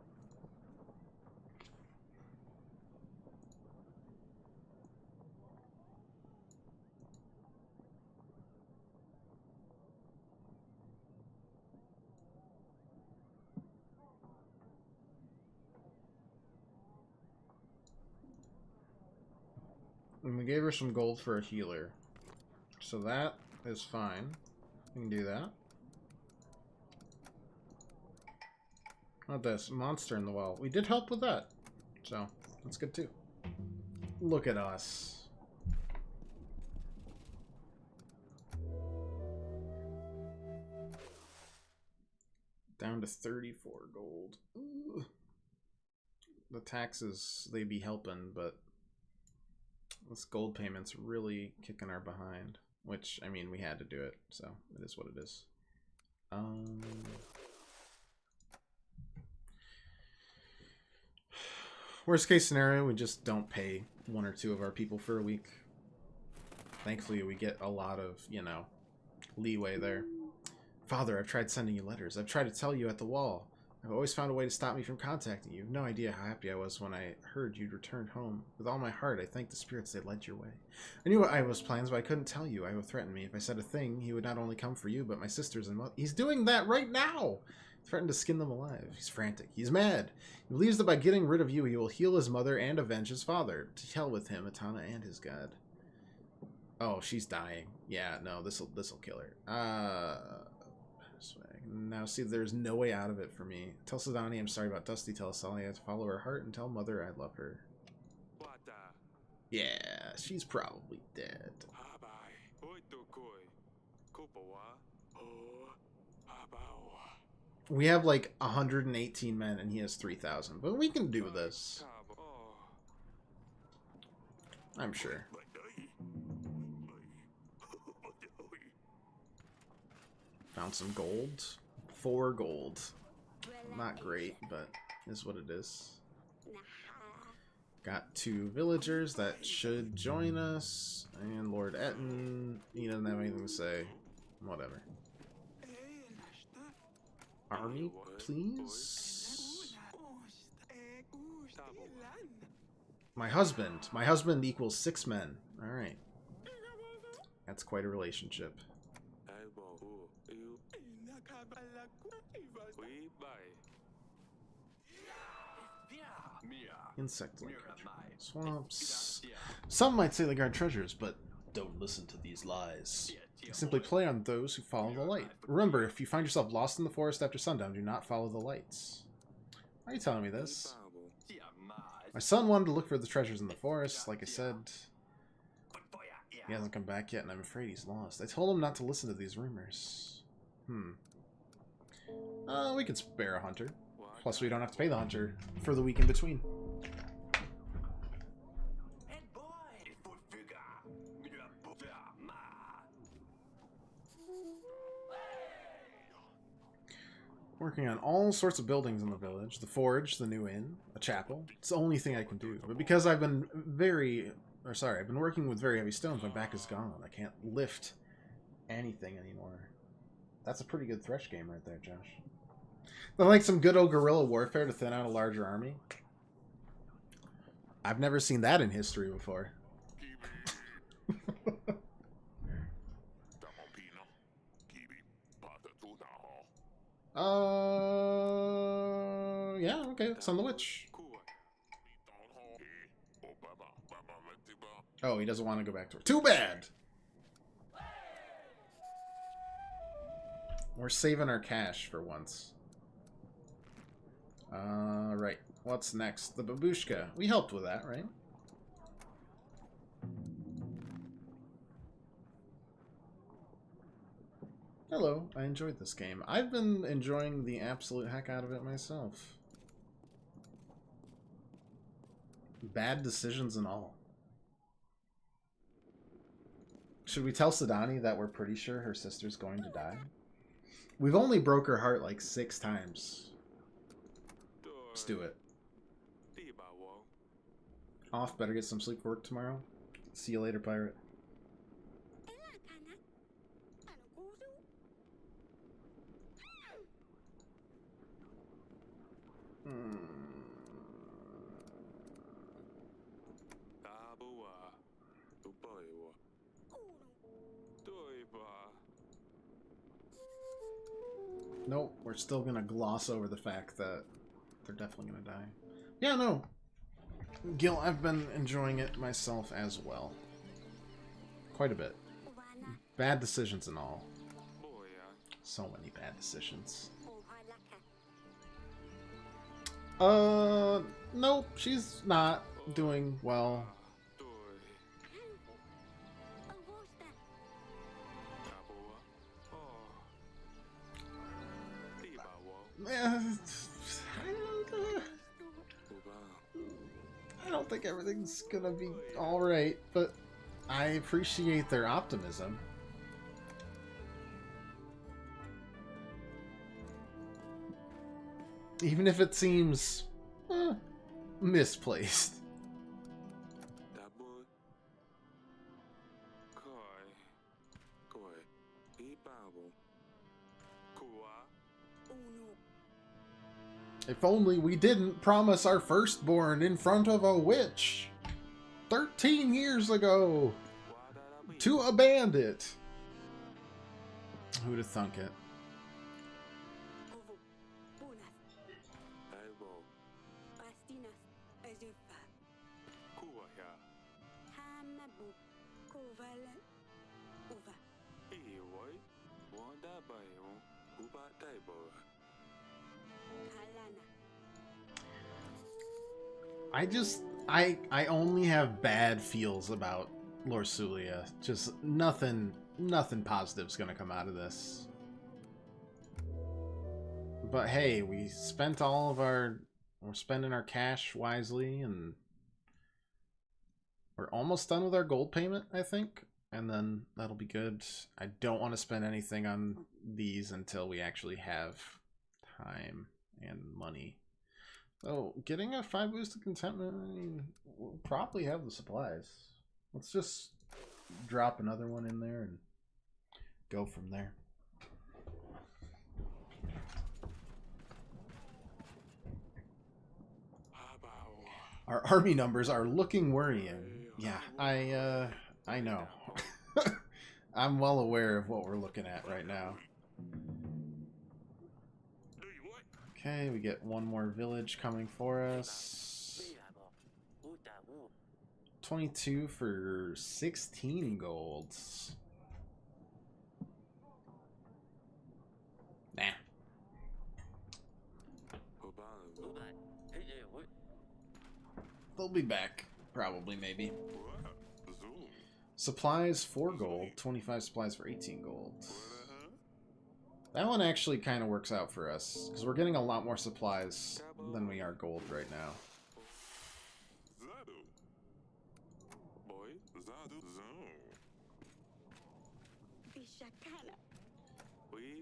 And we gave her some gold for a healer. So that is fine. We can do that. Not this. Monster in the well. We did help with that. So, that's good too. Look at us. Down to 34 gold. Ooh. The taxes, they be helping, but this gold payment's really kicking our behind. Which, I mean, we had to do it, so it is what it is. Worst case scenario, we just don't pay one or two of our people for a week. Thankfully, we get a lot of, you know, leeway there. Father, I've tried sending you letters. I've tried to tell you at the wall. I've always found a way to stop me from contacting you. No idea how happy I was when I heard you'd returned home. With all my heart, I thank the spirits they led your way. I knew I was plans, but I couldn't tell you. I would threaten me. If I said a thing, he would not only come for you, but my sisters and mother. He's doing that right now! Threatened to skin them alive. He's frantic. He's mad. He believes that by getting rid of you, he will heal his mother and avenge his father. To hell with him, Atana and his god. Oh, she's dying. Yeah, no, this'll kill her. Now see, there's no way out of it for me. Tell Sidani I'm sorry about Dusty. Tell Sally I have to follow her heart, and tell Mother I love her. Yeah, she's probably dead. We have like 118 men, and he has 3,000. But we can do this. I'm sure. Found some gold. 4 gold. Not great, but is what it is. Got 2 villagers that should join us. And Lord Etten, he doesn't have anything to say. Whatever. Army, please? My husband. My husband equals 6 men. Alright. That's quite a relationship. Insect-like swamps. Some might say they guard treasures, but don't listen to these lies. Simply play on those who follow the light. Remember, if you find yourself lost in the forest after sundown, do not follow the lights. Why are you telling me this? My son wanted to look for the treasures in the forest, like I said. He hasn't come back yet, and I'm afraid he's lost. I told him not to listen to these rumors. We could spare a hunter. Plus, we don't have to pay the hunter for the week in between. Working on all sorts of buildings in the village. The forge, the new inn, a chapel. It's the only thing I can do. But because I've been I've been working with very heavy stones, my back is gone. I can't lift anything anymore. That's a pretty good Thresh game right there, Josh. I like some good old guerrilla warfare to thin out a larger army. I've never seen that in history before. Yeah, okay, it's on the witch. Oh, he doesn't want to go back to her. Too bad! We're saving our cash for once. Right. What's next? The babushka. We helped with that, right? Hello, I enjoyed this game. I've been enjoying the absolute heck out of it myself. Bad decisions and all. Should we tell Sidani that we're pretty sure her sister's going to die? We've only broke her heart like 6 times. Let's do it. Off, better get some sleep for work tomorrow. See you later, pirate. Nope, we're still gonna gloss over the fact that they're definitely gonna die. Yeah, no. Gil, I've been enjoying it myself as well. Quite a bit. Bad decisions and all. So many bad decisions. Nope, she's not doing well. I don't think everything's gonna be alright, but I appreciate their optimism. Even if it seems misplaced. If only we didn't promise our firstborn in front of a witch 13 years ago to a bandit. Who'd have thunk it? I only have bad feels about Lorsulia. Just nothing positive's gonna come out of this. But hey, we spent all of we're spending our cash wisely, and we're almost done with our gold payment, I think. And then that'll be good. I don't want to spend anything on these until we actually have time and money. So, getting a 5 boost of contentment, I mean, we'll probably have the supplies. Let's just drop another one in there and go from there. Our army numbers are looking worrying. Yeah, I know. I'm well aware of what we're looking at right now. Okay, we get one more village coming for us. 22 for 16 golds. Nah. They'll be back. Probably, maybe. Supplies 4 gold. 25 supplies for 18 gold. That one actually kind of works out for us, because we're getting a lot more supplies than we are gold right now.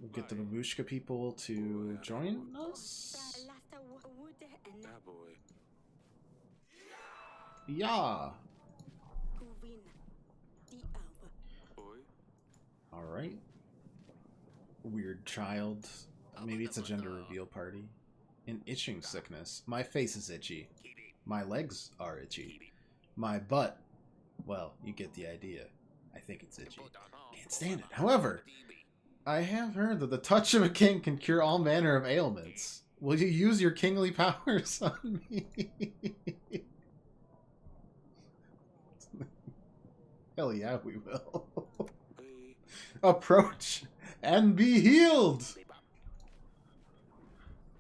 We'll get the Babushka people to join us. Yeah. Alright. Weird child. Maybe it's a gender reveal party. An itching sickness. My face is itchy. My legs are itchy. My butt, well, you get the idea. I think it's itchy. Can't stand it. However, I have heard that the touch of a king can cure all manner of ailments. Will you use your kingly powers on me? Hell yeah, we will. Approach and be healed!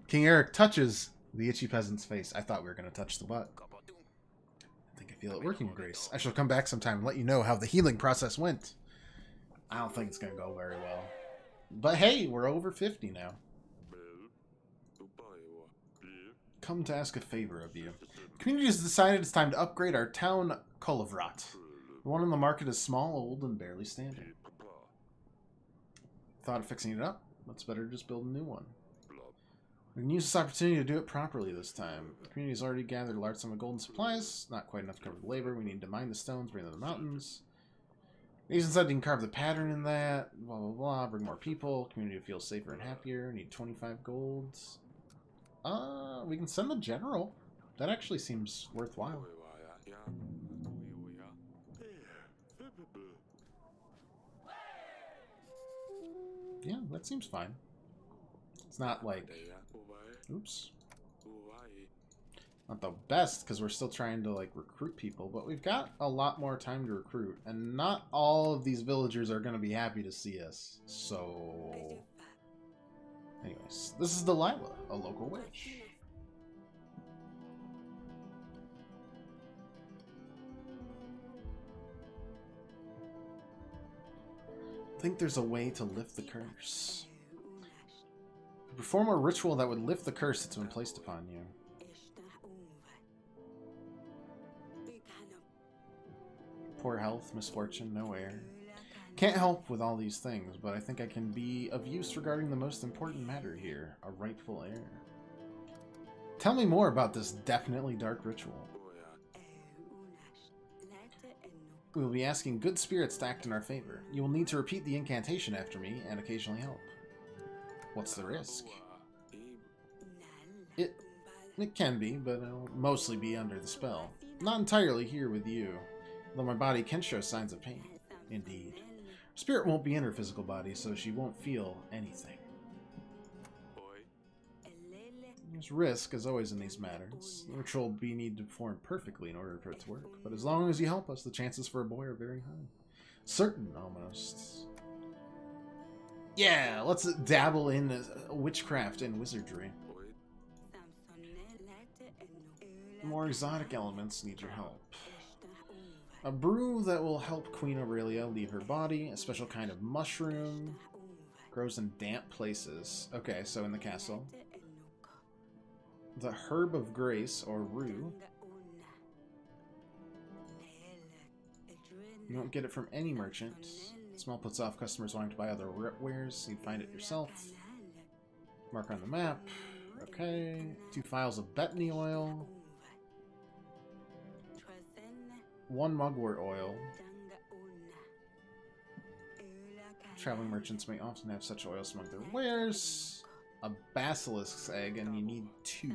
King Eric touches the itchy peasant's face. I thought we were going to touch the butt. I think I feel it working, Grace. I shall come back sometime and let you know how the healing process went. I don't think it's going to go very well. But hey, we're over 50 now. Come to ask a favor of you. The community has decided it's time to upgrade our town Kolovrat. The one on the market is small, old, and barely standing. Thought of fixing it up? That's better to just build a new one. We can use this opportunity to do it properly this time. The community has already gathered a large sum of golden supplies. Not quite enough to cover the labor. We need to mine the stones, bring them to the mountains. Nathan said you can carve the pattern in that. Blah, blah, blah. Bring more people. Community feels safer and happier. Need 25 golds. We can send the general. That actually seems worthwhile. Yeah, that seems fine. It's not like... Oops. Not the best, because we're still trying to, like, recruit people, but we've got a lot more time to recruit, and not all of these villagers are going to be happy to see us. So... Anyways, this is Delilah, a local witch. I think there's a way to lift the curse. Perform a ritual that would lift the curse that's been placed upon you. Poor health, misfortune, no heir. Can't help with all these things, but I think I can be of use regarding the most important matter here, a rightful heir. Tell me more about this definitely dark ritual. We will be asking good spirits to act in our favor. You will need to repeat the incantation after me and occasionally help. What's the risk? It can be, but it'll mostly be under the spell. Not entirely here with you, though my body can show signs of pain. Indeed. Spirit won't be in her physical body, so she won't feel anything. There's risk, as always in these matters. The ritual will be need to perform perfectly in order for it to work. But as long as you help us, the chances for a boy are very high. Certain, almost. Yeah, let's dabble in witchcraft and wizardry. The more exotic elements need your help. A brew that will help Queen Aurelia leave her body. A special kind of mushroom. Grows in damp places. Okay, so in the castle. The Herb of Grace, or Rue. You won't get it from any merchant. The smell puts off customers wanting to buy other wares. You find it yourself. Mark on the map. Okay. 2 vials of betony oil. 1 mugwort oil. Traveling merchants may often have such oils among their wares. A basilisk's egg, and you need 2.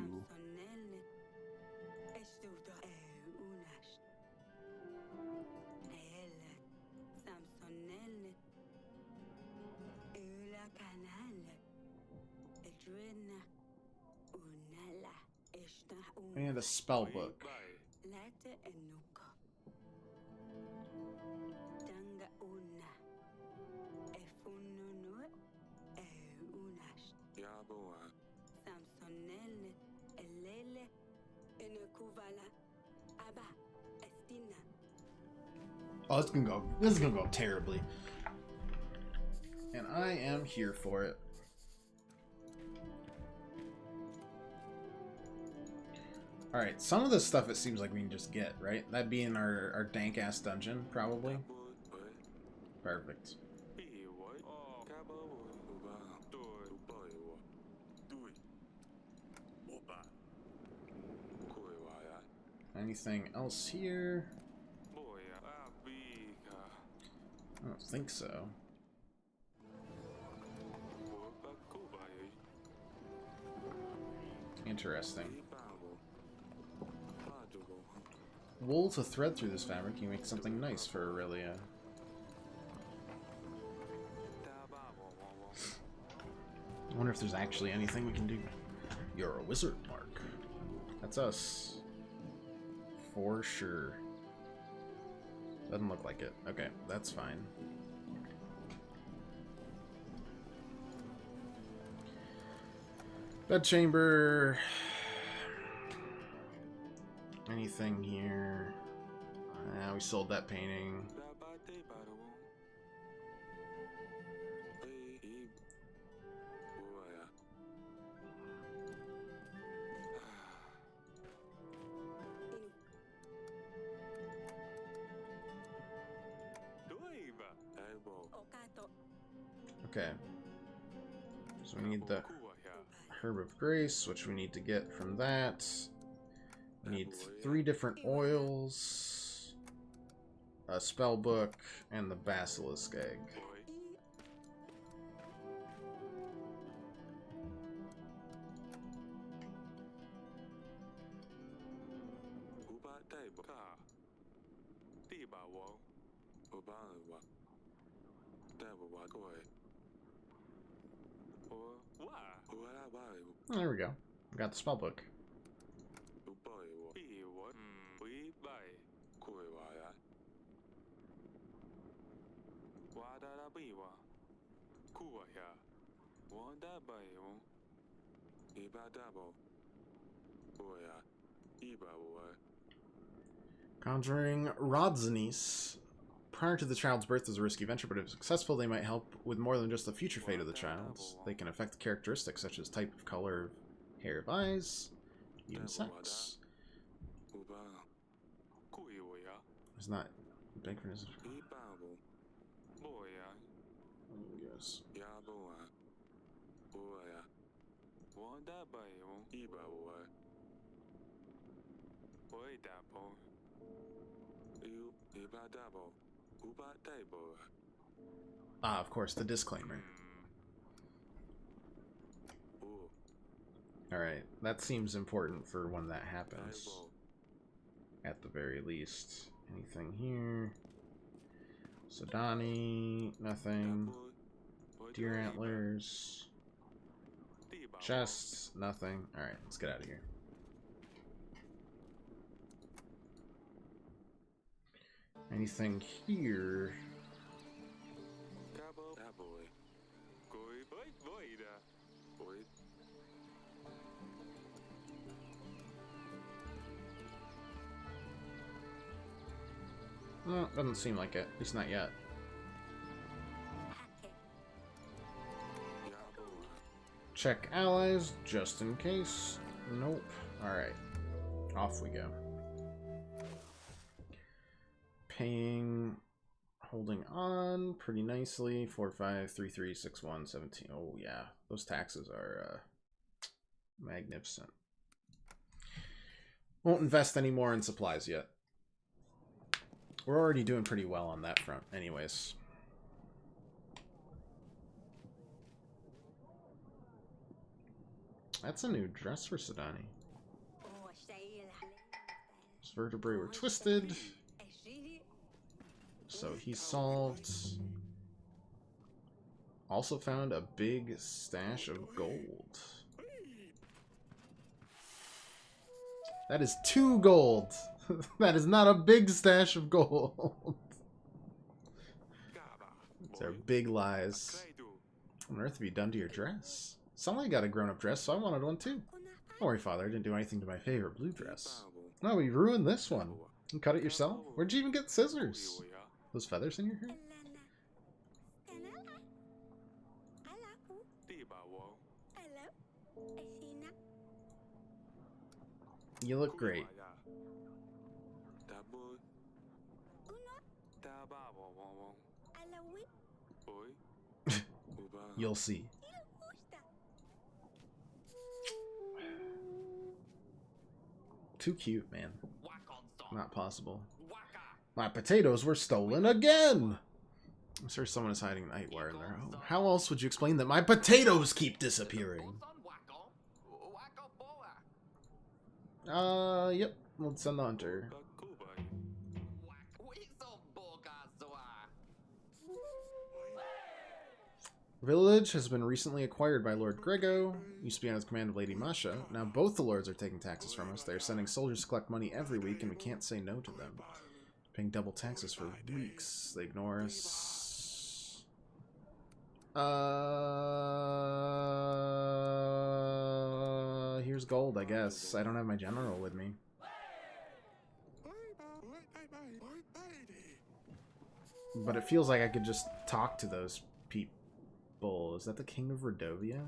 And a spell book. Oh, this is gonna go terribly. And I am here for it. Alright, some of this stuff it seems like we can just get, right? That'd be in our dank-ass dungeon, probably. Perfect. Anything else here? I don't think so. Interesting. Wool to thread through this fabric, you make something nice for Aurelia. I wonder if there's actually anything we can do. You're a wizard, Mark. That's us. For sure. Doesn't look like it. Okay, that's fine. Bedchamber. Anything here? We sold that painting. Okay. So we need the Herb of Grace, which we need to get from that. We need 3 different oils, a spell book, and the basilisk egg. There we go. We got the spell book. Conjuring Rodzanis. Prior to the child's birth is a risky venture, but if successful, they might help with more than just the future fate of the child. They can affect characteristics such as type of color, hair of eyes, even sex. It's not big for this. Yes. Ah, of course, the disclaimer. Alright, that seems important for when that happens. At the very least. Anything here? Sadani, nothing. Deer antlers. Chests, nothing. Alright, let's get out of here. Anything here? No, doesn't seem like it. At least not yet. Check allies, just in case. Nope. Alright. Off we go. Paying, holding on pretty nicely. 4, 5, 3, 3, 6, 1, 17. Oh yeah, those taxes are magnificent. Won't invest any more in supplies yet. We're already doing pretty well on that front anyways. That's a new dress for Sedani. His vertebrae were twisted. So he solved. Also found a big stash of gold. That is 2 gold. That is not a big stash of gold. These are big lies. What on earth have you done to your dress? Somebody got a grown-up dress, so I wanted one too. Don't worry, Father. I didn't do anything to my favorite blue dress. No, you ruined this one. You cut it yourself? Where'd you even get scissors? Those feathers in your hair? You look great. You'll see. Too cute, man. Not possible. My potatoes were stolen again! I'm sure someone is hiding nightwear in their home. How else would you explain that my potatoes keep disappearing? Yep. Let's send the hunter. Village has been recently acquired by Lord Grego. Used to be under the command of Lady Masha. Now both the lords are taking taxes from us. They are sending soldiers to collect money every week, and we can't say no to them. Paying double taxes for weeks. They ignore us. Here's gold, I guess. I don't have my general with me. But it feels like I could just talk to those people. Is that the King of Redovia?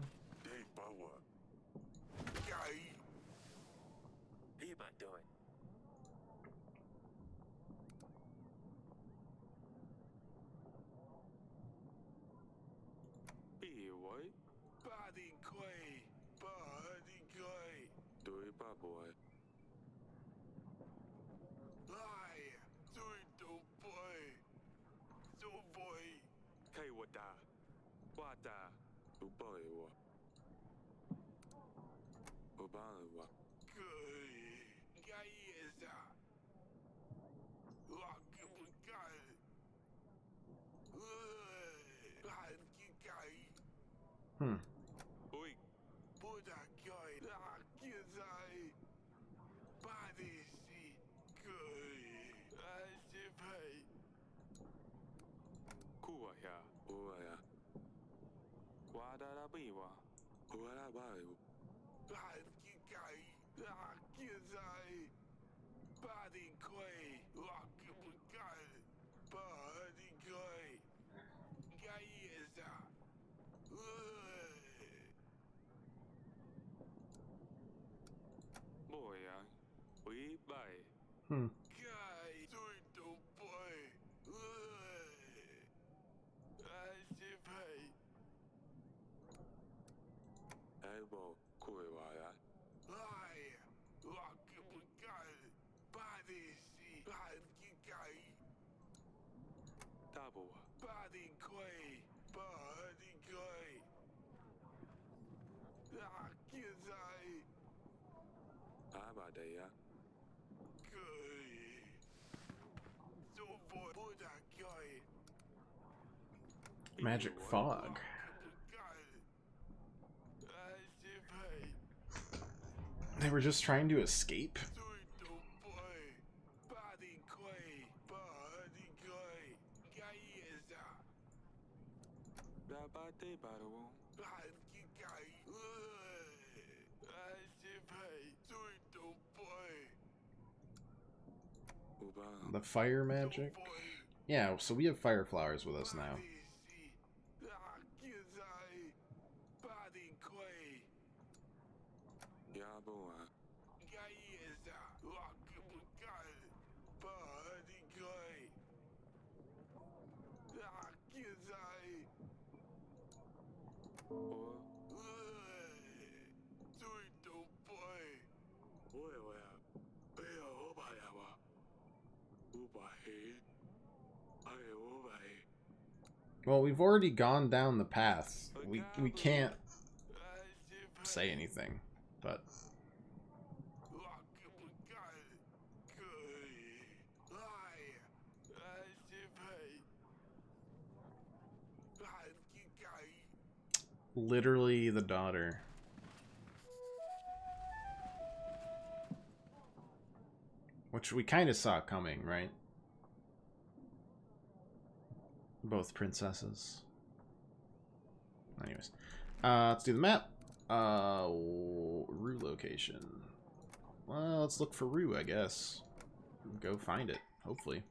Magic fog. They were just trying to escape. The fire magic? Yeah, so we have fire flowers with us now. Well, we've already gone down the path. We can't say anything, but literally the daughter. Which we kind of saw coming, right? Both princesses. Anyways, let's do the map. Rue location. Well, let's look for Rue, I guess. Go find it, hopefully.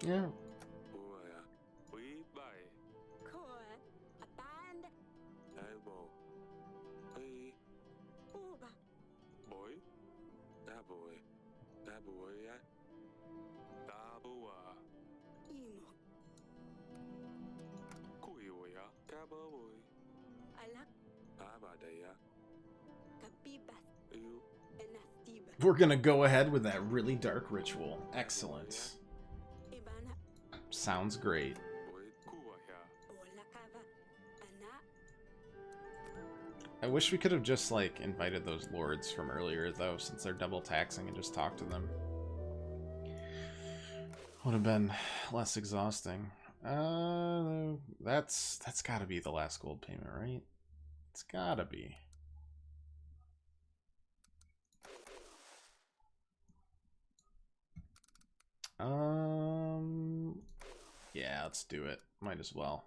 Yeah. We're gonna go ahead with that really dark ritual. Excellent. Sounds great. I wish we could have just, like, invited those lords from earlier, though, since they're double taxing, and just talked to them. Would have been less exhausting. That's gotta be the last gold payment, right? It's gotta be. Yeah, let's do it. Might as well.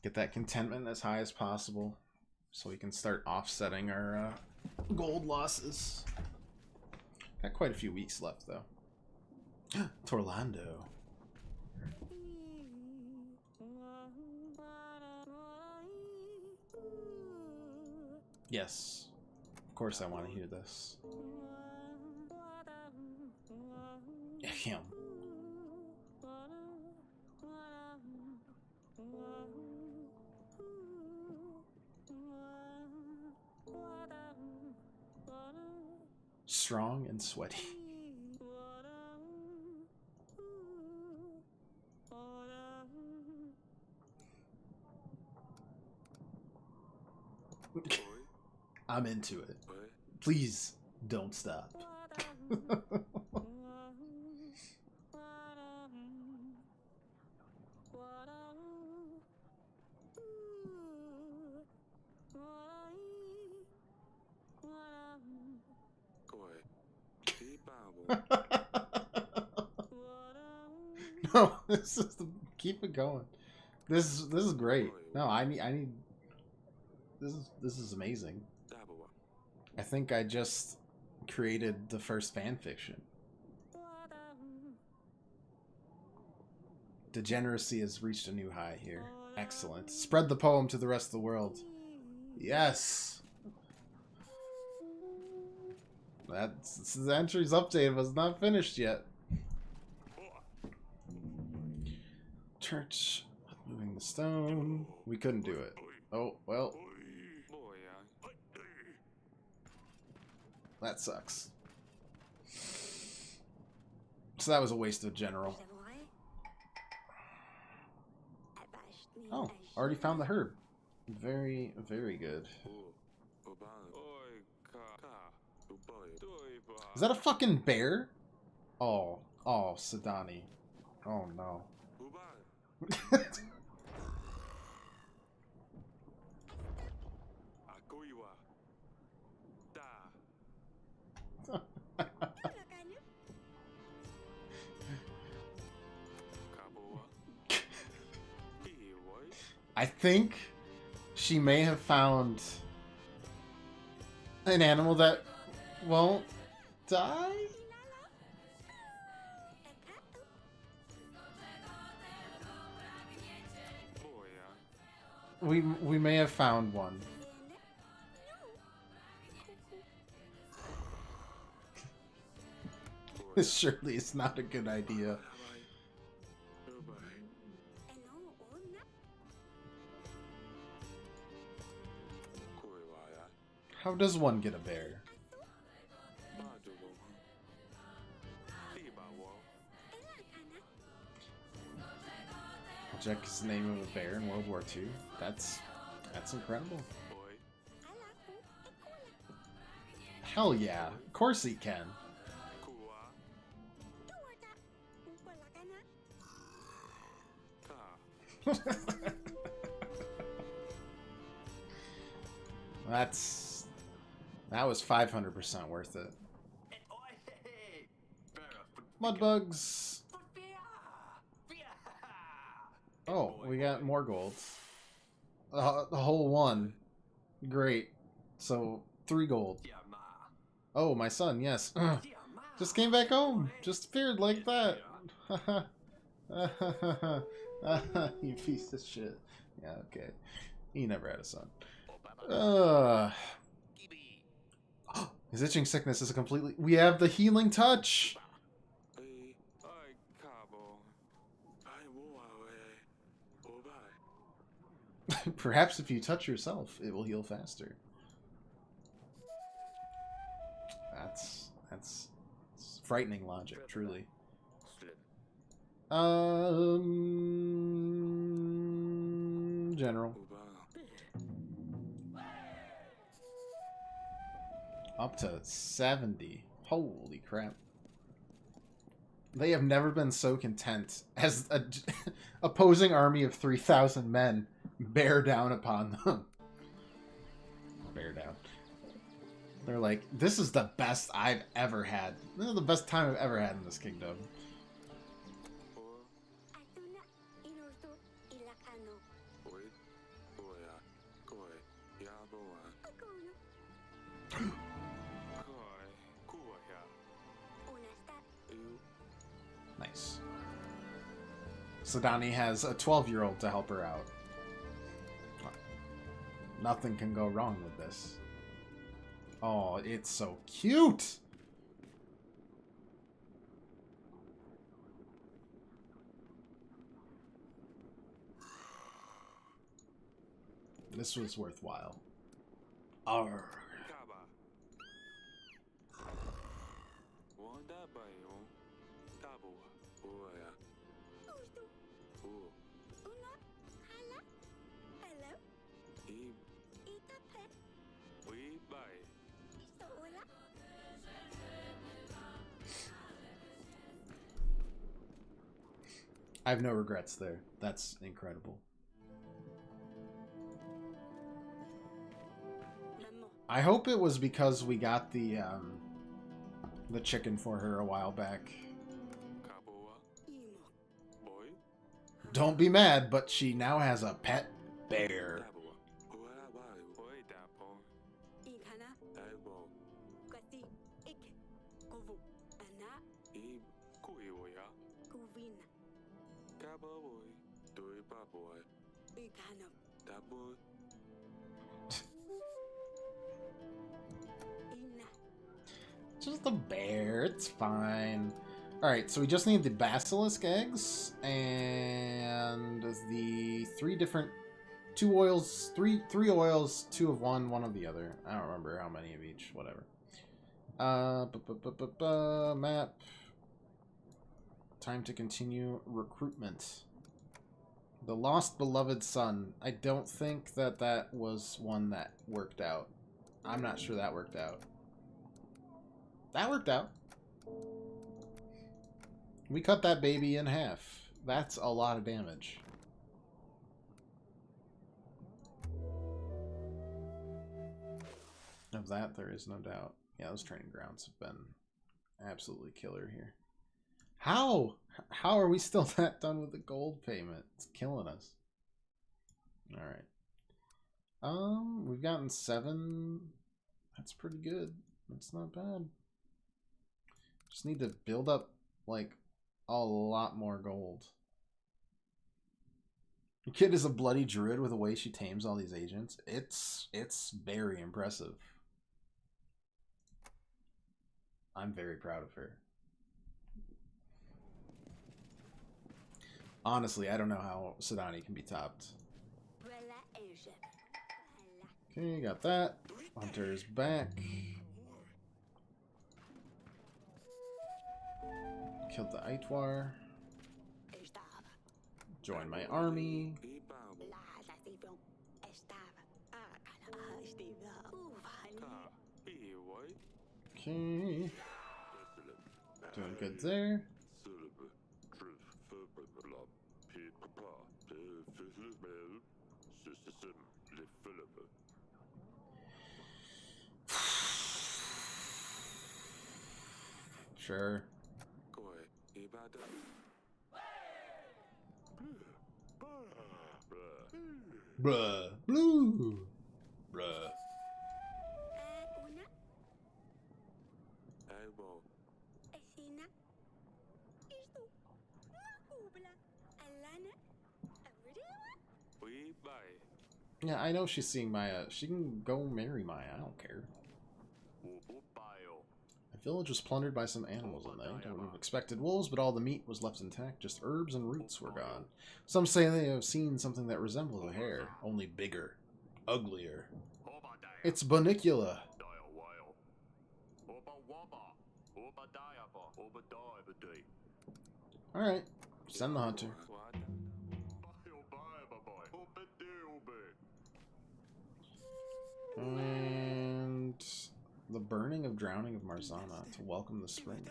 Get that contentment as high as possible so we can start offsetting our gold losses. Got quite a few weeks left, though. Torlando. Yes. Of course I want to hear this. Him. Strong and sweaty. I'm into it. Please don't stop. No, this is the, keep it going. This is great. No, I need this is amazing. I think I just created the first fan fiction. Degeneracy has reached a new high here. Excellent. Spread the poem to the rest of the world. Yes. That's the entry's updated, but it's not finished yet. Church, moving the stone. We couldn't do it. Oh, well. That sucks. So that was a waste of general. Oh, already found the herb. Very, very good. Is that a fucking bear? Oh, Sadani. Oh no. I think she may have found an animal that won't die? We may have found one. This surely is not a good idea. How does one get a bear? Jack is the name of a bear in World War II. That's incredible. Hell yeah. Of course he can. That was 500% worth it. Mudbugs. Oh, we got more gold. The whole one. Great. So 3 gold. Oh, my son. Yes. Just came back home. Just appeared like that. You piece of shit. Yeah. Okay. He never had a son. His itching sickness is a completely... We have the healing touch! Perhaps if you touch yourself, it will heal faster. That's frightening logic, truly. General. Up to 70. Holy crap. They have never been so content as a opposing army of 3,000 men bear down upon them. Bear down. They're like, this is the best I've ever had. This is the best time I've ever had in this kingdom. Nice. Sadani has a 12-year-old to help her out. Nothing can go wrong with this. Oh, it's so cute! This was worthwhile. Arr. I have no regrets there. That's incredible. I hope it was because we got the chicken for her a while back. Don't be mad, but she now has a pet bear. Just a bear, it's fine. Alright, so we just need the basilisk eggs and the 3 different 2 oils, 3 oils, 2 of one of the other. I don't remember how many of each, whatever. Map. Time to continue recruitment. The Lost Beloved Son. I don't think that that was one that worked out. I'm not sure that worked out. That worked out. We cut that baby in half. That's a lot of damage. Of that, there is no doubt. Yeah, those training grounds have been absolutely killer here. How? How are we still not done with the gold payment? It's killing us. Alright. We've gotten 7. That's pretty good. That's not bad. Just need to build up, like, a lot more gold. The kid is a bloody druid with the way she tames all these agents. It's very impressive. I'm very proud of her. Honestly, I don't know how Sidani can be topped. Okay, got that. Hunter's back. Killed the Aitwar. Join my army. Okay. Doing good there. Sure. Bruh. Blue. Bruh. Yeah, I know she's seeing Maya. She can go marry Maya. I don't care. The village was plundered by some animals in there. I would have expected wolves, but all the meat was left intact. Just herbs and roots were gone. Some say they have seen something that resembles a hare, only bigger, uglier. It's Bunicula. Alright, send the hunter. And the burning of drowning of Marzana to welcome the spring.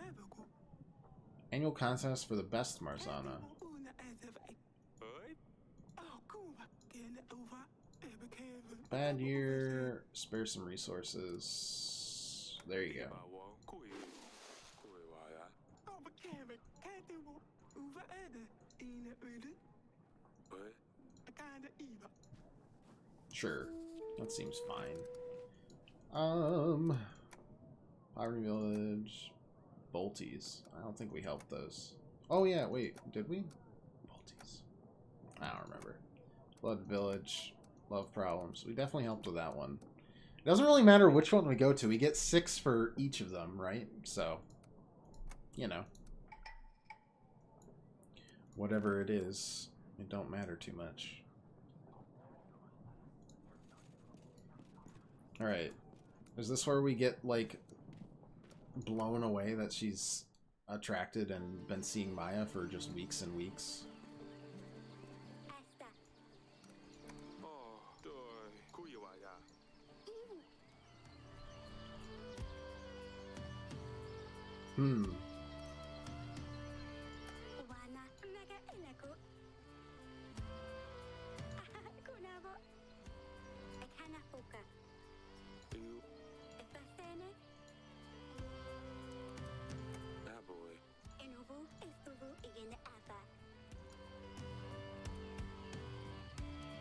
Annual contest for the best Marzana. Bad year. Spare some resources. There you go. Sure. That seems fine. Poverty Village. Bolties. I don't think we helped those. Oh yeah, wait. Did we? Bolties. I don't remember. Blood Village. Love Problems. We definitely helped with that one. It doesn't really matter which one we go to. We get 6 for each of them, right? So, you know. Whatever it is, it don't matter too much. Alright. Is this where we get, like, blown away that she's attracted and been seeing Maya for just weeks and weeks?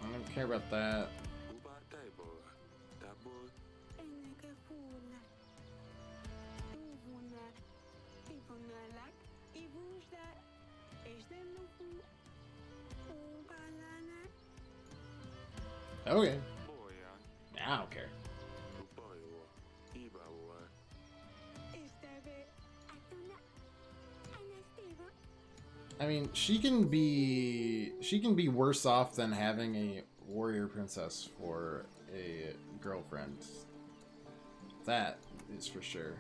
I don't care about that. Okay. I don't care. I mean, she can be worse off than having a warrior princess for a girlfriend. That is for sure.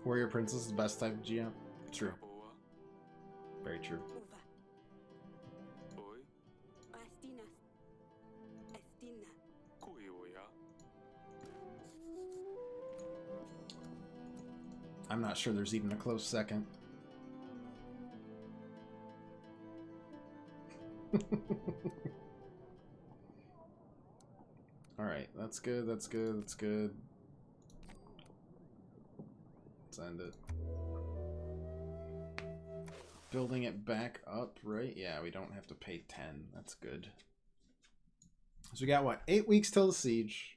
Warrior Princess is the best type of GM. True. Very true. I'm not sure there's even a close second. Alright, that's good, that's good, that's good. Let's end it. Building it back up, right? Yeah, we don't have to pay 10. That's good. So we got, what, 8 weeks till the siege.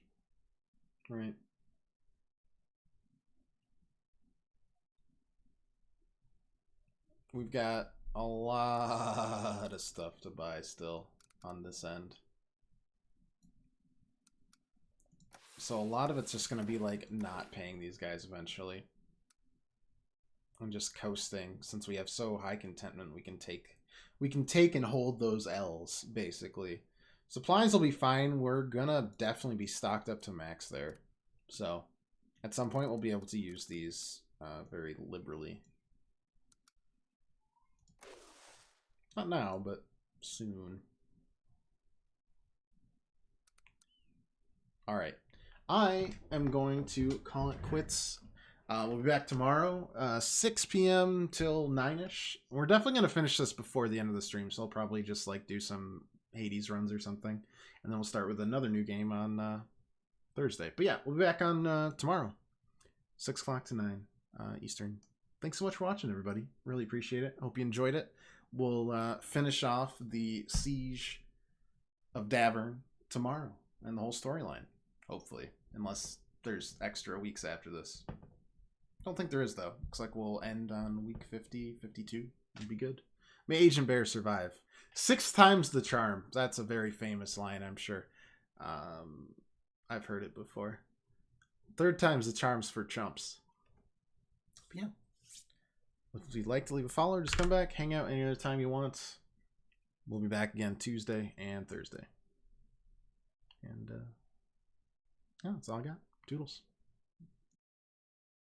Right. We've got a lot of stuff to buy still on this end. So a lot of it's just going to be like not paying these guys eventually. And just coasting. Since we have so high contentment, we can take and hold those L's, basically. Supplies will be fine. We're gonna definitely be stocked up to max there. So at some point we'll be able to use these very liberally. Not now, but soon. Alright. I am going to call it quits. We'll be back tomorrow, 6 p.m. till 9-ish. We're definitely going to finish this before the end of the stream, so I'll probably just like do some Hades runs or something. And then we'll start with another new game on Thursday. But yeah, we'll be back on tomorrow, 6 o'clock to 9 Eastern. Thanks so much for watching, everybody. Really appreciate it. Hope you enjoyed it. We'll finish off the Siege of Davern tomorrow and the whole storyline, hopefully. Unless there's extra weeks after this. Don't think there is, though. Looks like we'll end on week 50, 52. It'd be good. May Agent Bear survive. 6 times the charm. That's a very famous line, I'm sure. I've heard it before. 3rd time's the charms for chumps. But yeah. If you'd like to leave a follow, just come back, hang out any other time you want. We'll be back again Tuesday and Thursday. And yeah, that's all I got. Toodles.